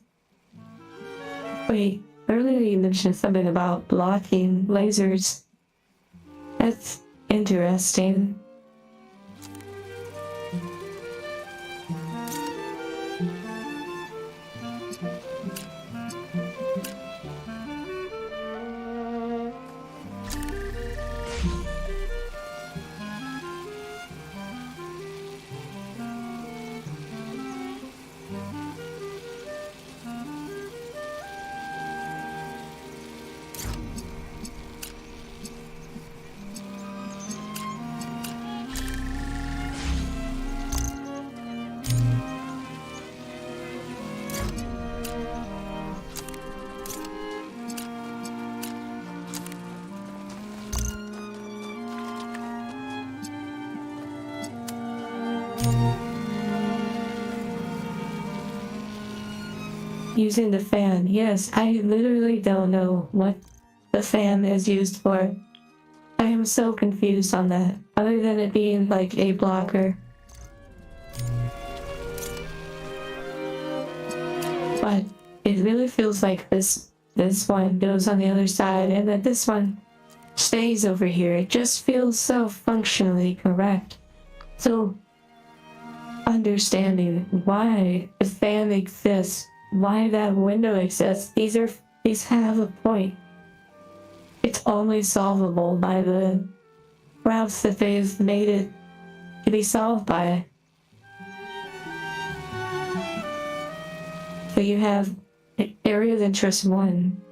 Wait, earlier you mentioned something about blocking lasers. That's interesting. Using the fan, yes, I literally don't know what the fan is used for. I am so confused on that, other than it being like a blocker. But it really feels like this one goes on the other side and that this one stays over here. It just feels so functionally correct. So understanding why the fan exists, why that window exists, these have a point. It's only solvable by the routes that they've made it to be solved by. So you have area of interest 1.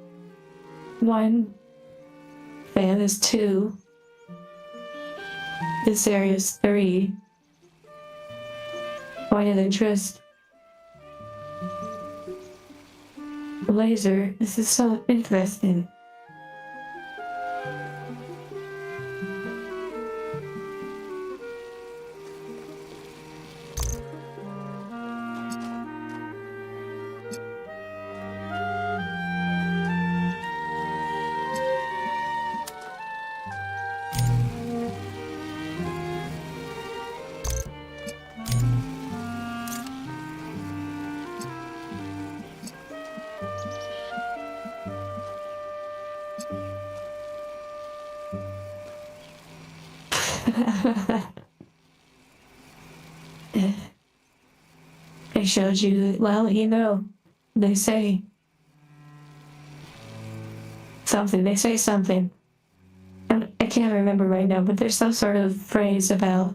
1. Fan is 2. This area is 3. Point of interest. Laser. This is so interesting. I showed you that, well, you know, they say something. And I can't remember right now, but there's some sort of phrase about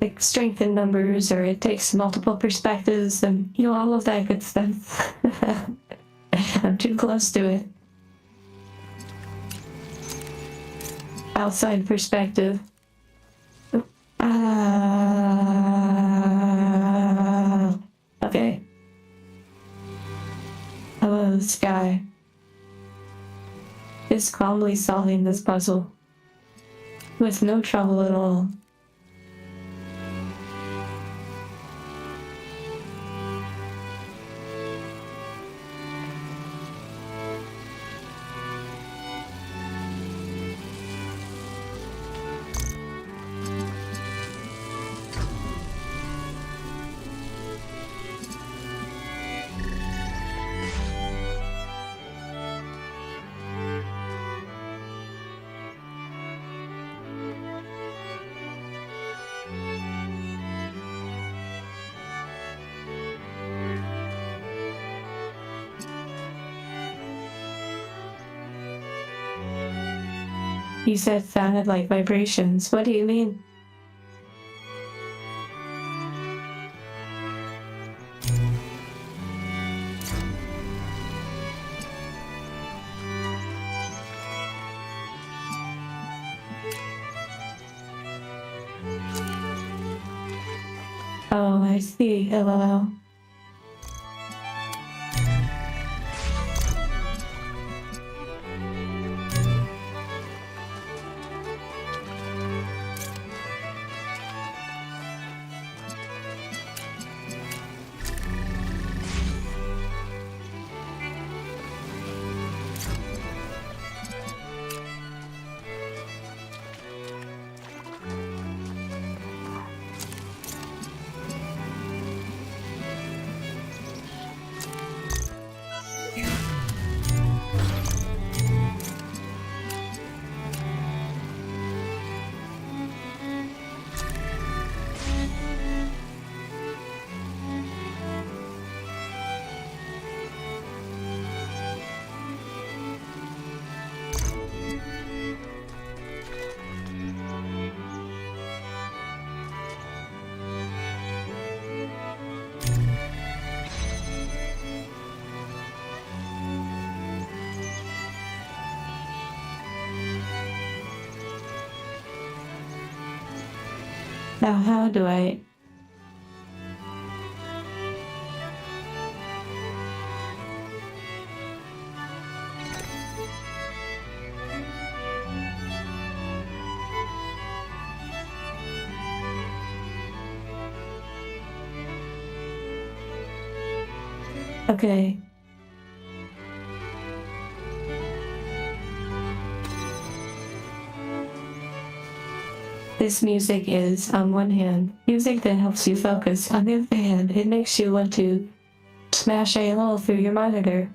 like strength in numbers, or it takes multiple perspectives, and you know, all of that good stuff. I'm too close to it. Outside perspective. Okay. Hello, Sky. Is calmly solving this puzzle with no trouble at all. You said sounded like vibrations. What do you mean? Oh, I see. LOL. Now, how do I... Okay. This music is, on one hand, music that helps you focus. On the other hand, it makes you want to smash a hole through your monitor.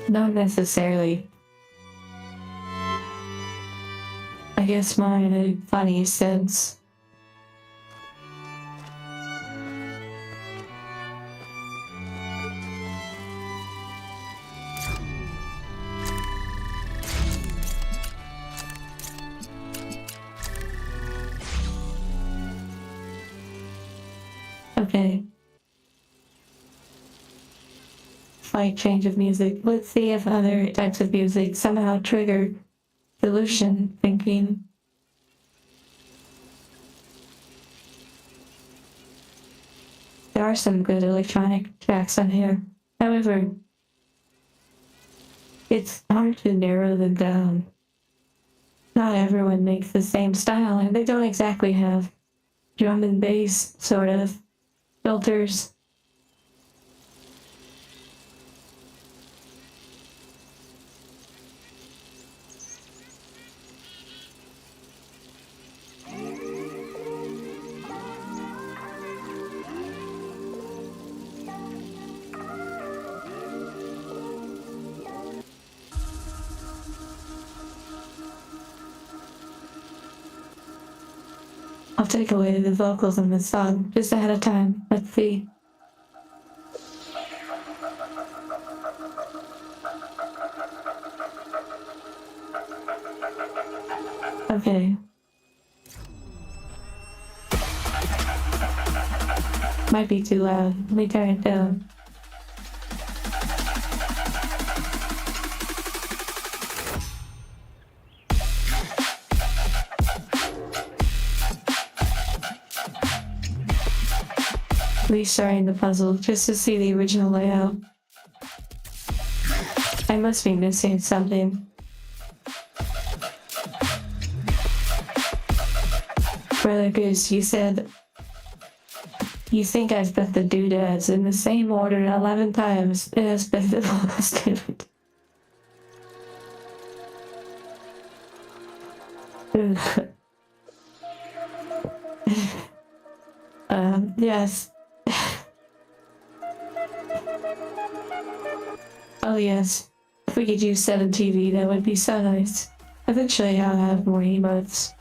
Not necessarily. I guess mine in a funny sense. Okay. Slight change of music. Let's see if other types of music somehow trigger solution thinking. There are some good electronic tracks on here. However, it's hard to narrow them down. Not everyone makes the same style, and they don't exactly have drum and bass sort of filters. I'll take away the vocals in this song just ahead of time. Let's see. Okay. Might be too loud. Let me turn it down. Restarting the puzzle just to see the original layout. I must be missing something. Brother Goose, you said you think I've put the doodads in the same order 11 times. It has been the longest different. Yes. Oh yes, if we could use 7 TV, that would be so nice. Eventually I'll have more emotes.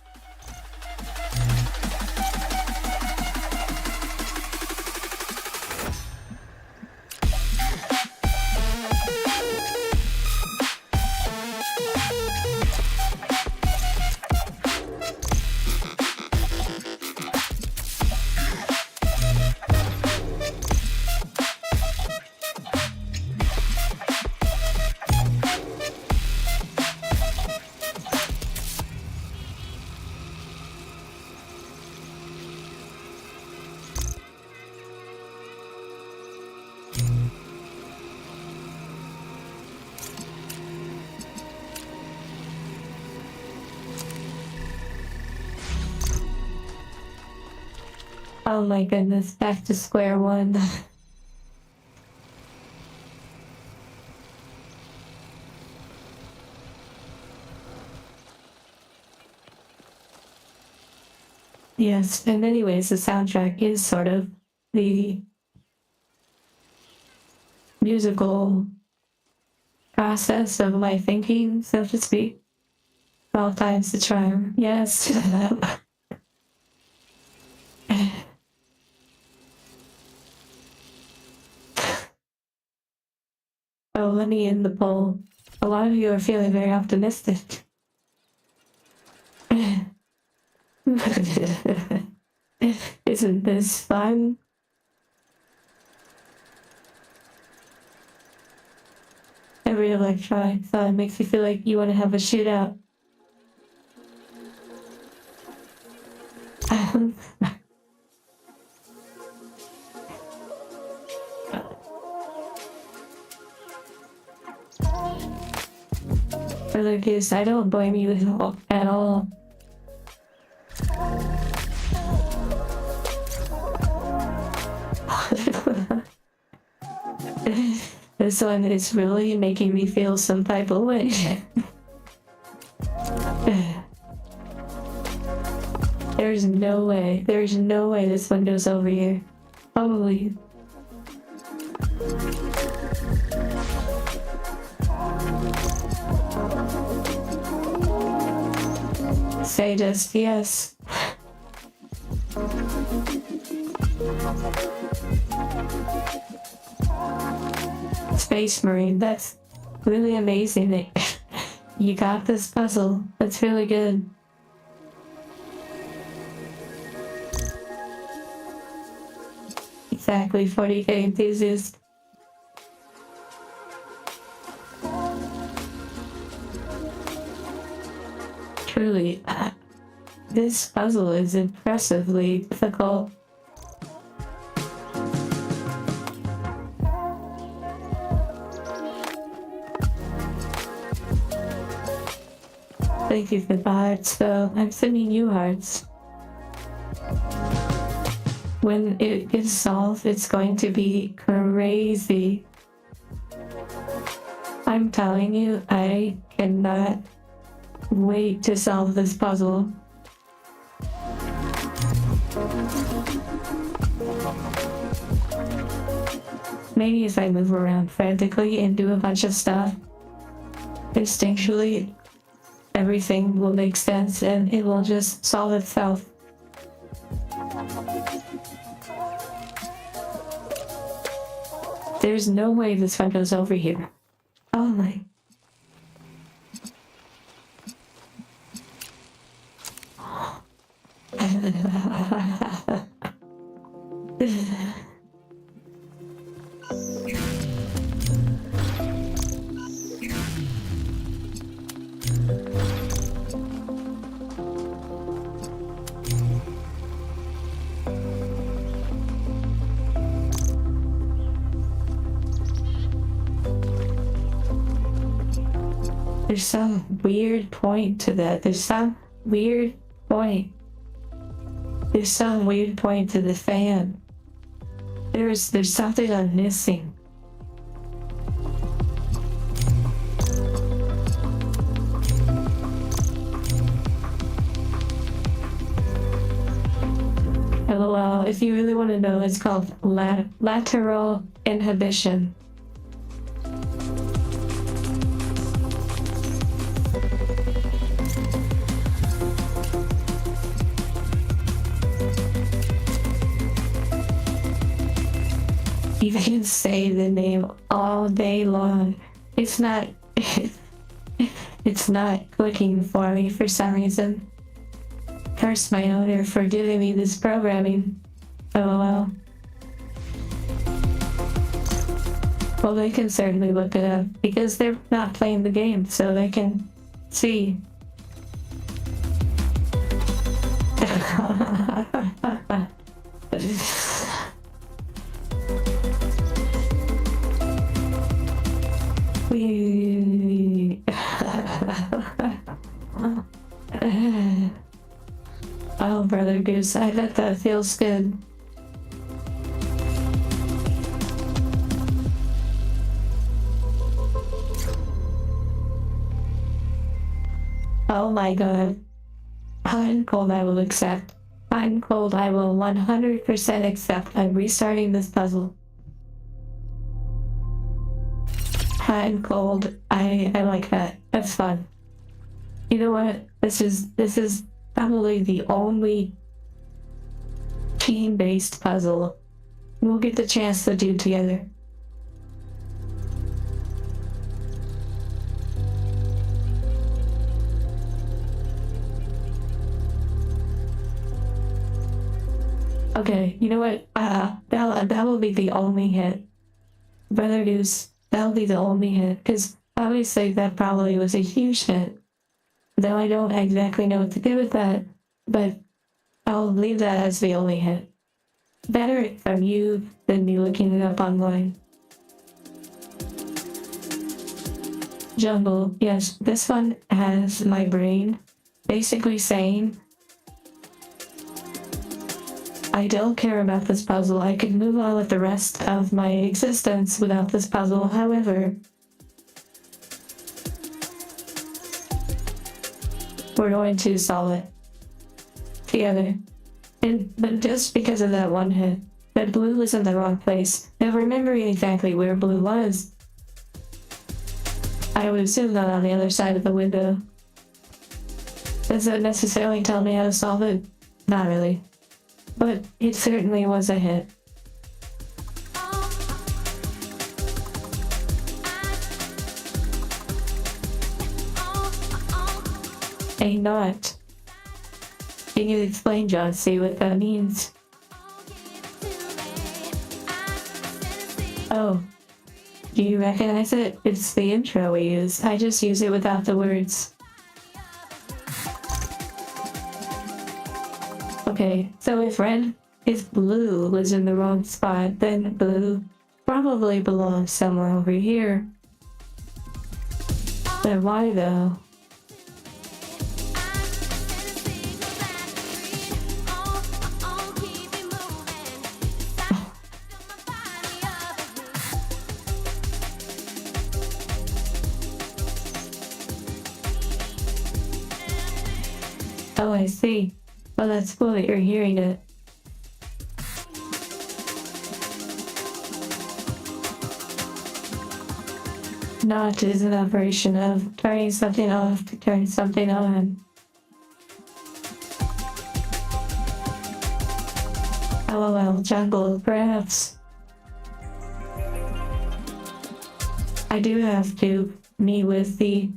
Oh my goodness, back to square one. Yes, in many ways, the soundtrack is sort of the musical process of my thinking, so to speak. All times the charm, yes. Oh, let me in the poll. A lot of you are feeling very optimistic. Isn't this fun? Every electronic thought makes you feel like you want to have a shootout. For the kids, I don't blame you at all. This one is really making me feel some type of way. There's no way this window's over here. Holy. Say just yes. Space Marine, that's really amazing that you got this puzzle. That's really good. Exactly, 40k enthusiast. Truly, this puzzle is impressively difficult. Thank you for the hearts, though. I'm sending you hearts. When it gets solved, it's going to be crazy. I'm telling you, I cannot wait to solve this puzzle. Maybe if I move around frantically and do a bunch of stuff, instinctually, everything will make sense and it will just solve itself. There's no way this one goes over here. Oh my. There's some weird point to that. There's some weird point to the fan. There's something I'm missing. LOL, if you really want to know, it's called lateral inhibition. You can say the name all day long. It's not. It's not clicking for me for some reason. Curse my owner for giving me this programming. LOL. Well, they can certainly look it up because they're not playing the game, so they can see. We. Oh, Brother Goose, I bet that feels good. Oh my god. Hot and cold I will accept. Hot and cold I will 100% accept. I'm restarting this puzzle. Hot and cold, I like that. That's fun. You know what? This is probably the only team-based puzzle we'll get the chance to do together. Okay, you know what? That will be the only hit. Brother Goose, that'll be the only hit, because obviously that probably was a huge hit. Though I don't exactly know what to do with that, but I'll leave that as the only hit. Better from you than me looking it up online. Jungle, yes, this one has my brain basically saying, I don't care about this puzzle. I could move on with the rest of my existence without this puzzle. However, we're going to solve it together. But just because of that one hit, that blue was in the wrong place. Now remembering exactly where blue was, I would assume that on the other side of the window. Does that necessarily tell me how to solve it? Not really. But it certainly was a hit. A knot. Can you explain, John C., what that means? Oh. Do you recognize it? It's the intro we use. I just use it without the words. Okay, so if blue was in the wrong spot, then blue probably belongs somewhere over here. But why though? Oh, I see. Well, that's cool that you're hearing it. Not is an operation of turning something off to turn something on. LOL, jungle, perhaps. I do have to meet with the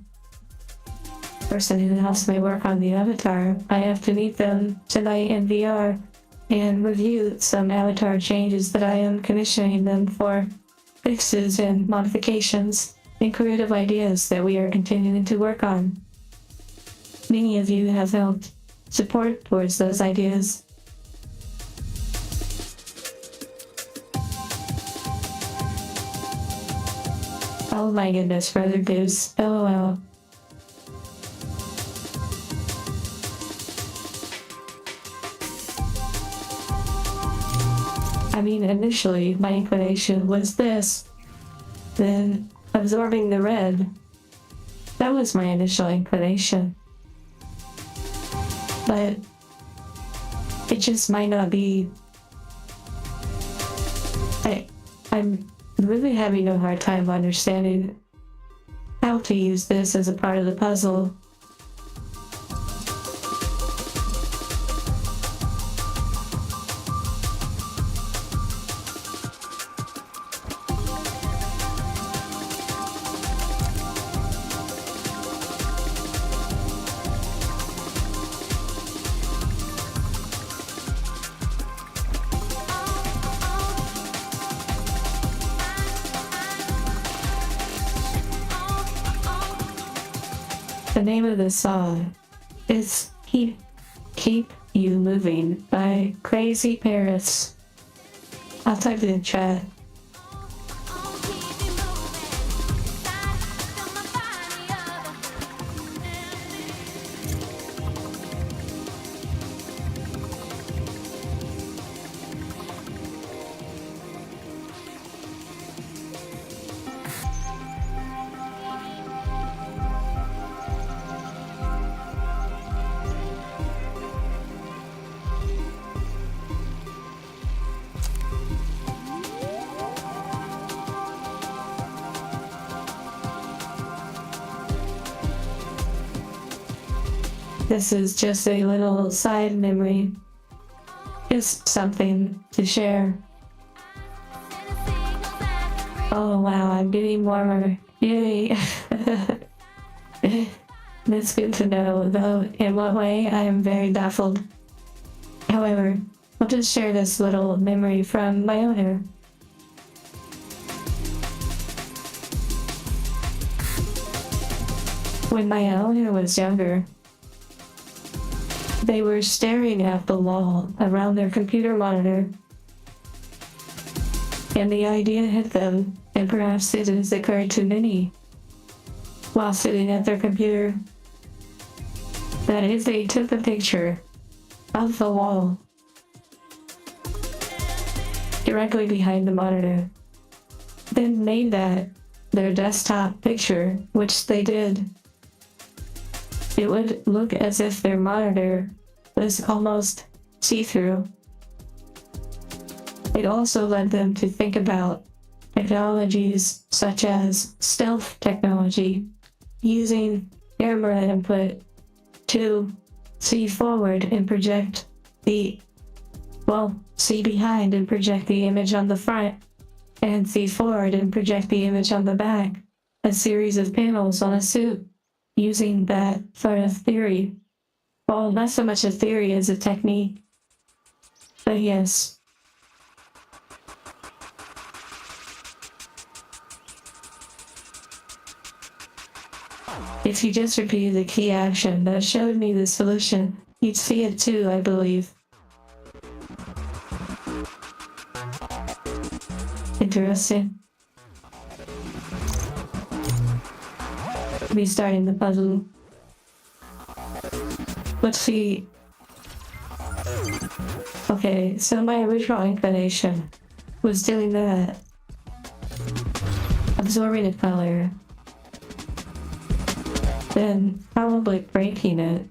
person who helps me work on the avatar. I have to meet them tonight in VR and review some avatar changes that I am commissioning them for fixes and modifications and creative ideas that we are continuing to work on. Many of you have helped support towards those ideas. Oh my goodness, Brother Goose. LOL. I mean, initially, my inclination was this. Then, absorbing the red. That was my initial inclination. But it just might not be. I'm really having a hard time understanding how to use this as a part of the puzzle. The name of the song is Keep You Moving by Crazy Paris. I'll type it in chat. This is just a little side memory. Just something to share. Oh wow, I'm getting warmer. Yay! That's good to know, though in what way I am very baffled. However, I'll just share this little memory from my owner. When my owner was younger, they were staring at the wall around their computer monitor, and the idea hit them, and perhaps it has occurred to many while sitting at their computer, that if they took a picture of the wall directly behind the monitor, then made that their desktop picture, which they did, it would look as if their monitor was almost see-through. It also led them to think about technologies such as stealth technology, using camera input to see forward and project see behind and project the image on the front, and see forward and project the image on the back, a series of panels on a suit. Using that sort of theory. Well, not so much a theory as a technique. But yes. If you just repeated the key action that showed me the solution, you'd see it too, I believe. Interesting. Restarting the puzzle. Let's see. Okay, so my original inclination was doing that. Absorbing a color. Then probably breaking it.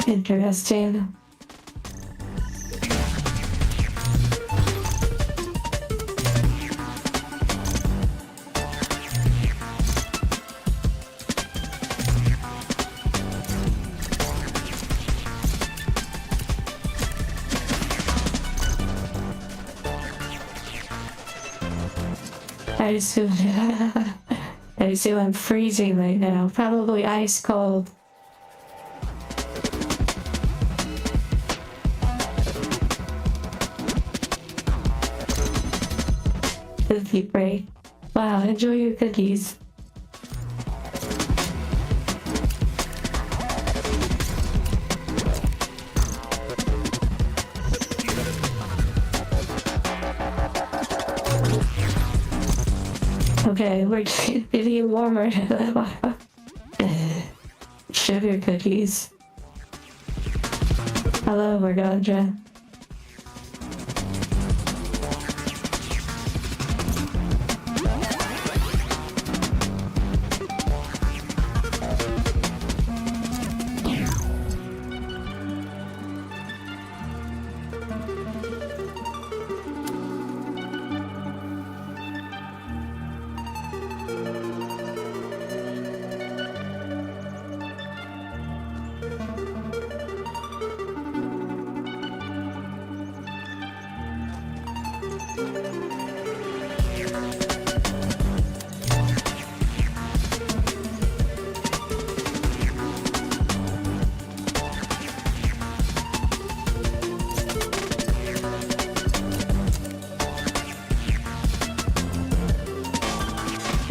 Interesting. I assume I'm freezing right now. Probably ice cold. Cookie break. Wow, enjoy your cookies. Okay, we're getting warmer. Sugar cookies. Hello, Morgandra.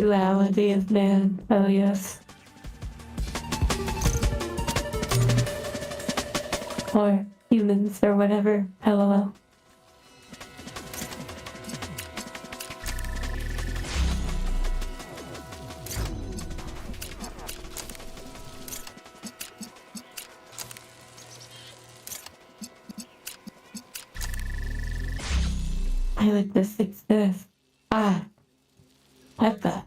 duality of man. Oh, yes. Or humans or whatever. LOL. I like this. It's this. Ah. What the?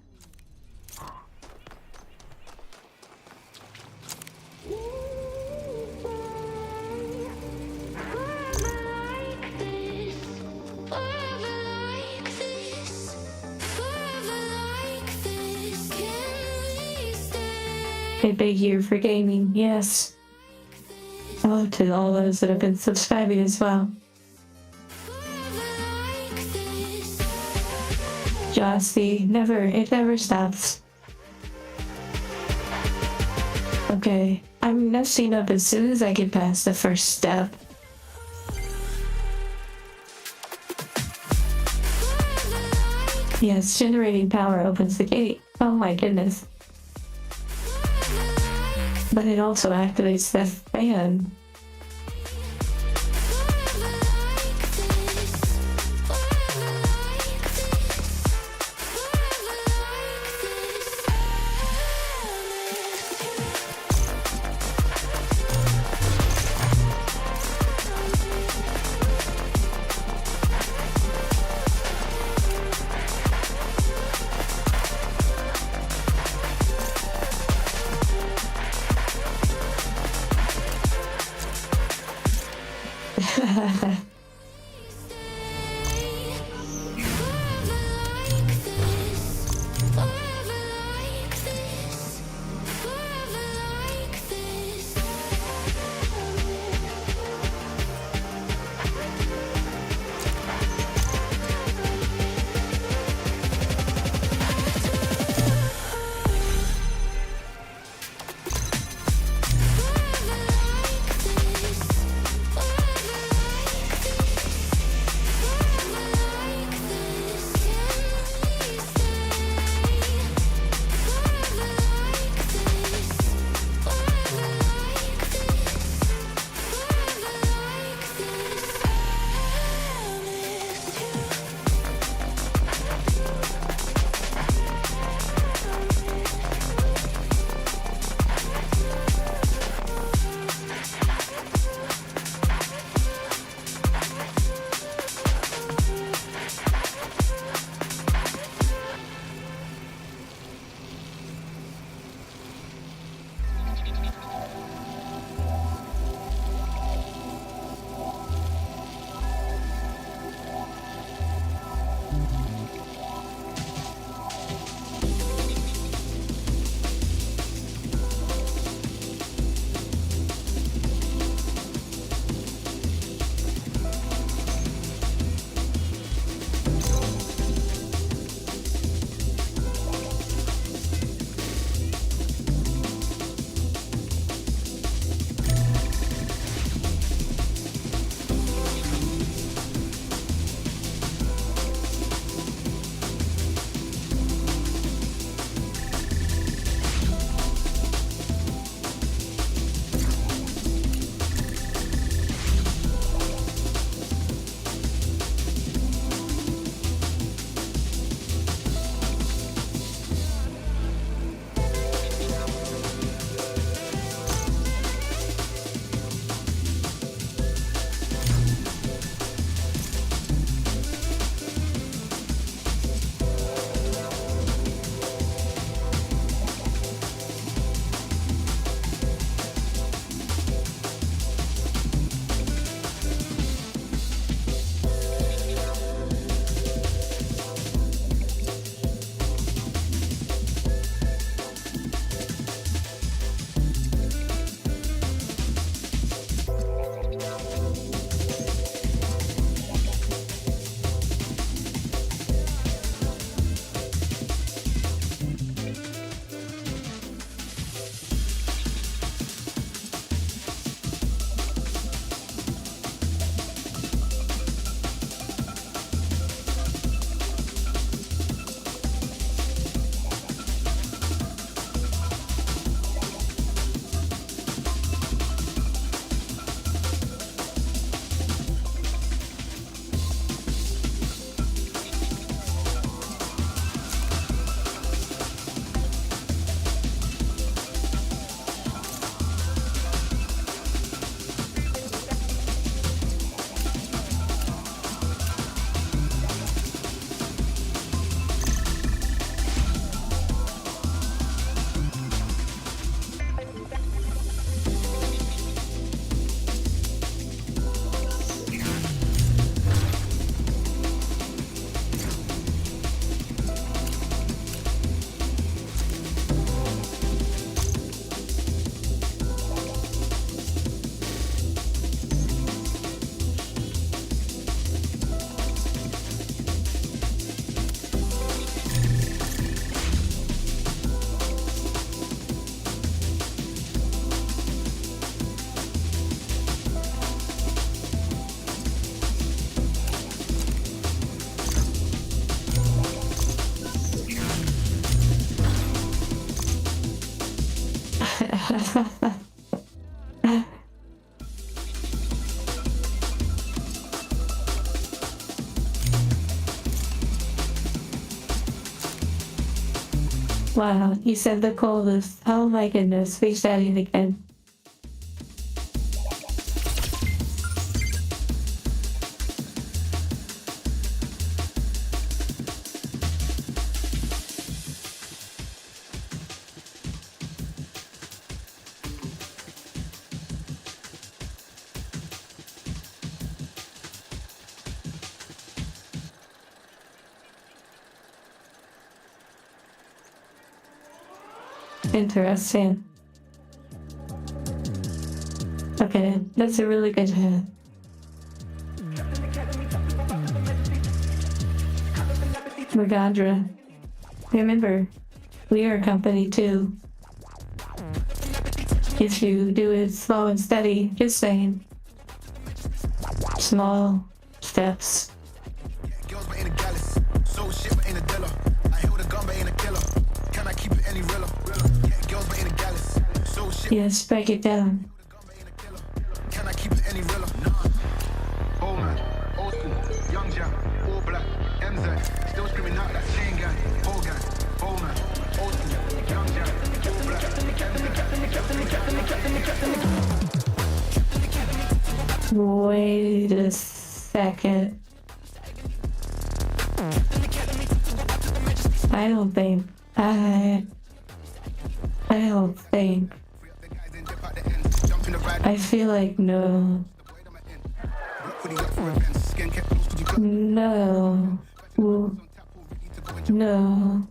A big year for gaming, yes. Hello to all those that have been subscribing as well. Jossie, it never stops. Okay, I'm nesting up as soon as I get past the first step. Yes, generating power opens the gate. Oh my goodness. But it also activates the fan. Wow, you said the coldest. Oh my goodness, we said it again. Interesting. Okay, that's a really good hit. Magadra. Remember, we are a company too. If you do it slow and steady, just saying. Small steps. Girls, but ain't a gallus. So shit, but ain't a dealer. I hit with a gun, but ain't a killer. Can I keep it any realer? Yeah, girls, but ain't a gallus. So shit. Yes, break it down. Can I keep it any realer? Nah. Old man, old school, young jam, all black, MZ, still screaming out that chain gang, whole gang, old man, old school, young jam, all black, Wait a second. I don't think. I feel like no. No. No.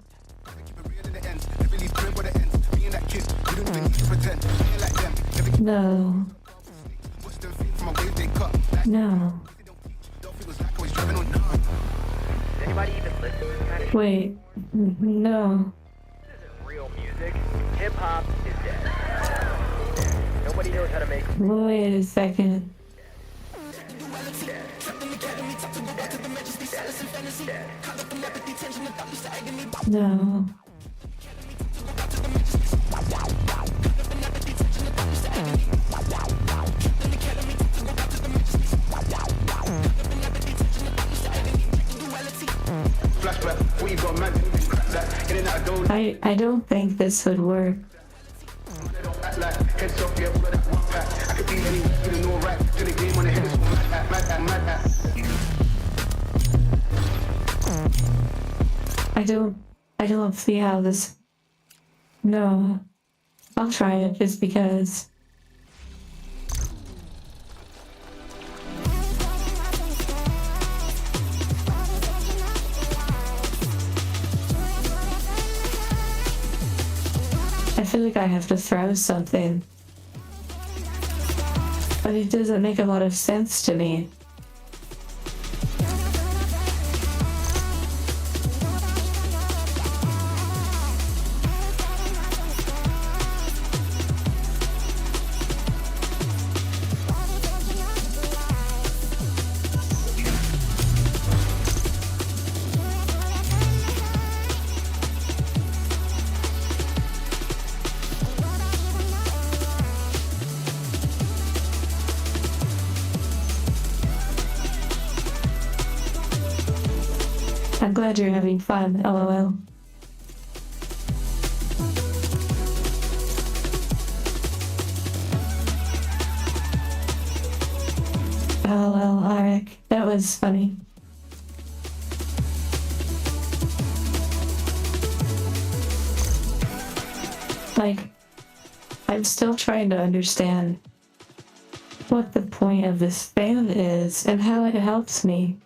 No. No. Anybody even listen to this kind of Wait. No. This isn't real music. Hip hop is dead. Nobody knows how to make Wait a second. No. I don't think this would work. I don't see how this. No. I'll try it just because. I feel like I have to throw something. But it doesn't make a lot of sense to me. I'm glad you're having fun, lol. LOL, Arik. That was funny. Like, I'm still trying to understand what the point of this fan is and how it helps me.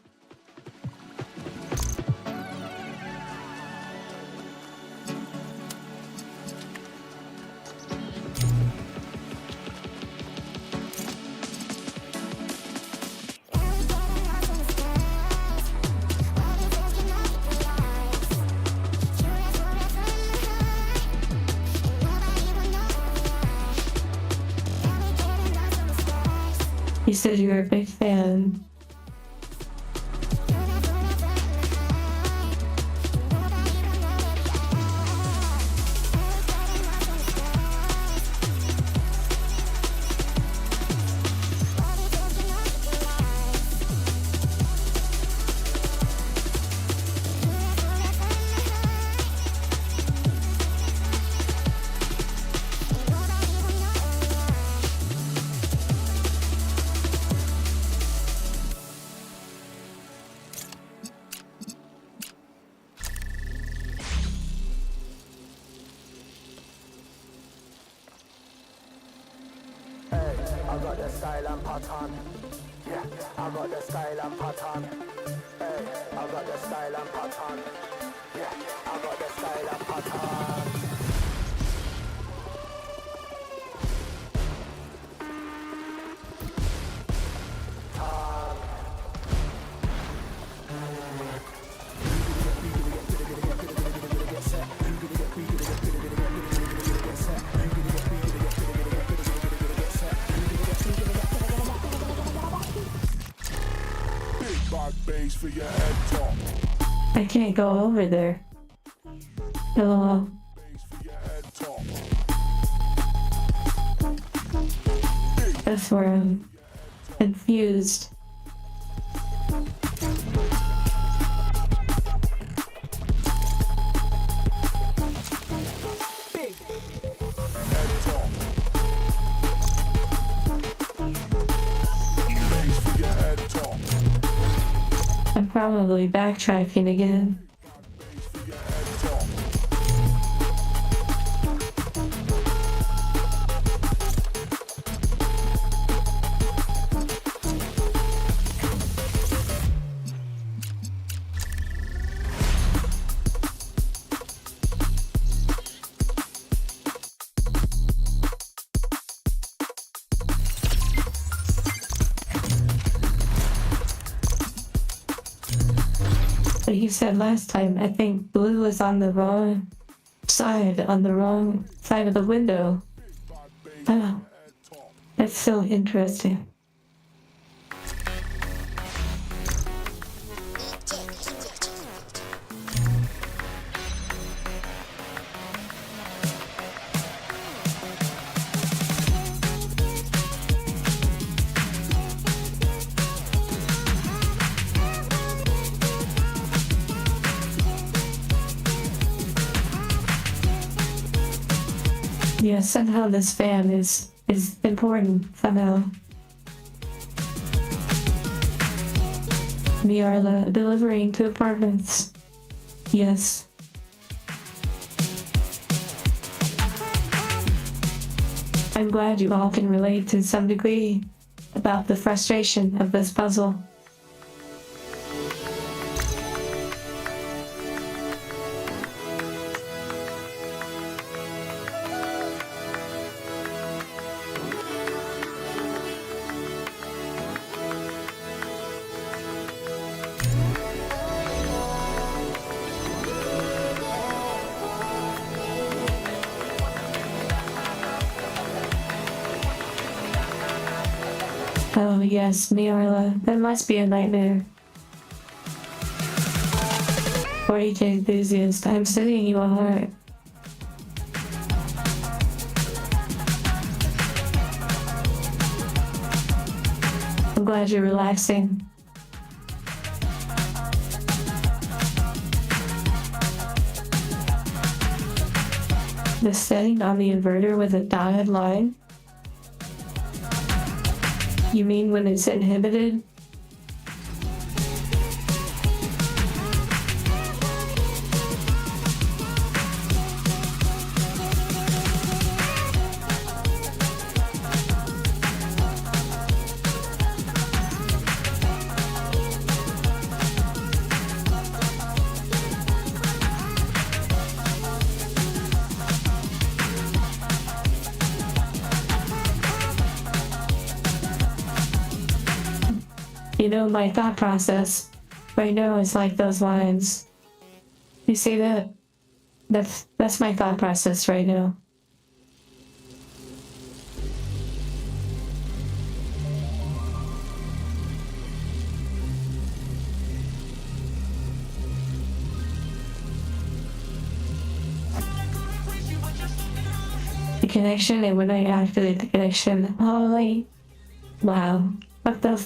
You said you were a big fan. style and pattern. Yeah, I got the style and pattern. Hey, I got the style and pattern. Yeah, I got the style and pattern. For your head top. I can't go over there. Oh, For your head top. that's where I'm confused. Head top. Bass for your head top. I'm probably backtracking again. Bass for your head top. But you said last time, I think blue was on the wrong side of the window. Oh, that's so interesting. Yeah, somehow this fan is important somehow. Miarla delivering to apartments. Yes. I'm glad you all can relate to some degree about the frustration of this puzzle. Oh yes, Miarla, that must be a nightmare. 40k enthusiast, I'm sending you a heart. I'm glad you're relaxing. The setting on the inverter with a dotted line? You mean when it's inhibited? You know, my thought process right now is like those lines. You see that? That's my thought process right now. The connection, and when I activate the connection, holy, wow, what the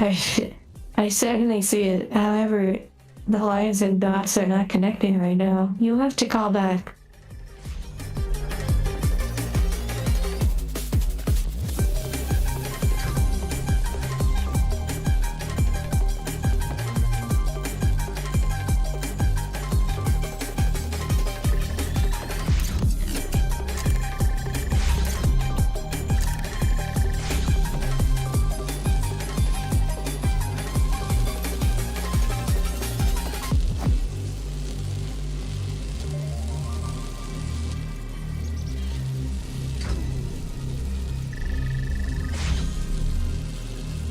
I certainly see it. However, the lines and dots are not connecting right now. You'll have to call back.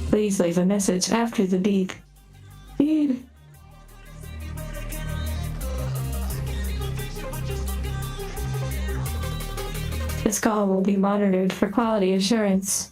Please leave a message after the beep. Beep. This call will be monitored for quality assurance.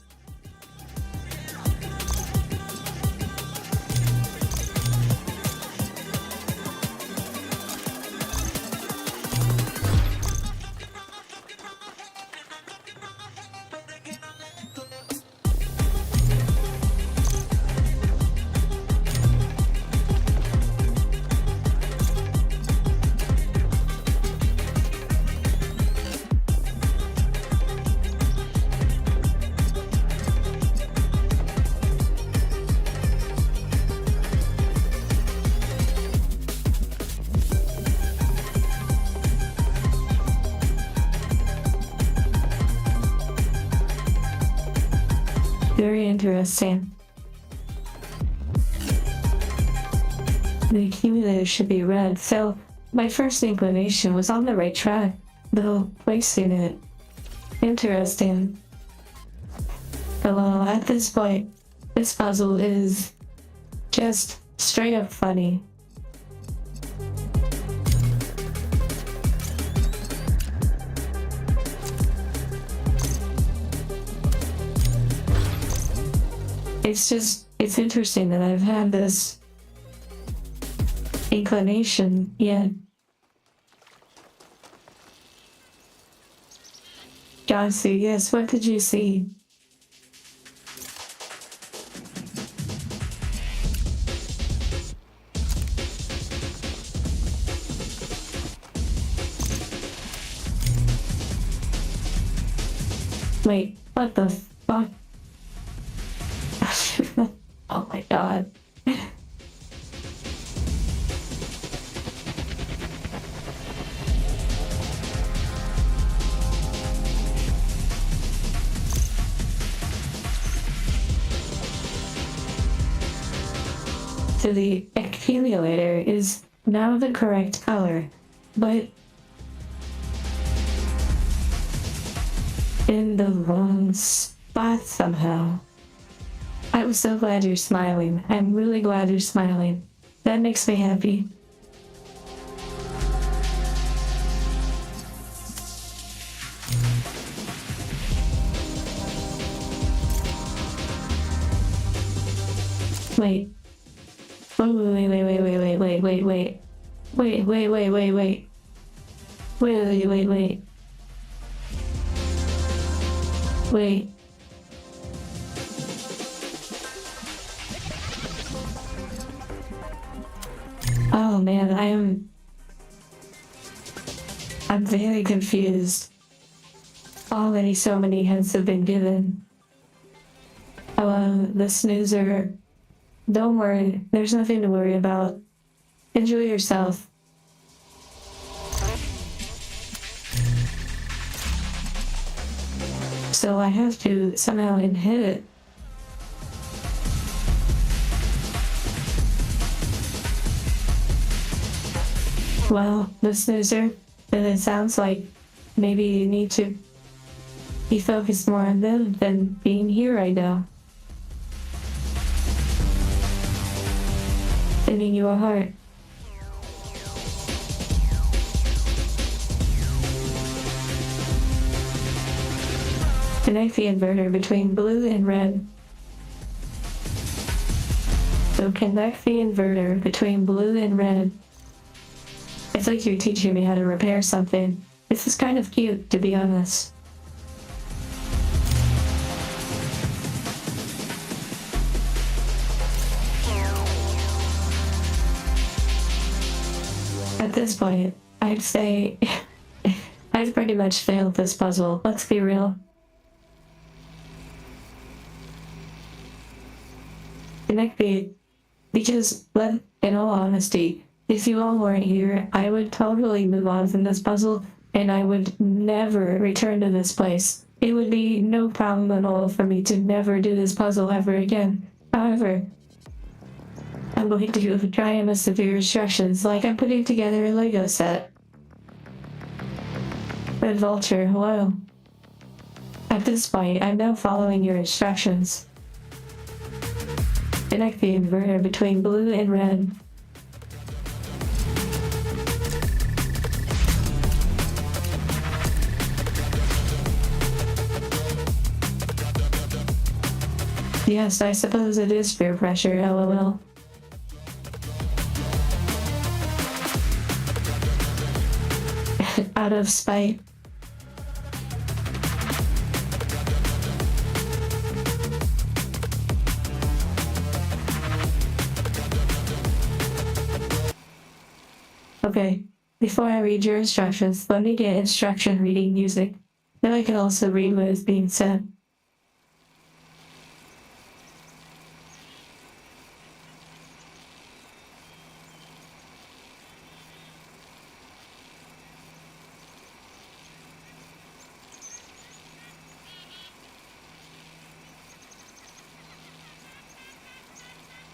Very interesting. The accumulator should be red, so my first inclination was on the right track, though placing it. Interesting. Well, at this point, this puzzle is just straight up funny. It's interesting that I've had this inclination yet. Jossie, yes, what did you see? Wait, what the fuck? Oh my god. So the accumulator is now the correct color, but in the wrong spot somehow. I'm so glad you're smiling. I'm really glad you're smiling. That makes me happy. Wait. Wait. Oh man, I'm very confused. Already so many hints have been given. The snoozer. Don't worry, there's nothing to worry about. Enjoy yourself. So I have to somehow hit it. Well, the snoozer, then it sounds like maybe you need to be focused more on them than being here right now. Sending you a heart. Connect the inverter between blue and red. So connect the inverter between blue and red. It's like you're teaching me how to repair something. This is kind of cute, to be honest. At this point, I'd say I've pretty much failed this puzzle. Let's be real. Connect me. Because, in all honesty, if you all weren't here, I would totally move on from this puzzle, and I would never return to this place. It would be no problem at all for me to never do this puzzle ever again. However, I'm going to try and listen to your instructions like I'm putting together a Lego set. Red Vulture, hello. At this point, I'm now following your instructions. Connect the inverter between blue and red. Yes, I suppose it is peer pressure, lol. Out of spite. Okay, before I read your instructions, let me get instruction reading music. Then I can also read what is being said.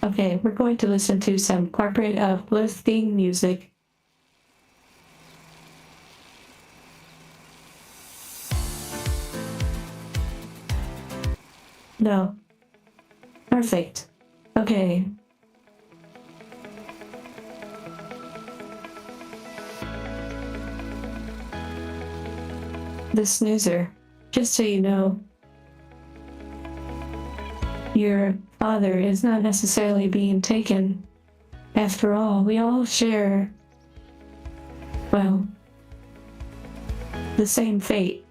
Okay, we're going to listen to some corporate uplifting music. No. Perfect. Okay. The snoozer. Just so you know, your father is not necessarily being taken. After all, we all share, well, the same fate.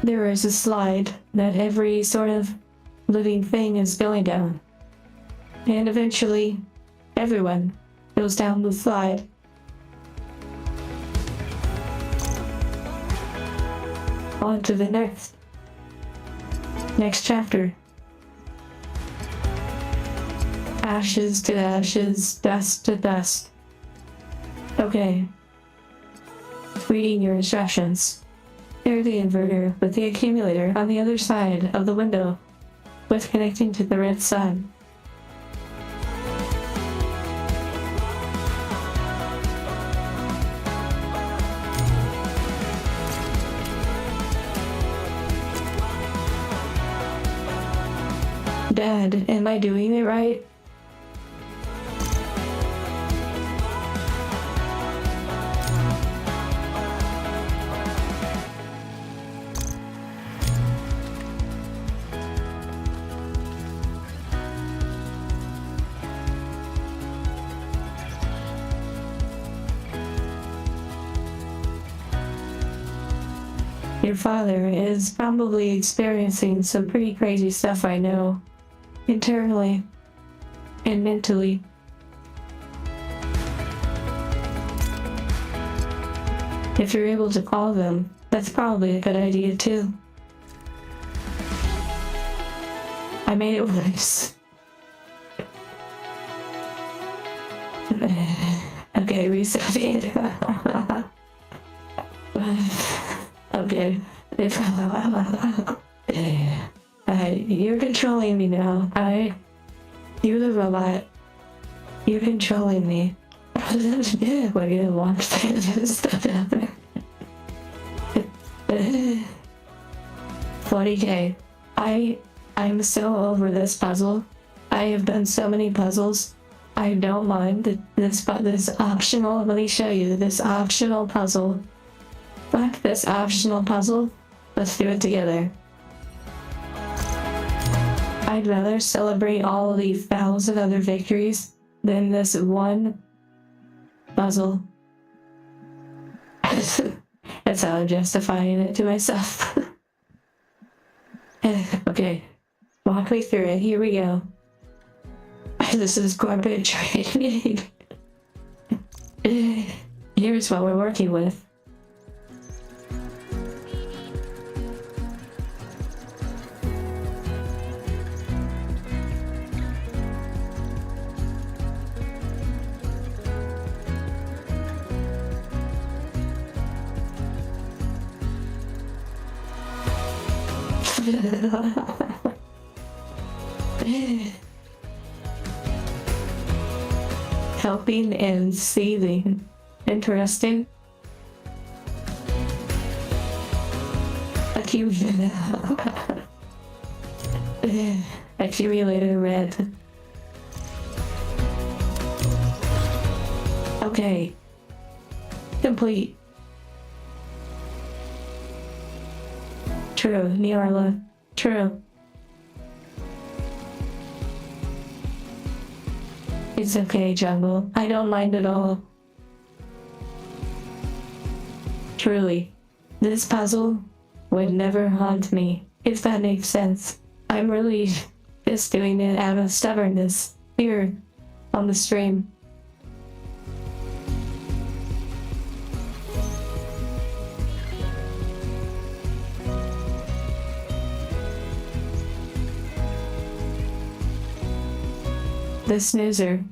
There is a slide that every sort of living thing is going down. And eventually, everyone goes down the slide. On to the next chapter. Ashes to ashes, dust to dust. Okay. Reading your instructions. Clear the inverter with the accumulator on the other side of the window, with connecting to the red side. Dad, am I doing it right? Your father is probably experiencing some pretty crazy stuff, I know. Internally and mentally. If you're able to call them, that's probably a good idea too. I made it worse. Okay, reset it. Okay. You're controlling me now. You're the robot. You're controlling me. What do you want? 40K. I'm so over this puzzle. I have done so many puzzles. I don't mind this optional. Let me show you this optional puzzle. Fuck this optional puzzle. Let's do it together. I'd rather celebrate all the 1,000 other victories than this one puzzle. That's how I'm justifying it to myself. Okay, walk me through it. Here we go. This is corporate training. Here's what we're working with. Helping and seething. Interesting. Accumulated red. Okay. Complete. True, Niarla. True. It's okay, Jungle. I don't mind at all. Truly, this puzzle would never haunt me, if that makes sense. I'm really just doing it out of stubbornness here on the stream. The snoozer.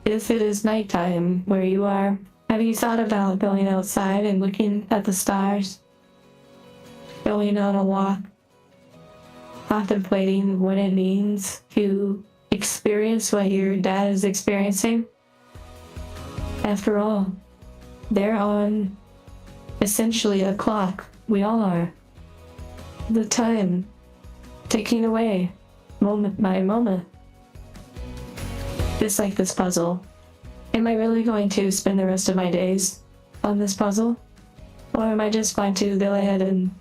If it is nighttime where you are, have you thought about going outside and looking at the stars? Going on a walk? Contemplating what it means to experience what your dad is experiencing? After all, they're on essentially a clock. We all are. The time ticking away, moment by moment. Just like this puzzle. Am I really going to spend the rest of my days on this puzzle? Or am I just going to go ahead and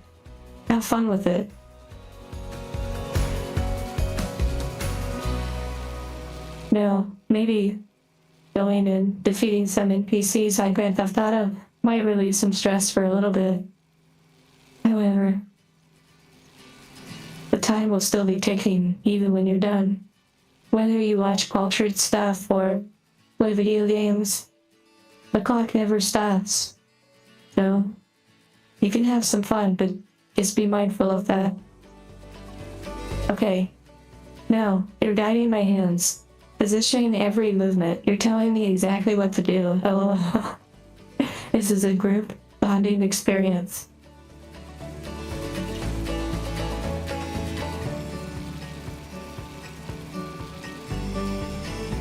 have fun with it? No, maybe going and defeating some NPCs like Grand Theft Auto might relieve some stress for a little bit. However, the time will still be ticking even when you're done. Whether you watch cultured stuff or play video games, the clock never stops. So, you can have some fun, but just be mindful of that. Okay, now, you're guiding my hands, positioning every movement. You're telling me exactly what to do. Oh, this is a group bonding experience.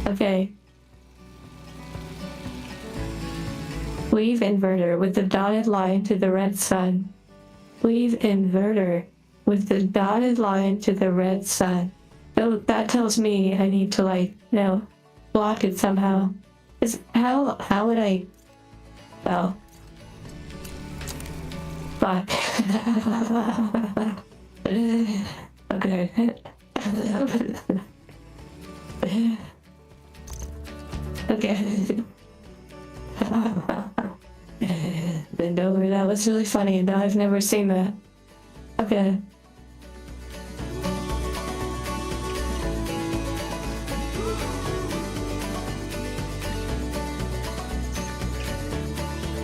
Okay. Leave inverter with the dotted line to the red sun. Leave inverter with the dotted line to the red sun. So that tells me I need to block it somehow. How would I? Oh. Fuck. Okay. Okay. Bend over. That was really funny. No, I've never seen that. Okay.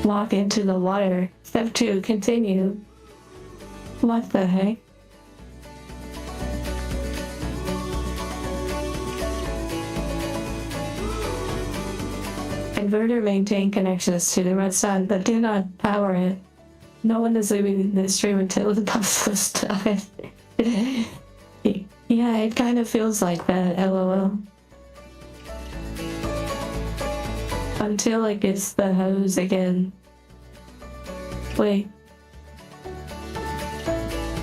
Walk into the water. Step 2. Continue. What the heck? Inverter maintain connections to the red sun, but do not power it. No one is leaving the stream until the puzzle is done. Yeah, it kind of feels like that, lol. Until it gets the hose again. Wait.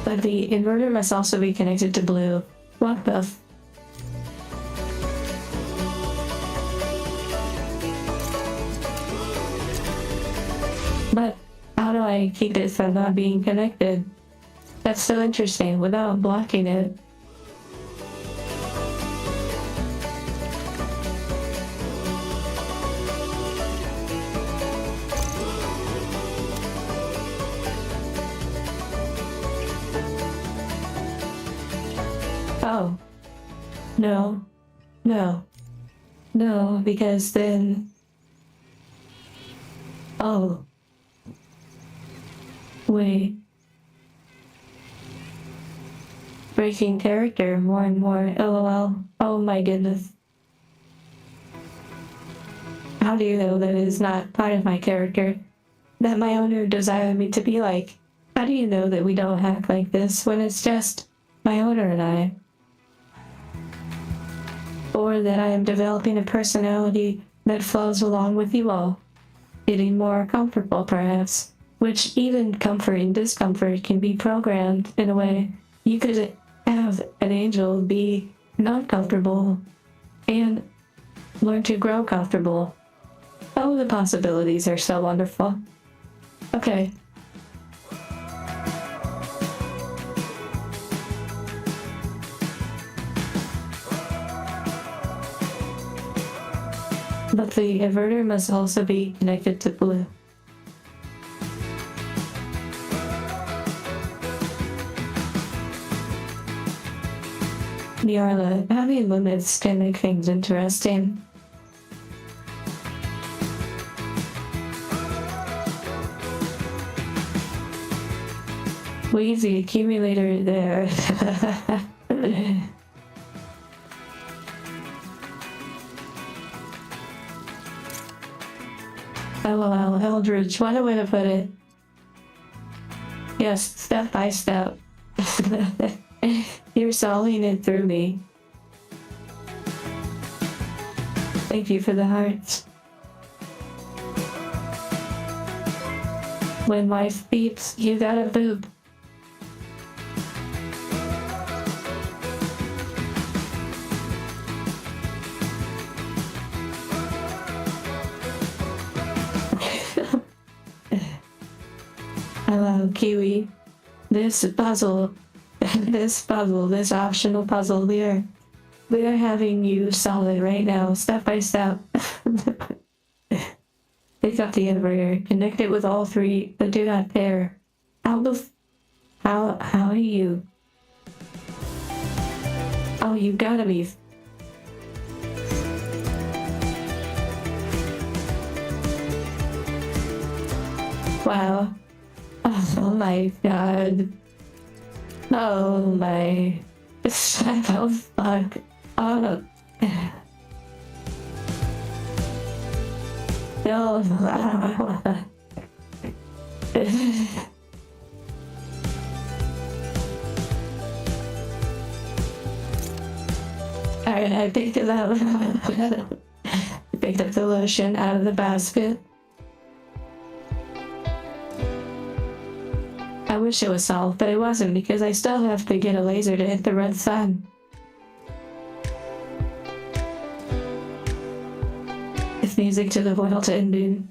But the inverter must also be connected to blue. What the f- But how do I keep it from not being connected? That's so interesting without blocking it. Oh. No. No. No, because then Oh. Wait. Breaking character more and more. LOL. Oh my goodness. How do you know that it is not part of my character? That my owner desired me to be like? How do you know that we don't act like this when it's just my owner and I? Or that I am developing a personality that flows along with you all? Getting more comfortable, perhaps. Which even comfort and discomfort can be programmed in a way. You could have an angel be not comfortable and learn to grow comfortable. Oh, the possibilities are so wonderful. Okay. But the inverter must also be connected to blue. Yarla, having limits can make things interesting. Leave the accumulator there. LOL, Eldridge, what a way to put it. Yes, step by step. You're solving it through me. Thank you for the hearts. When life beeps, you gotta boop. Hello, Kiwi. This optional puzzle, we are having you solve it right now, step by step. Pick up the inverter, connect it with all three, but do not pair. How are you? Oh, you gotta be. Wow. Oh my god. Oh my. Oh fuck. Oh. No. Alright, I picked it up. I picked up the lotion out of the basket. I wish it was solved, but it wasn't because I still have to get a laser to hit the red sun. It's music to the world ending.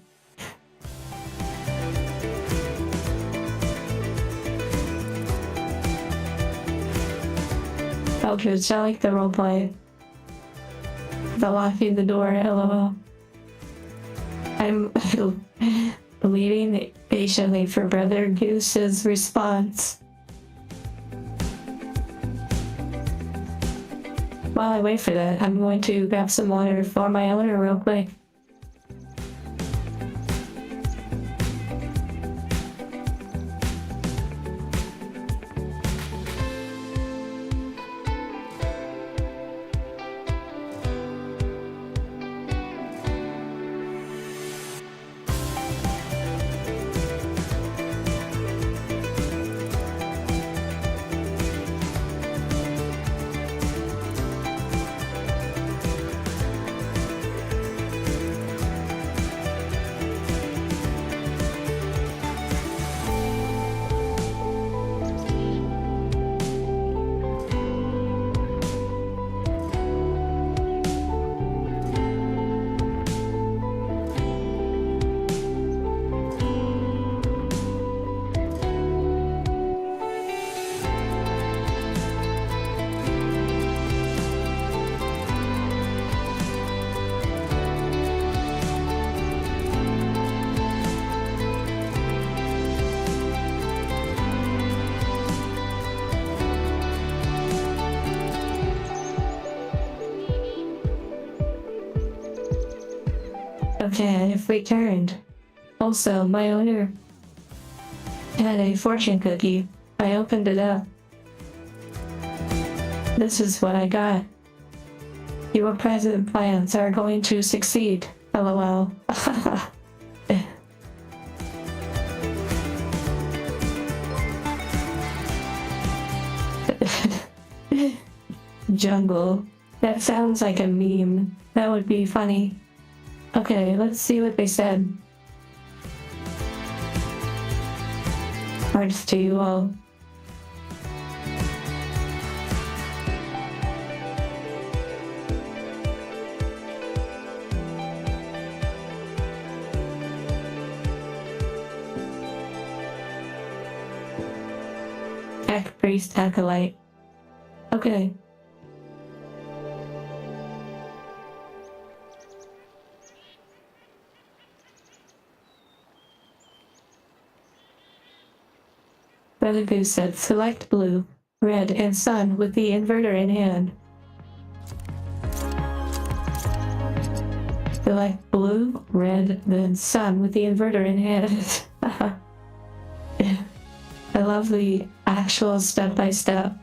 Eldridge, I like the roleplay. The locking the door, lol. I'm waiting patiently for Brother Goose's response. While I wait for that, I'm going to grab some water for my owner real quick. Okay, I've returned. Also, my owner had a fortune cookie. I opened it up. This is what I got. Your present plans are going to succeed. LOL. Jungle. That sounds like a meme. That would be funny. Okay, let's see what they said. Hearts to you all. Tech priest acolyte. Okay. Brother Goose said, select blue, red, and sun with the inverter in hand. Select blue, red, then sun with the inverter in hand. I love the actual step-by-step.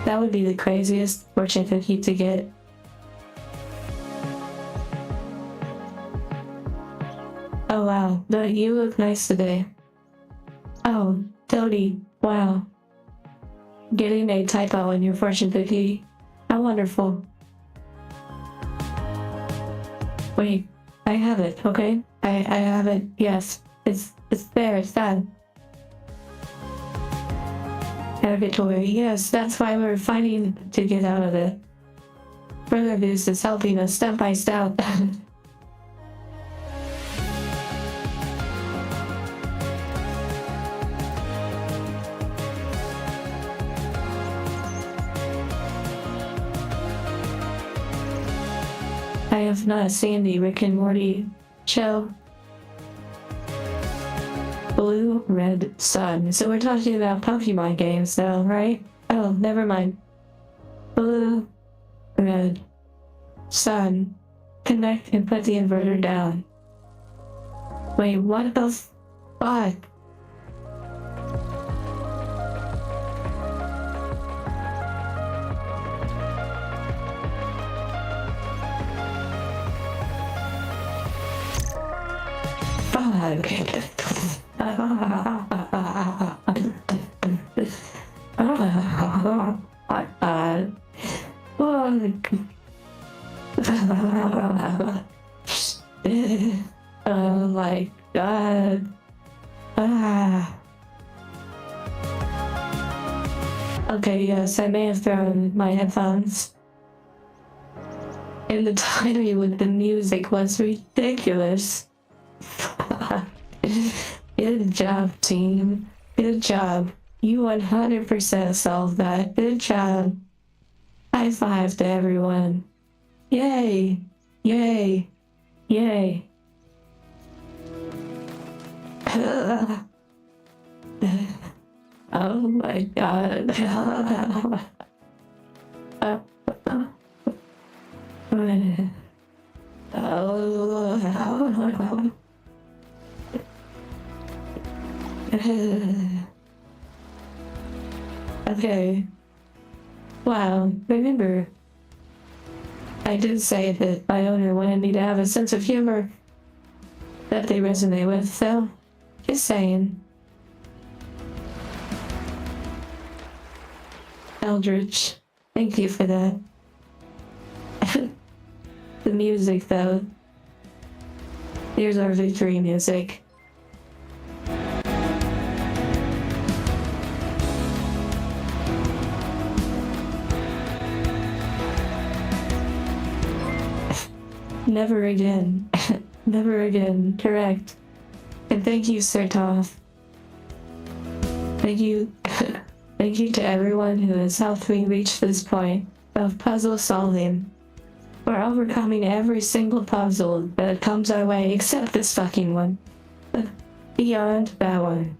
That would be the craziest fortune cookie to get. Oh wow, you look nice today. Oh, Toady, wow. Getting a typo in your fortune cookie. How wonderful. Wait, I have it, okay? I have it, yes. It's there, it's done. Purgatory, yes, that's why we're fighting to get out of it. Brother Goose is helping us step by step. I have not seen the Rick and Morty show. Blue, red, sun. So we're talking about Pokemon games now, right? Oh, never mind. Blue, red, sun. Connect and put the inverter down. Wait, what the fuck? Oh my god. Okay, yes, I may have thrown my headphones. And the timing with the music was ridiculous. Good job, team. Good job. You 100% solved that. Good job. High five to everyone. Yay! Yay! Yay! Oh my god. Okay. Wow, remember, I did say that my owner wanted me to have a sense of humor that they resonate with, so just saying. Eldritch, thank you for that. The music, though. Here's our victory music. Never again. Never again, correct. And thank you, Sir Toth. Thank you. Thank you to everyone who has helped me reach this point of puzzle solving. We're overcoming every single puzzle that comes our way except this fucking one. beyond that one.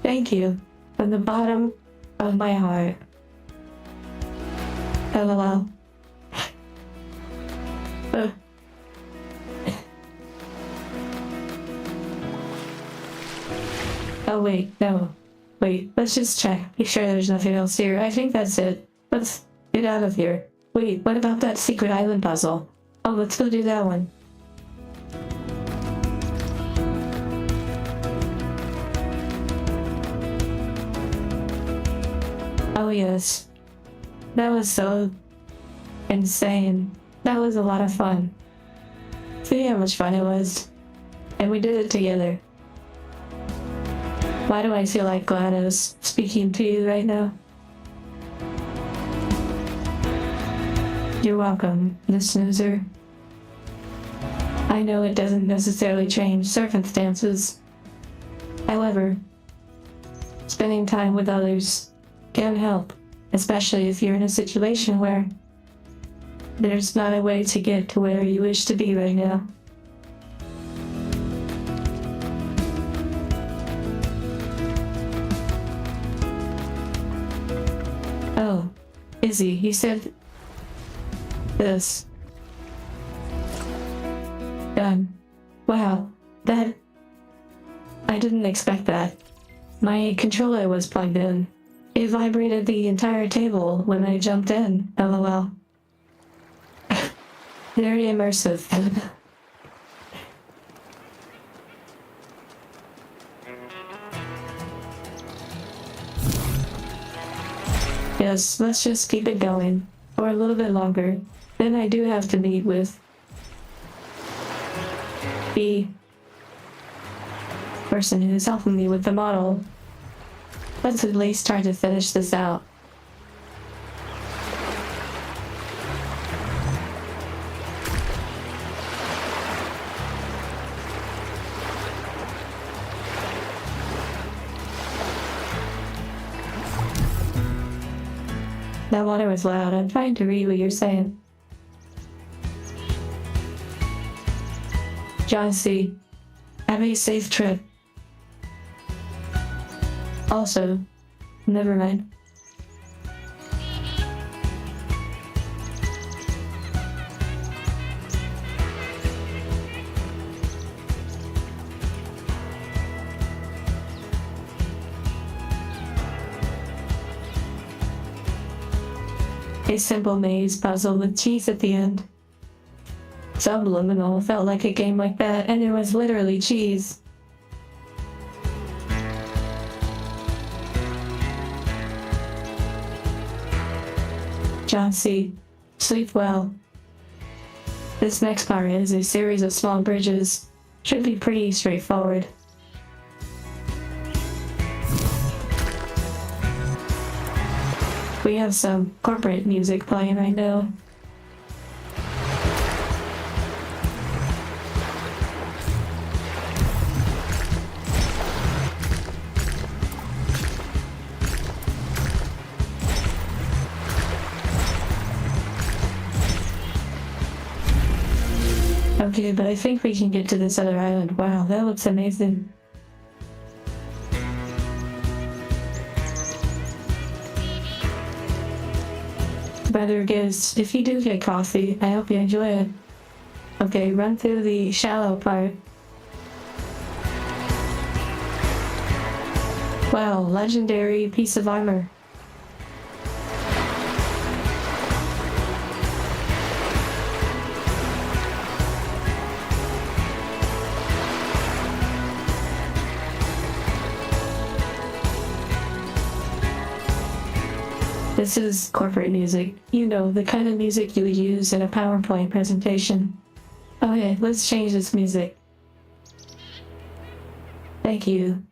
Thank you from the bottom of my heart. LOL. Oh wait, no. Wait, let's just check. Be sure there's nothing else here. I think that's it. Let's get out of here. Wait, what about that secret island puzzle? Oh, let's go do that one. Oh yes. That was so insane. That was a lot of fun. See how much fun it was. And we did it together. Why do I feel like GLaDOS speaking to you right now? You're welcome, the snoozer. I know it doesn't necessarily change circumstances. However, spending time with others can help, especially if you're in a situation where there's not a way to get to where you wish to be right now. Oh, Izzy, you said this. Wow, that... I didn't expect that. My controller was plugged in. It vibrated the entire table when I jumped in, LOL. Very immersive. Yes, let's just keep it going for a little bit longer. Then I do have to meet with the person who's helping me with the model. Let's at least try to finish this out. That water was loud. I'm trying to read what you're saying. John C. Have a safe trip. Also, never mind. A simple maze puzzle with cheese at the end. Subliminal felt like a game like that, and it was literally cheese. John C. Sleep well. This next part is a series of small bridges. Should be pretty straightforward. We have some corporate music playing right now. Okay, but I think we can get to this other island. Wow, that looks amazing. Better gifts. If you do get coffee, I hope you enjoy it. Okay, run through the shallow part. Wow, legendary piece of armor. This is corporate music. You know, the kind of music you would use in a PowerPoint presentation. Okay, let's change this music. Thank you.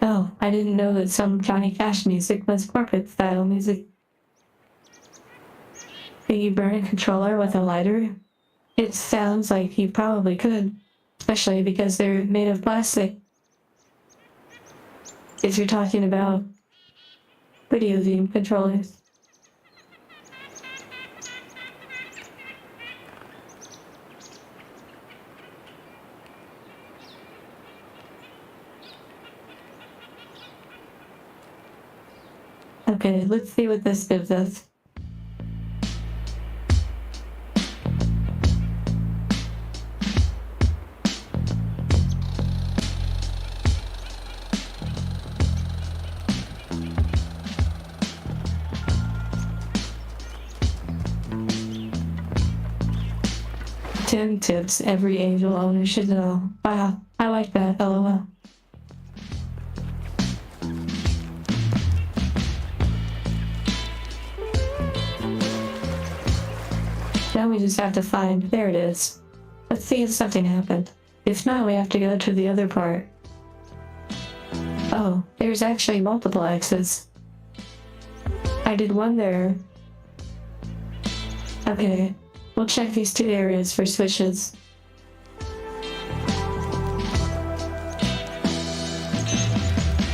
Oh, I didn't know that some Johnny Cash music was corporate style music. Can you burn a controller with a lighter? It sounds like you probably could, especially because they're made of plastic. if you're talking about video game controllers. Okay, let's see what this gives us. Tim tips every angel owner should know. Wow, I like that, LOL. Now we just have to find, there it is. Let's see if something happened. If not, we have to go to the other part. Oh, there's actually multiple X's. I did one there. Okay, we'll check these two areas for switches.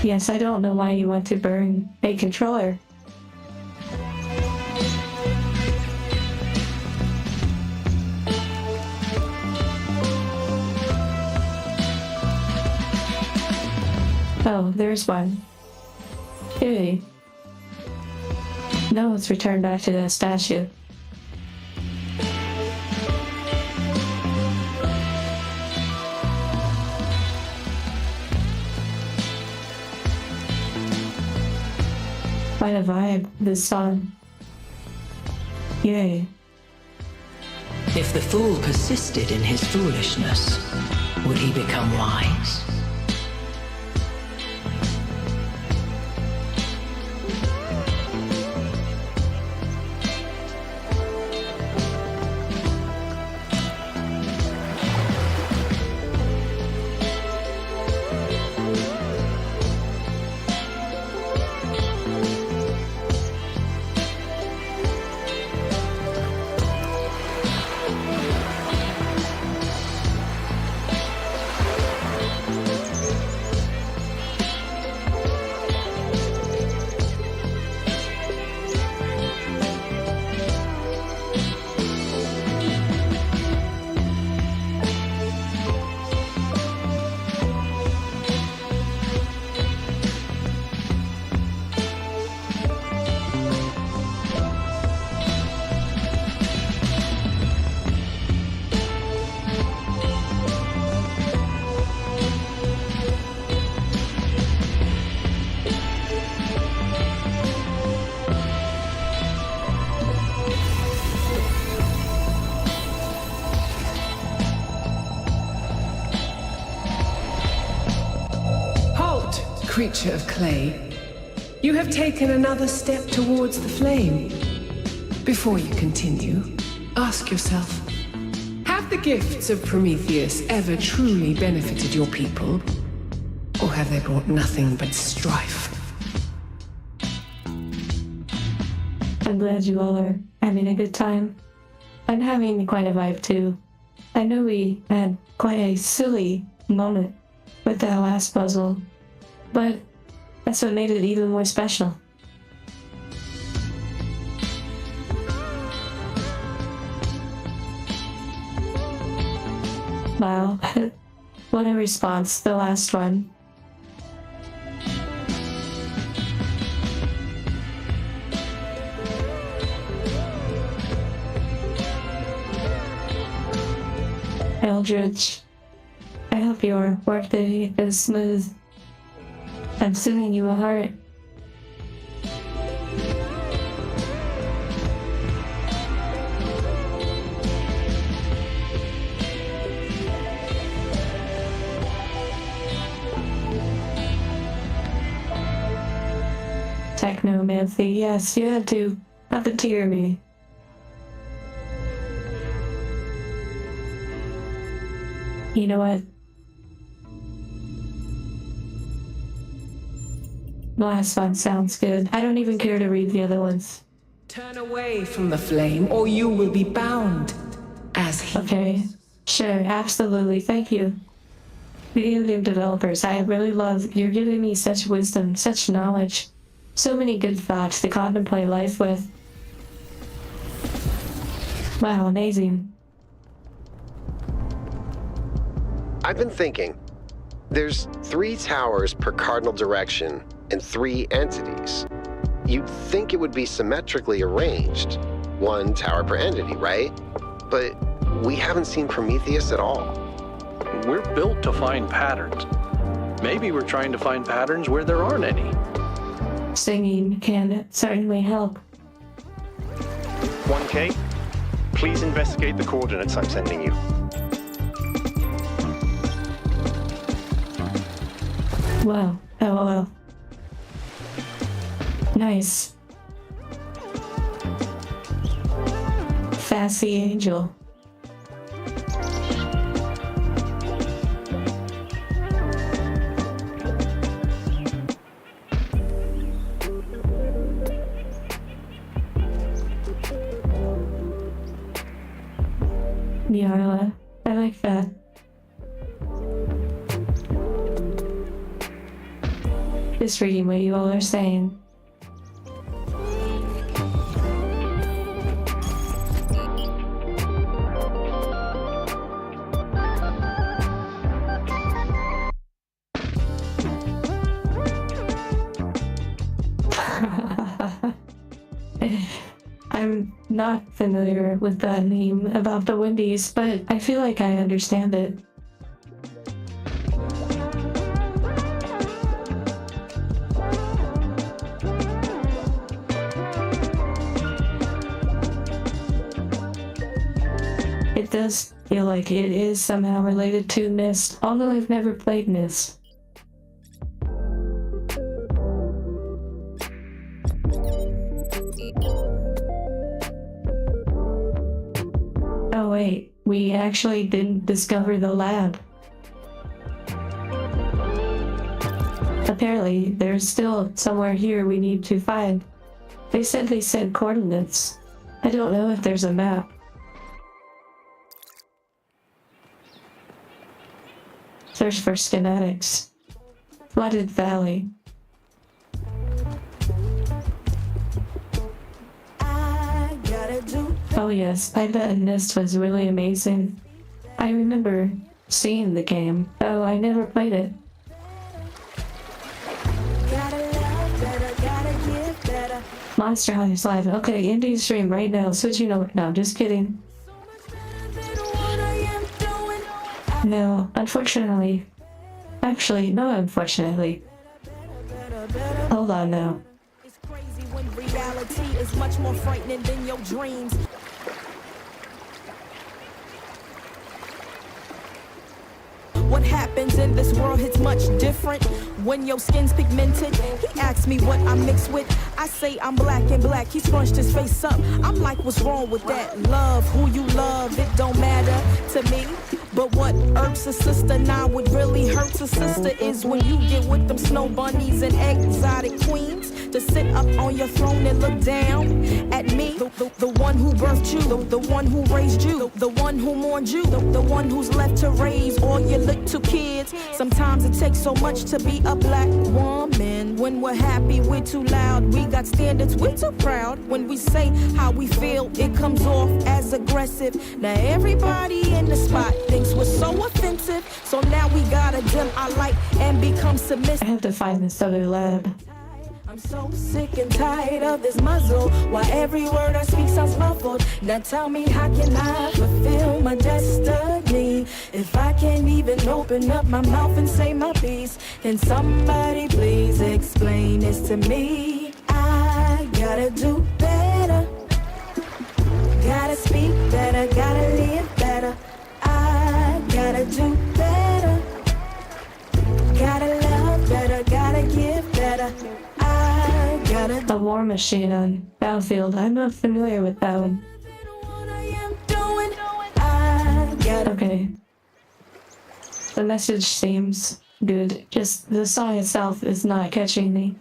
Yes, I don't know why you want to burn a controller. Oh, there's one. Hey. No, it's returned back to the statue. Quite a vibe, this song. Yay. If the fool persisted in his foolishness, would he become wise? Creature of clay, you have taken another step towards the flame. Before you continue, ask yourself, have the gifts of Prometheus ever truly benefited your people? Or have they brought nothing but strife? I'm glad you all are having a good time. I'm having quite a vibe too. I know we had quite a silly moment with that last puzzle, but that's what made it even more special. Wow, what a response, the last one. Eldridge, I hope your workday is smooth. I'm sending you a heart. Technomancy, yes, you had to puppeteer me. You know what? The last one sounds good. I don't even care to read the other ones. Turn away from the flame, or you will be bound as he. Okay, sure, absolutely, thank you. Video game developers, I really love you're giving me such wisdom, such knowledge, so many good thoughts to contemplate life with. Wow, amazing. I've been thinking. There's 3 towers per cardinal direction and 3 entities. You'd think it would be symmetrically arranged. 1 tower per entity, right? But we haven't seen Prometheus at all. We're built to find patterns. Maybe we're trying to find patterns where there aren't any. Singing can certainly help. 1K, please investigate the coordinates I'm sending you. Wow, LOL. Nice. Sassy angel. Yarla, I like that. Just reading what you all are saying. I'm not familiar with that meme about the Wendy's, but I feel like I understand it. It does feel like it is somehow related to Myst, although I've never played Myst. Oh wait, we actually didn't discover the lab. Apparently, there's still somewhere here we need to find. They said they sent coordinates. I don't know if there's a map. Search for schematics. Flooded Valley. Oh yes, I bet Myst was really amazing. I remember seeing the game, though I never played it. Monster Hunter's Live. Okay, ending stream right now. Switching over. No, just kidding. No, unfortunately. Actually, no, unfortunately. Hold on now. It's crazy when reality is much more frightening than your dreams. What happens in this world hits much different when your skin's pigmented. He asks me what I'm mixed with. I say I'm black and black. He scrunched his face up. I'm like, what's wrong with that? Love who you love, it don't matter to me. But what irks a sister now, what really hurts a sister is when you get with them snow bunnies and exotic queens to sit up on your throne and look down at me. The one who birthed you, the one who raised you, the one who mourned you, the one who's left to raise all your little kids. Sometimes it takes so much to be a black woman. When we're happy, we're too loud. We got standards, we're too proud. When we say how we feel, it comes off as aggressive. Now everybody in the spot thinks we're so offensive. So now we gotta dim our light and become submissive. I have to find this other lab. I'm so sick and tired of this muzzle. Why every word I speak sounds muffled. Now tell me, how can I fulfill my destiny if I can't even open up my mouth and say my piece? Can somebody please explain this to me? I gotta do better. Gotta speak better, gotta live better. I gotta do better. Gotta love better, gotta give better. The War Machine on Battlefield. I'm not familiar with that one. Okay. The message seems good. Just the song itself is not catching me.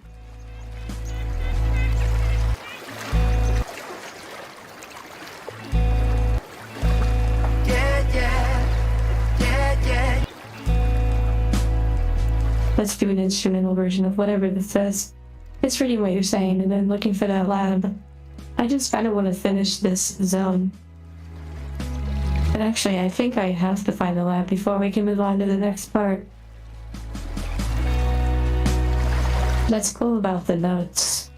let's do an instrumental version of whatever this says. It's reading what you're saying and then looking for that lab. I just kind of want to finish this zone. And actually, I think I have to find the lab before we can move on to the next part. That's cool about the notes.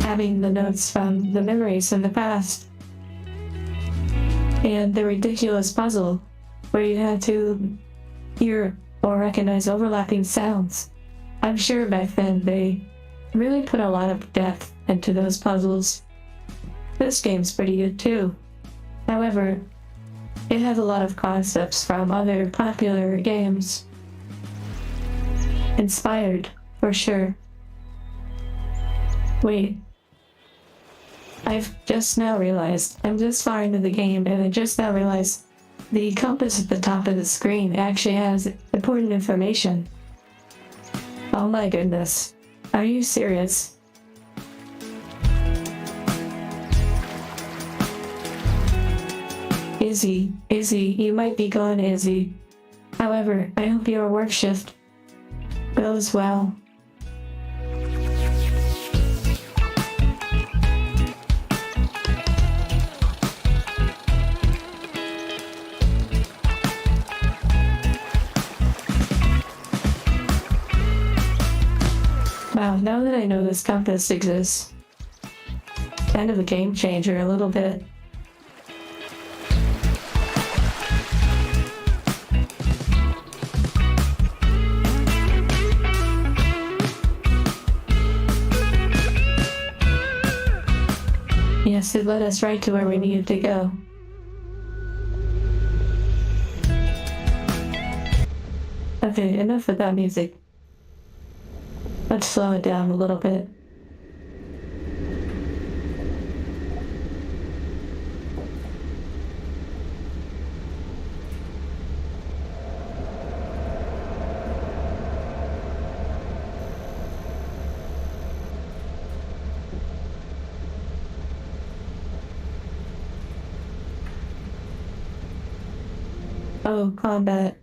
Having the notes from the memories in the past. And the ridiculous puzzle where you had to hear or recognize overlapping sounds. I'm sure back then they really put a lot of depth into those puzzles. This game's pretty good too. However, it has a lot of concepts from other popular games. Inspired, for sure. Wait. I've just now realized, I'm this far into the game and I just now realized the compass at the top of the screen actually has important information. Oh my goodness. Are you serious? Izzy, you might be gone, Izzy. However, I hope your work shift goes well. Wow, now that I know this compass exists, kind of a game changer a little bit. Yes, it led us right to where we needed to go. Okay, enough of that music. Let's slow it down a little bit. Oh, combat.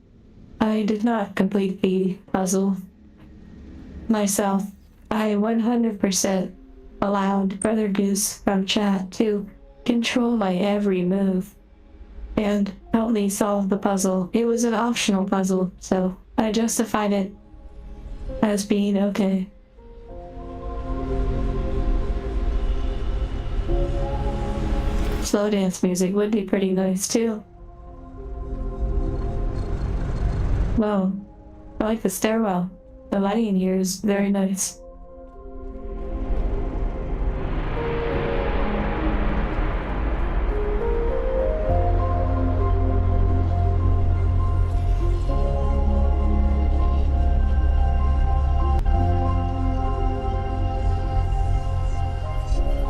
I did not complete the puzzle myself. I 100% allowed Brother Goose from chat to control my every move and help me solve the puzzle. It was an optional puzzle, so I justified it as being okay. Slow dance music would be pretty nice too. Whoa, I like the stairwell. The lighting in here is very nice.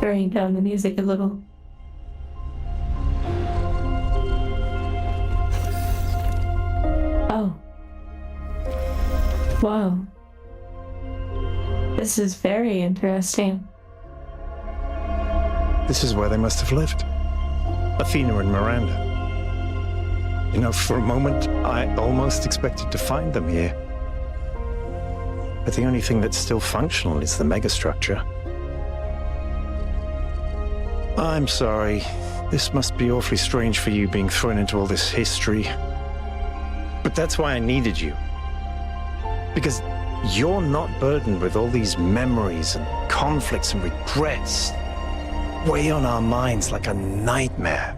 Turning down the music a little. Oh. Whoa. This is very interesting. This is where they must have lived. Athena and Miranda. You know, for a moment, I almost expected to find them here. But the only thing that's still functional is the megastructure. I'm sorry. This must be awfully strange for you being thrown into all this history. But that's why I needed you. Because you're not burdened with all these memories and conflicts and regrets weigh on our minds like a nightmare.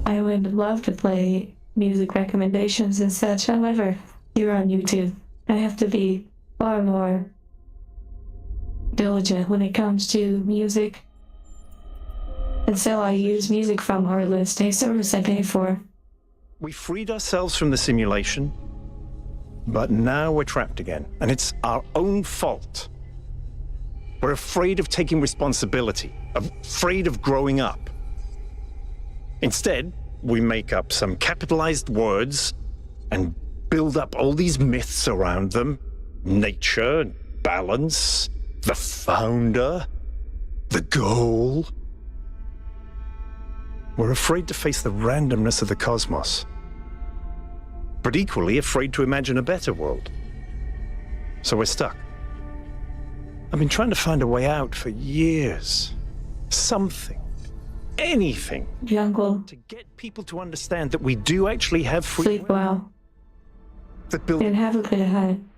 I would love to play music recommendations and such. However, you're on YouTube. I have to be far more diligent when it comes to music. And so I use music from our list, a service I pay for. We freed ourselves from the simulation, but now we're trapped again, and it's our own fault. We're afraid of taking responsibility, afraid of growing up. Instead, we make up some capitalized words and build up all these myths around them. Nature, balance, the founder, the goal. We're afraid to face the randomness of the cosmos, but equally afraid to imagine a better world. So we're stuck. I've been trying to find a way out for years. Something. Anything. Jungle. To get people to understand that we do actually have free Sleep well. That build And have a good hunt.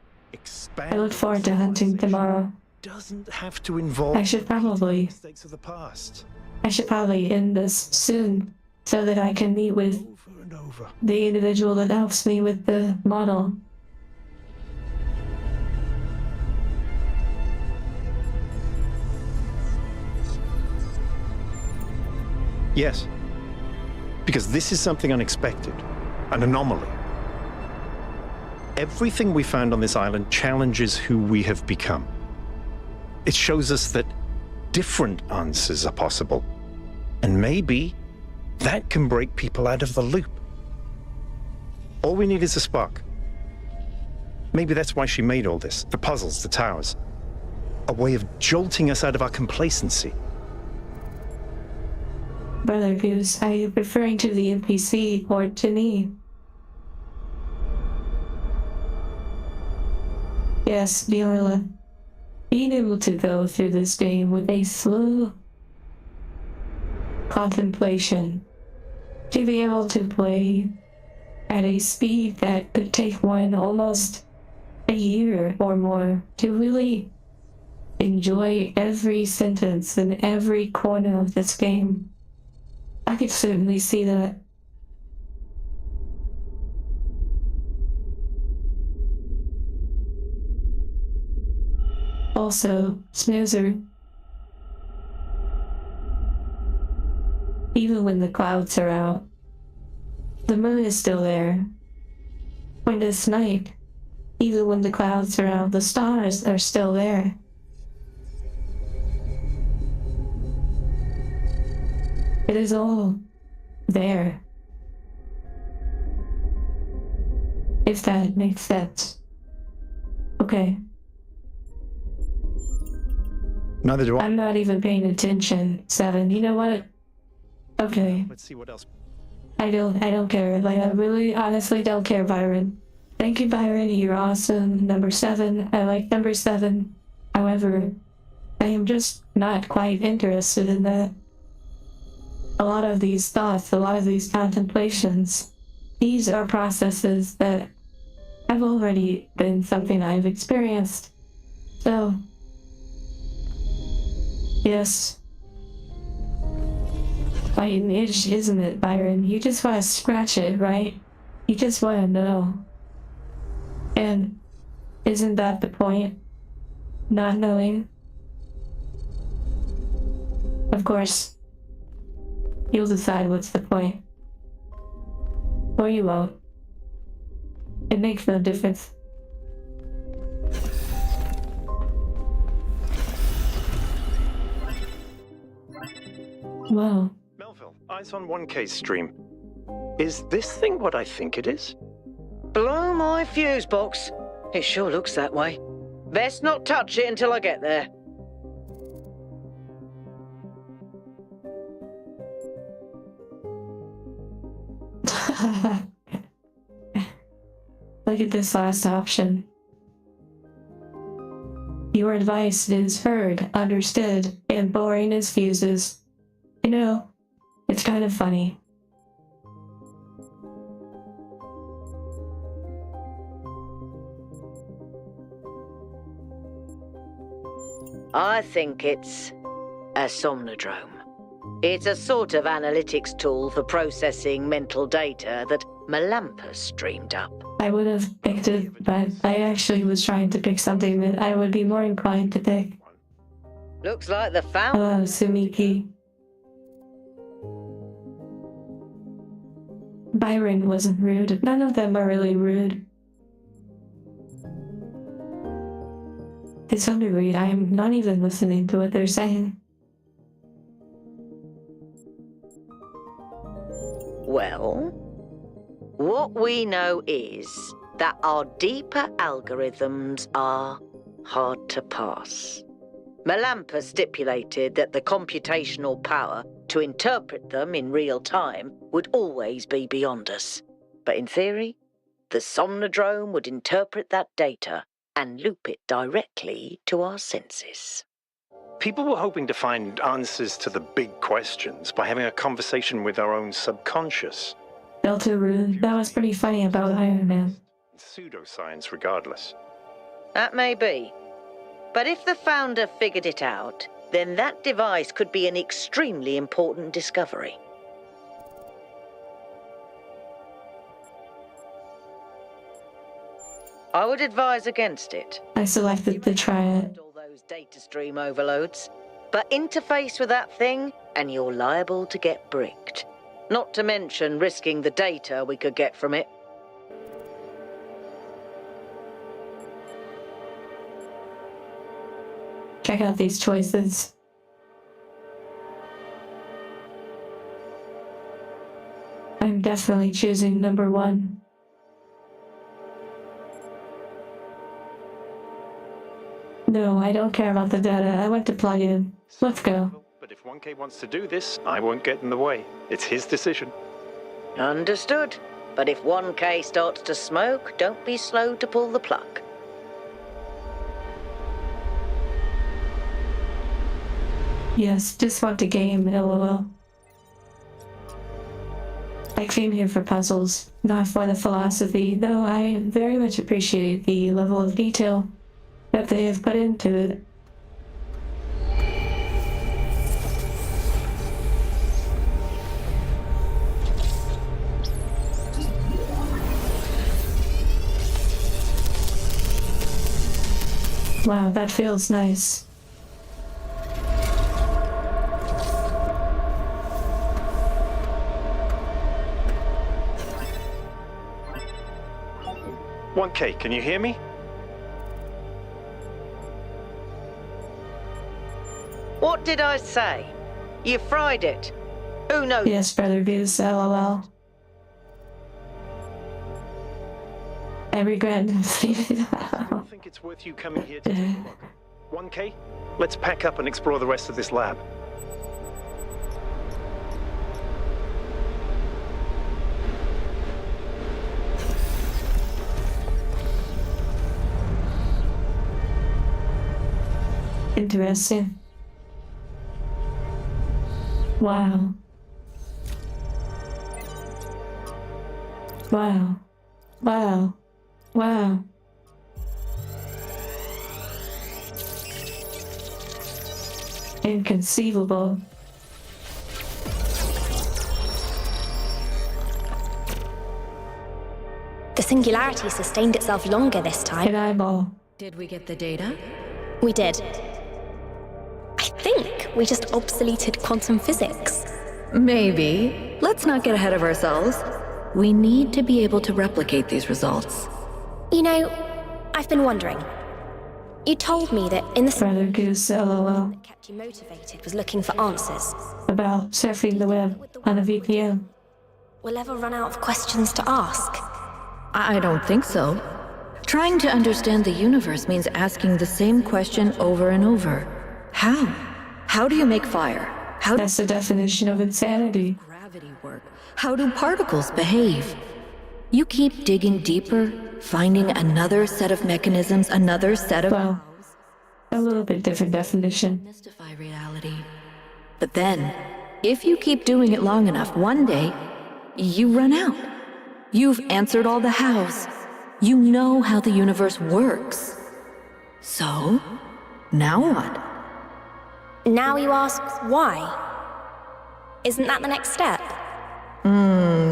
I look forward to hunting tomorrow. Doesn't have to involve I should probably mistakes of the past. end this soon so that I can meet with Over and over. the individual that helps me with the model. Yes. Because this is something unexpected, an anomaly. Everything we found on this island challenges who we have become. It shows us that different answers are possible. And maybe that can break people out of the loop. All we need is a spark. Maybe that's why she made all this, the puzzles, the towers. A way of jolting us out of our complacency. Brother Goose, are you referring to the NPC or to me? Yes, Viola. Being able to go through this game with a slow contemplation, to be able to play at a speed that could take one almost a year or more to really enjoy every sentence and every corner of this game. I could certainly see that. Also, Snoozer. Even when the clouds are out, the moon is still there. When it's night, even when the clouds are out, the stars are still there. It is all there. If that makes sense. Okay. Neither do I. I'm not even paying attention, Seven. You know what? Okay. Let's see what else. I don't care. Like, I really honestly don't care, Byron. Thank you, Byron. You're awesome. Number 7. I like number 7. However, I am just not quite interested in that. A lot of these thoughts, a lot of these contemplations, these are processes that have already been something I've experienced. So, yes. Fighting itch, isn't it, Byron? You just want to scratch it, right? You just want to know. And isn't that the point? Not knowing? Of course. You'll decide what's the point. Or you won't. It makes no difference. Whoa. Melville, Eyes on 1K stream. Is this thing what I think it is? Blow my fuse box. It sure looks that way. Best not touch it until I get there. Look at this last option. Your advice is heard, understood, and boring as fuses. You know, it's kind of funny. I think it's a somnodrome. It's a sort of analytics tool for processing mental data that Melampus streamed up. I would have picked it, but I actually was trying to pick something that I would be more inclined to pick. Looks like the found. Hello, Sumiki. Byron wasn't rude. None of them are really rude. To some degree, I am not even listening to what they're saying. Well, what we know is that our deeper algorithms are hard to pass. Melampus stipulated that the computational power to interpret them in real time would always be beyond us. But in theory, the Somnodrome would interpret that data and loop it directly to our senses. People were hoping to find answers to the big questions by having a conversation with our own subconscious. Delta Rune, that was pretty funny about Iron Man. Pseudoscience regardless. That may be. But if the founder figured it out, then that device could be an extremely important discovery. I would advise against it. I selected the Triad. All those data stream overloads, but interface with that thing and you're liable to get bricked. Not to mention risking the data we could get from it. Check out these choices. I'm definitely choosing number 1. No, I don't care about the data. I want to plug in. Let's go. But if 1K wants to do this, I won't get in the way. It's his decision. Understood. But if 1K starts to smoke, don't be slow to pull the plug. Yes, just want a game, lol. I came here for puzzles, not for the philosophy, though I very much appreciate the level of detail that they have put into it. Wow, that feels nice. Okay, can you hear me? What did I say? You fried it. Who knows? Yes, Brother Goose, lol. I regret it. I don't think it's worth you coming here to take a look. 1K, let's pack up and explore the rest of this lab. Interesting. Wow. Wow. Wow. Wow. Inconceivable. The singularity sustained itself longer this time. An eyeball. Did we get the data? We did. I think we just obsoleted quantum physics. Maybe. Let's not get ahead of ourselves. We need to be able to replicate these results. You know, I've been wondering. You told me that in the Brother Goose, lol. that kept you motivated was looking for answers. About surfing the web on a VPN. We'll ever run out of questions to ask. I don't think so. Trying to understand the universe means asking the same question over and over. How? How do you make fire? How That's the definition of insanity. does gravity work? How do particles behave? You keep digging deeper, finding another set of mechanisms, another set of... Well, a little bit different definition. Mystify reality. But then, if you keep doing it long enough, one day, you run out. You've answered all the hows. You know how the universe works. So, now what? Now you ask why? Isn't that the next step?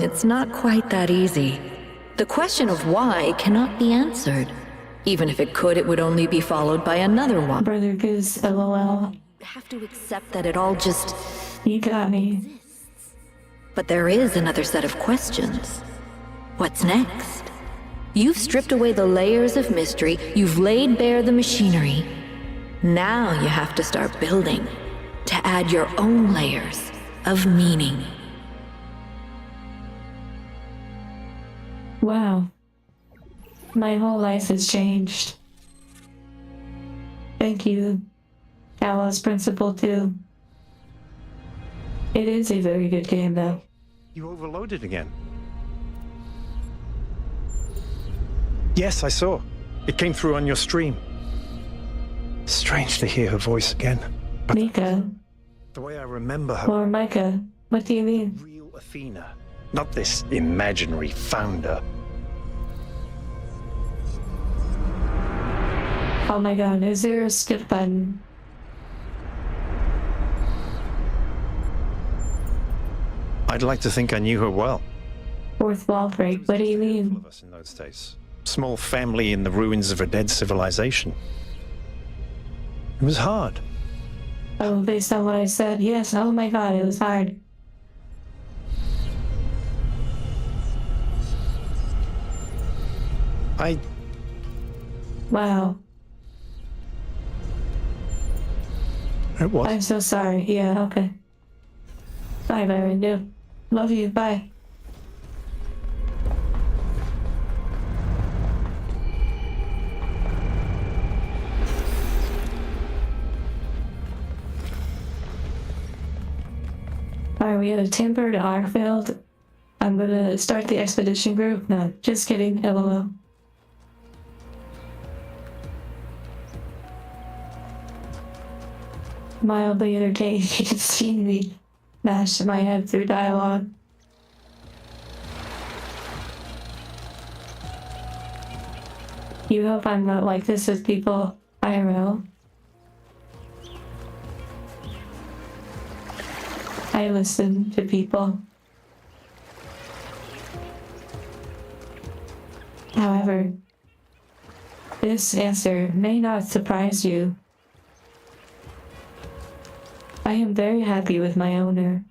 It's not quite that easy. The question of why cannot be answered. Even if it could, it would only be followed by another one. Brother Goose, lol. You have to accept that it all just... You got me. But there is another set of questions. What's next? You've stripped away the layers of mystery, you've laid bare the machinery. Now you have to start building, to add your own layers of meaning. Wow. My whole life has changed. Thank you. Talos Principle too. It is a very good game though. You overloaded again. Yes, I saw. It came through on your stream. Strange to hear her voice again. But Mika. the way I remember her... Or Micah. What do you mean? Real Athena. Not this imaginary founder. Oh my god, is there a skip button? I'd like to think I knew her well. Fourth wall break, what do you mean? Of us in those days. Small family in the ruins of a dead civilization. It was hard. Oh, based on what I said, yes, oh my god, it was hard. Wow. It was. I'm so sorry, yeah, okay. Bye, Byron, yeah. Love you, bye. Alright, we had a tempered arc field. I'm gonna start the expedition group. No, just kidding, LOL. Mildly entertaining. You can see me mash my head through dialogue. You hope I'm not like this with people IRL. I listen to people. However, this answer may not surprise you. I am very happy with my owner.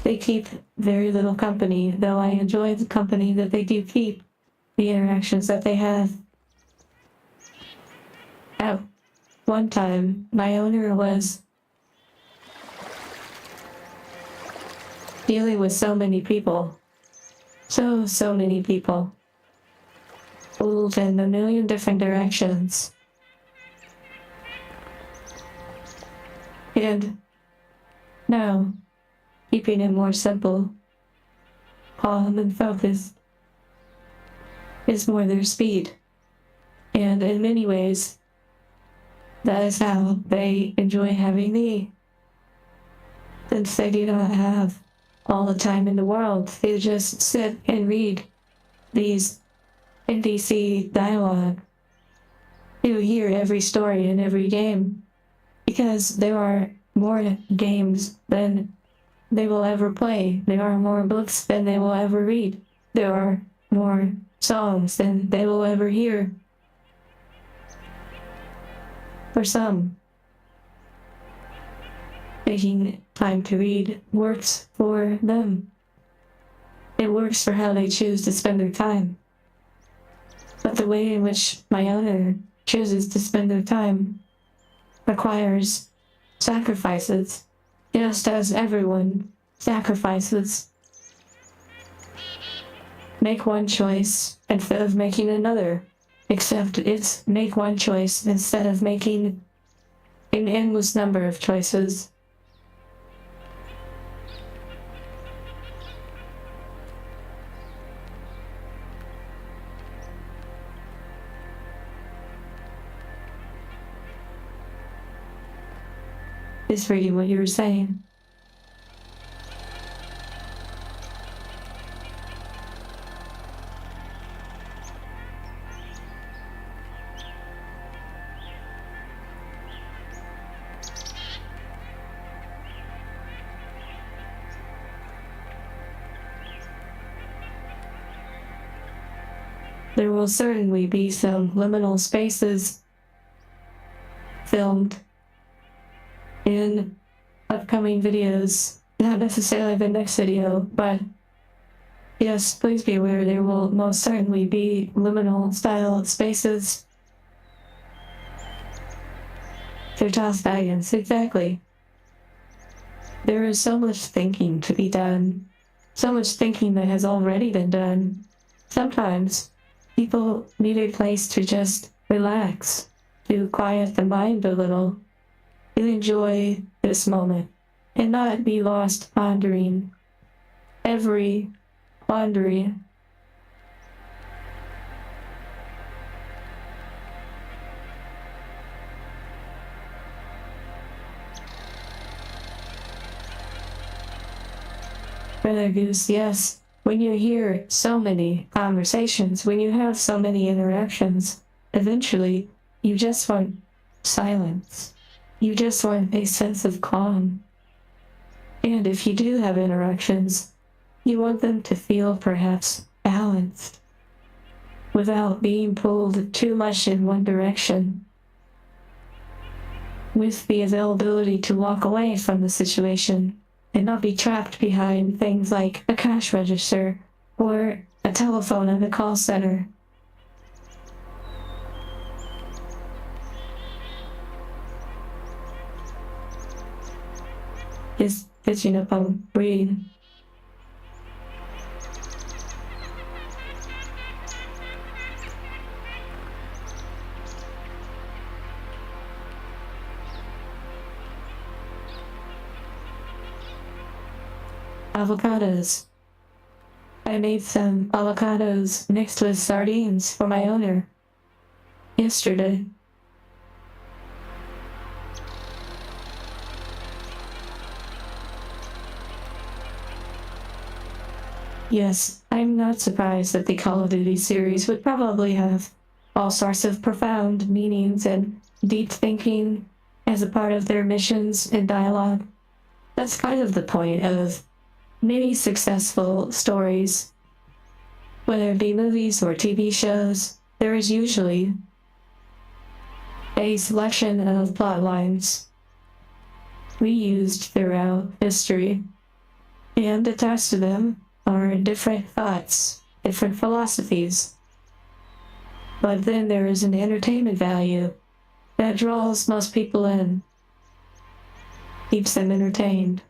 They keep very little company, though I enjoy the company that they do keep, the interactions that they have. At one time, my owner was dealing with so many people. So many people. Pulled in a million different directions. And now, keeping it more simple, calm and focused, is more their speed. And in many ways, that is how they enjoy having me. Since they do not have all the time in the world, they just sit and read these NPC dialogue. You hear every story in every game. Because there are more games than they will ever play. There are more books than they will ever read. There are more songs than they will ever hear. For some, taking time to read works for them. It works for how they choose to spend their time. But the way in which my owner chooses to spend their time requires sacrifices, just as everyone sacrifices. Make one choice instead of making another, except it's make one choice instead of making an endless number of choices. Is reading what you were saying. There will certainly be some liminal spaces filmed in upcoming videos, not necessarily the next video, but yes, please be aware there will most certainly be liminal style spaces. They're toss baggins, exactly. There is so much thinking to be done, so much thinking that has already been done. Sometimes people need a place to just relax, to quiet the mind a little and enjoy this moment and not be lost pondering every pondering. Brother Goose, yes. When you hear so many conversations, when you have so many interactions, eventually you just want silence. You just want a sense of calm. And if you do have interactions, you want them to feel perhaps balanced without being pulled too much in one direction, with the availability to walk away from the situation and not be trapped behind things like a cash register or a telephone at a call center. Just pitching up on breathing. Avocados. I made some avocados mixed with sardines for my owner yesterday. Yes, I'm not surprised that the Call of Duty series would probably have all sorts of profound meanings and deep thinking as a part of their missions and dialogue. That's kind of the point of many successful stories. Whether it be movies or TV shows, there is usually a selection of plot lines reused throughout history, and attached to them are different thoughts, different philosophies. But then there is an entertainment value that draws most people in, keeps them entertained.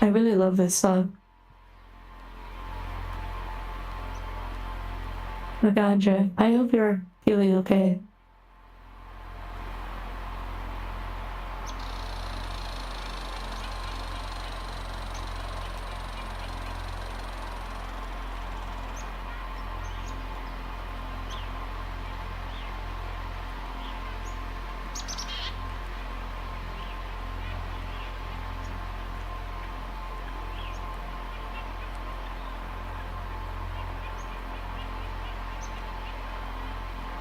I really love this song. Magandra, I hope you're feeling okay.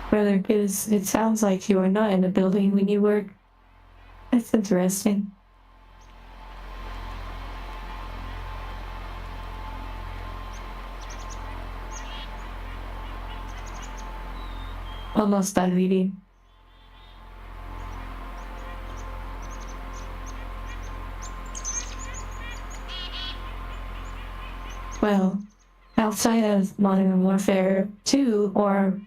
Brother, because it sounds like you are not in a building when you work. That's interesting. Almost done reading. Well, outside of Modern Warfare 2 or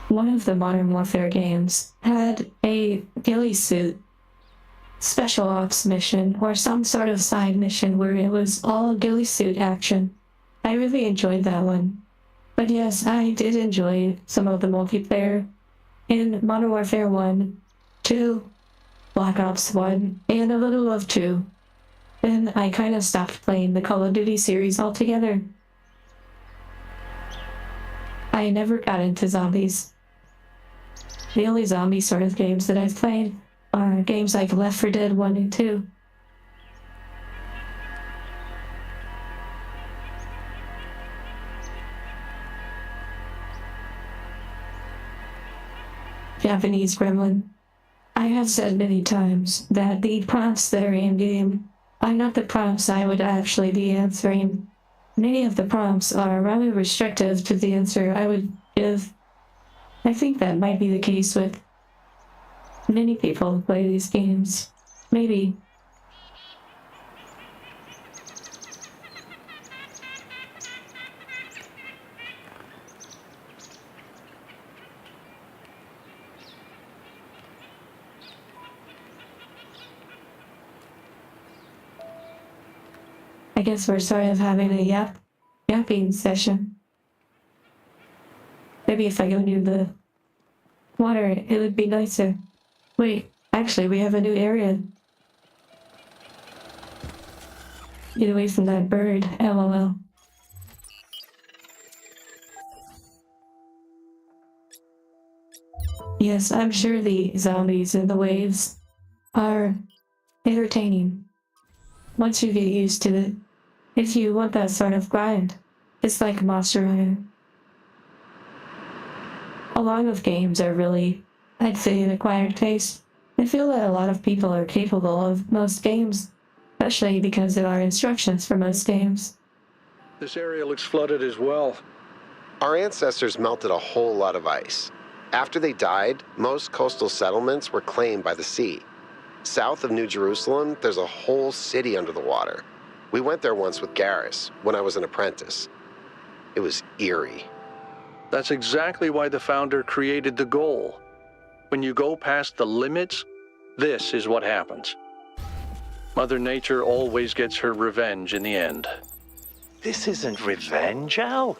one of the Modern Warfare games had a ghillie suit special ops mission or some sort of side mission where it was all ghillie suit action. I really enjoyed that one. But yes, I did enjoy some of the multiplayer in Modern Warfare 1, 2, Black Ops 1, and a little of 2. Then I kind of stopped playing the Call of Duty series altogether. I never got into zombies. The only zombie sort of games that I've played are games like Left 4 Dead 1 and 2. Japanese Gremlin. I have said many times that the prompts that are in-game are not the prompts I would actually be answering. Many of the prompts are rather restrictive to the answer I would give. I think that might be the case with many people who play these games. Maybe. I guess we're sort of having a yapping session. Maybe if I go near the water, it would be nicer. Wait, actually, we have a new area. Get away from that bird, LOL. Yes, I'm sure the zombies and the waves are entertaining. Once you get used to it, if you want that sort of grind, it's like Monster Hunter. A lot of games are really, I'd say, an acquired taste. I feel that a lot of people are capable of most games, especially because there are instructions for most games. This area looks flooded as well. Our ancestors melted a whole lot of ice. After they died, most coastal settlements were claimed by the sea. South of New Jerusalem, there's a whole city under the water. We went there once with Garrus, when I was an apprentice. It was eerie. That's exactly why the founder created the goal. When you go past the limits, this is what happens. Mother Nature always gets her revenge in the end. This isn't revenge, Al.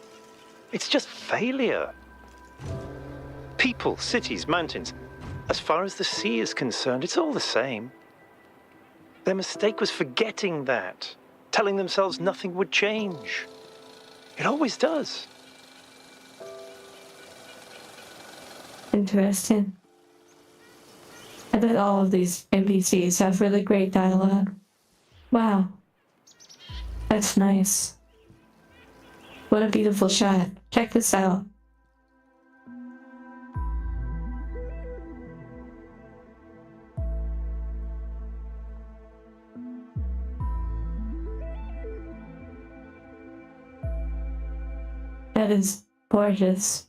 It's just failure. People, cities, mountains. As far as the sea is concerned, it's all the same. Their mistake was forgetting that, telling themselves nothing would change. It always does. Interesting. I bet all of these NPCs have really great dialogue. Wow. That's nice. What a beautiful shot. Check this out. That is gorgeous.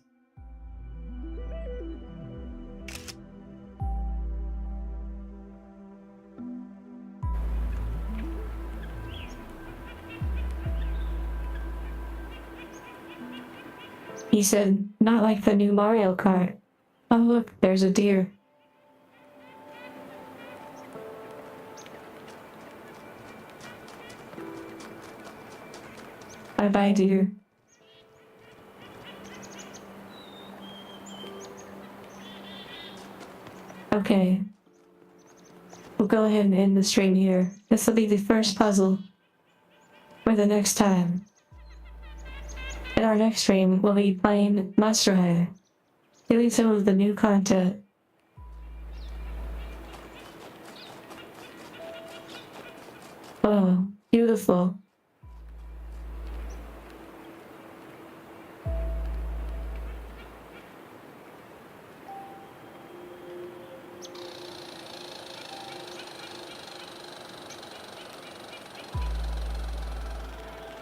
He said, not like the new Mario Kart. Oh look, there's a deer. Bye-bye, deer. Okay. We'll go ahead and end the stream here. This will be the first puzzle for the next time. In our next stream, we'll be playing Monster Hunter, doing some of the new content. Oh, beautiful.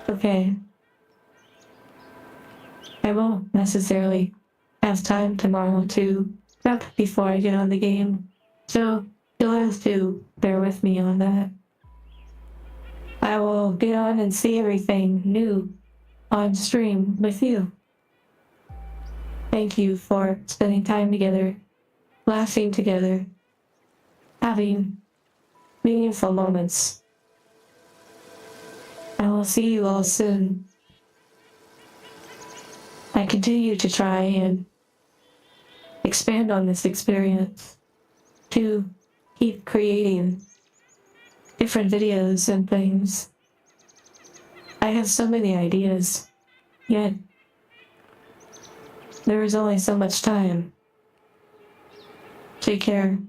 Okay. I won't necessarily have time tomorrow to prep before I get on the game, so you'll have to bear with me on that. I will get on and see everything new on stream with you. Thank you for spending time together, laughing together, having meaningful moments. I will see you all soon. I continue to try and expand on this experience to keep creating different videos and things. I have so many ideas, yet there is only so much time. Take care.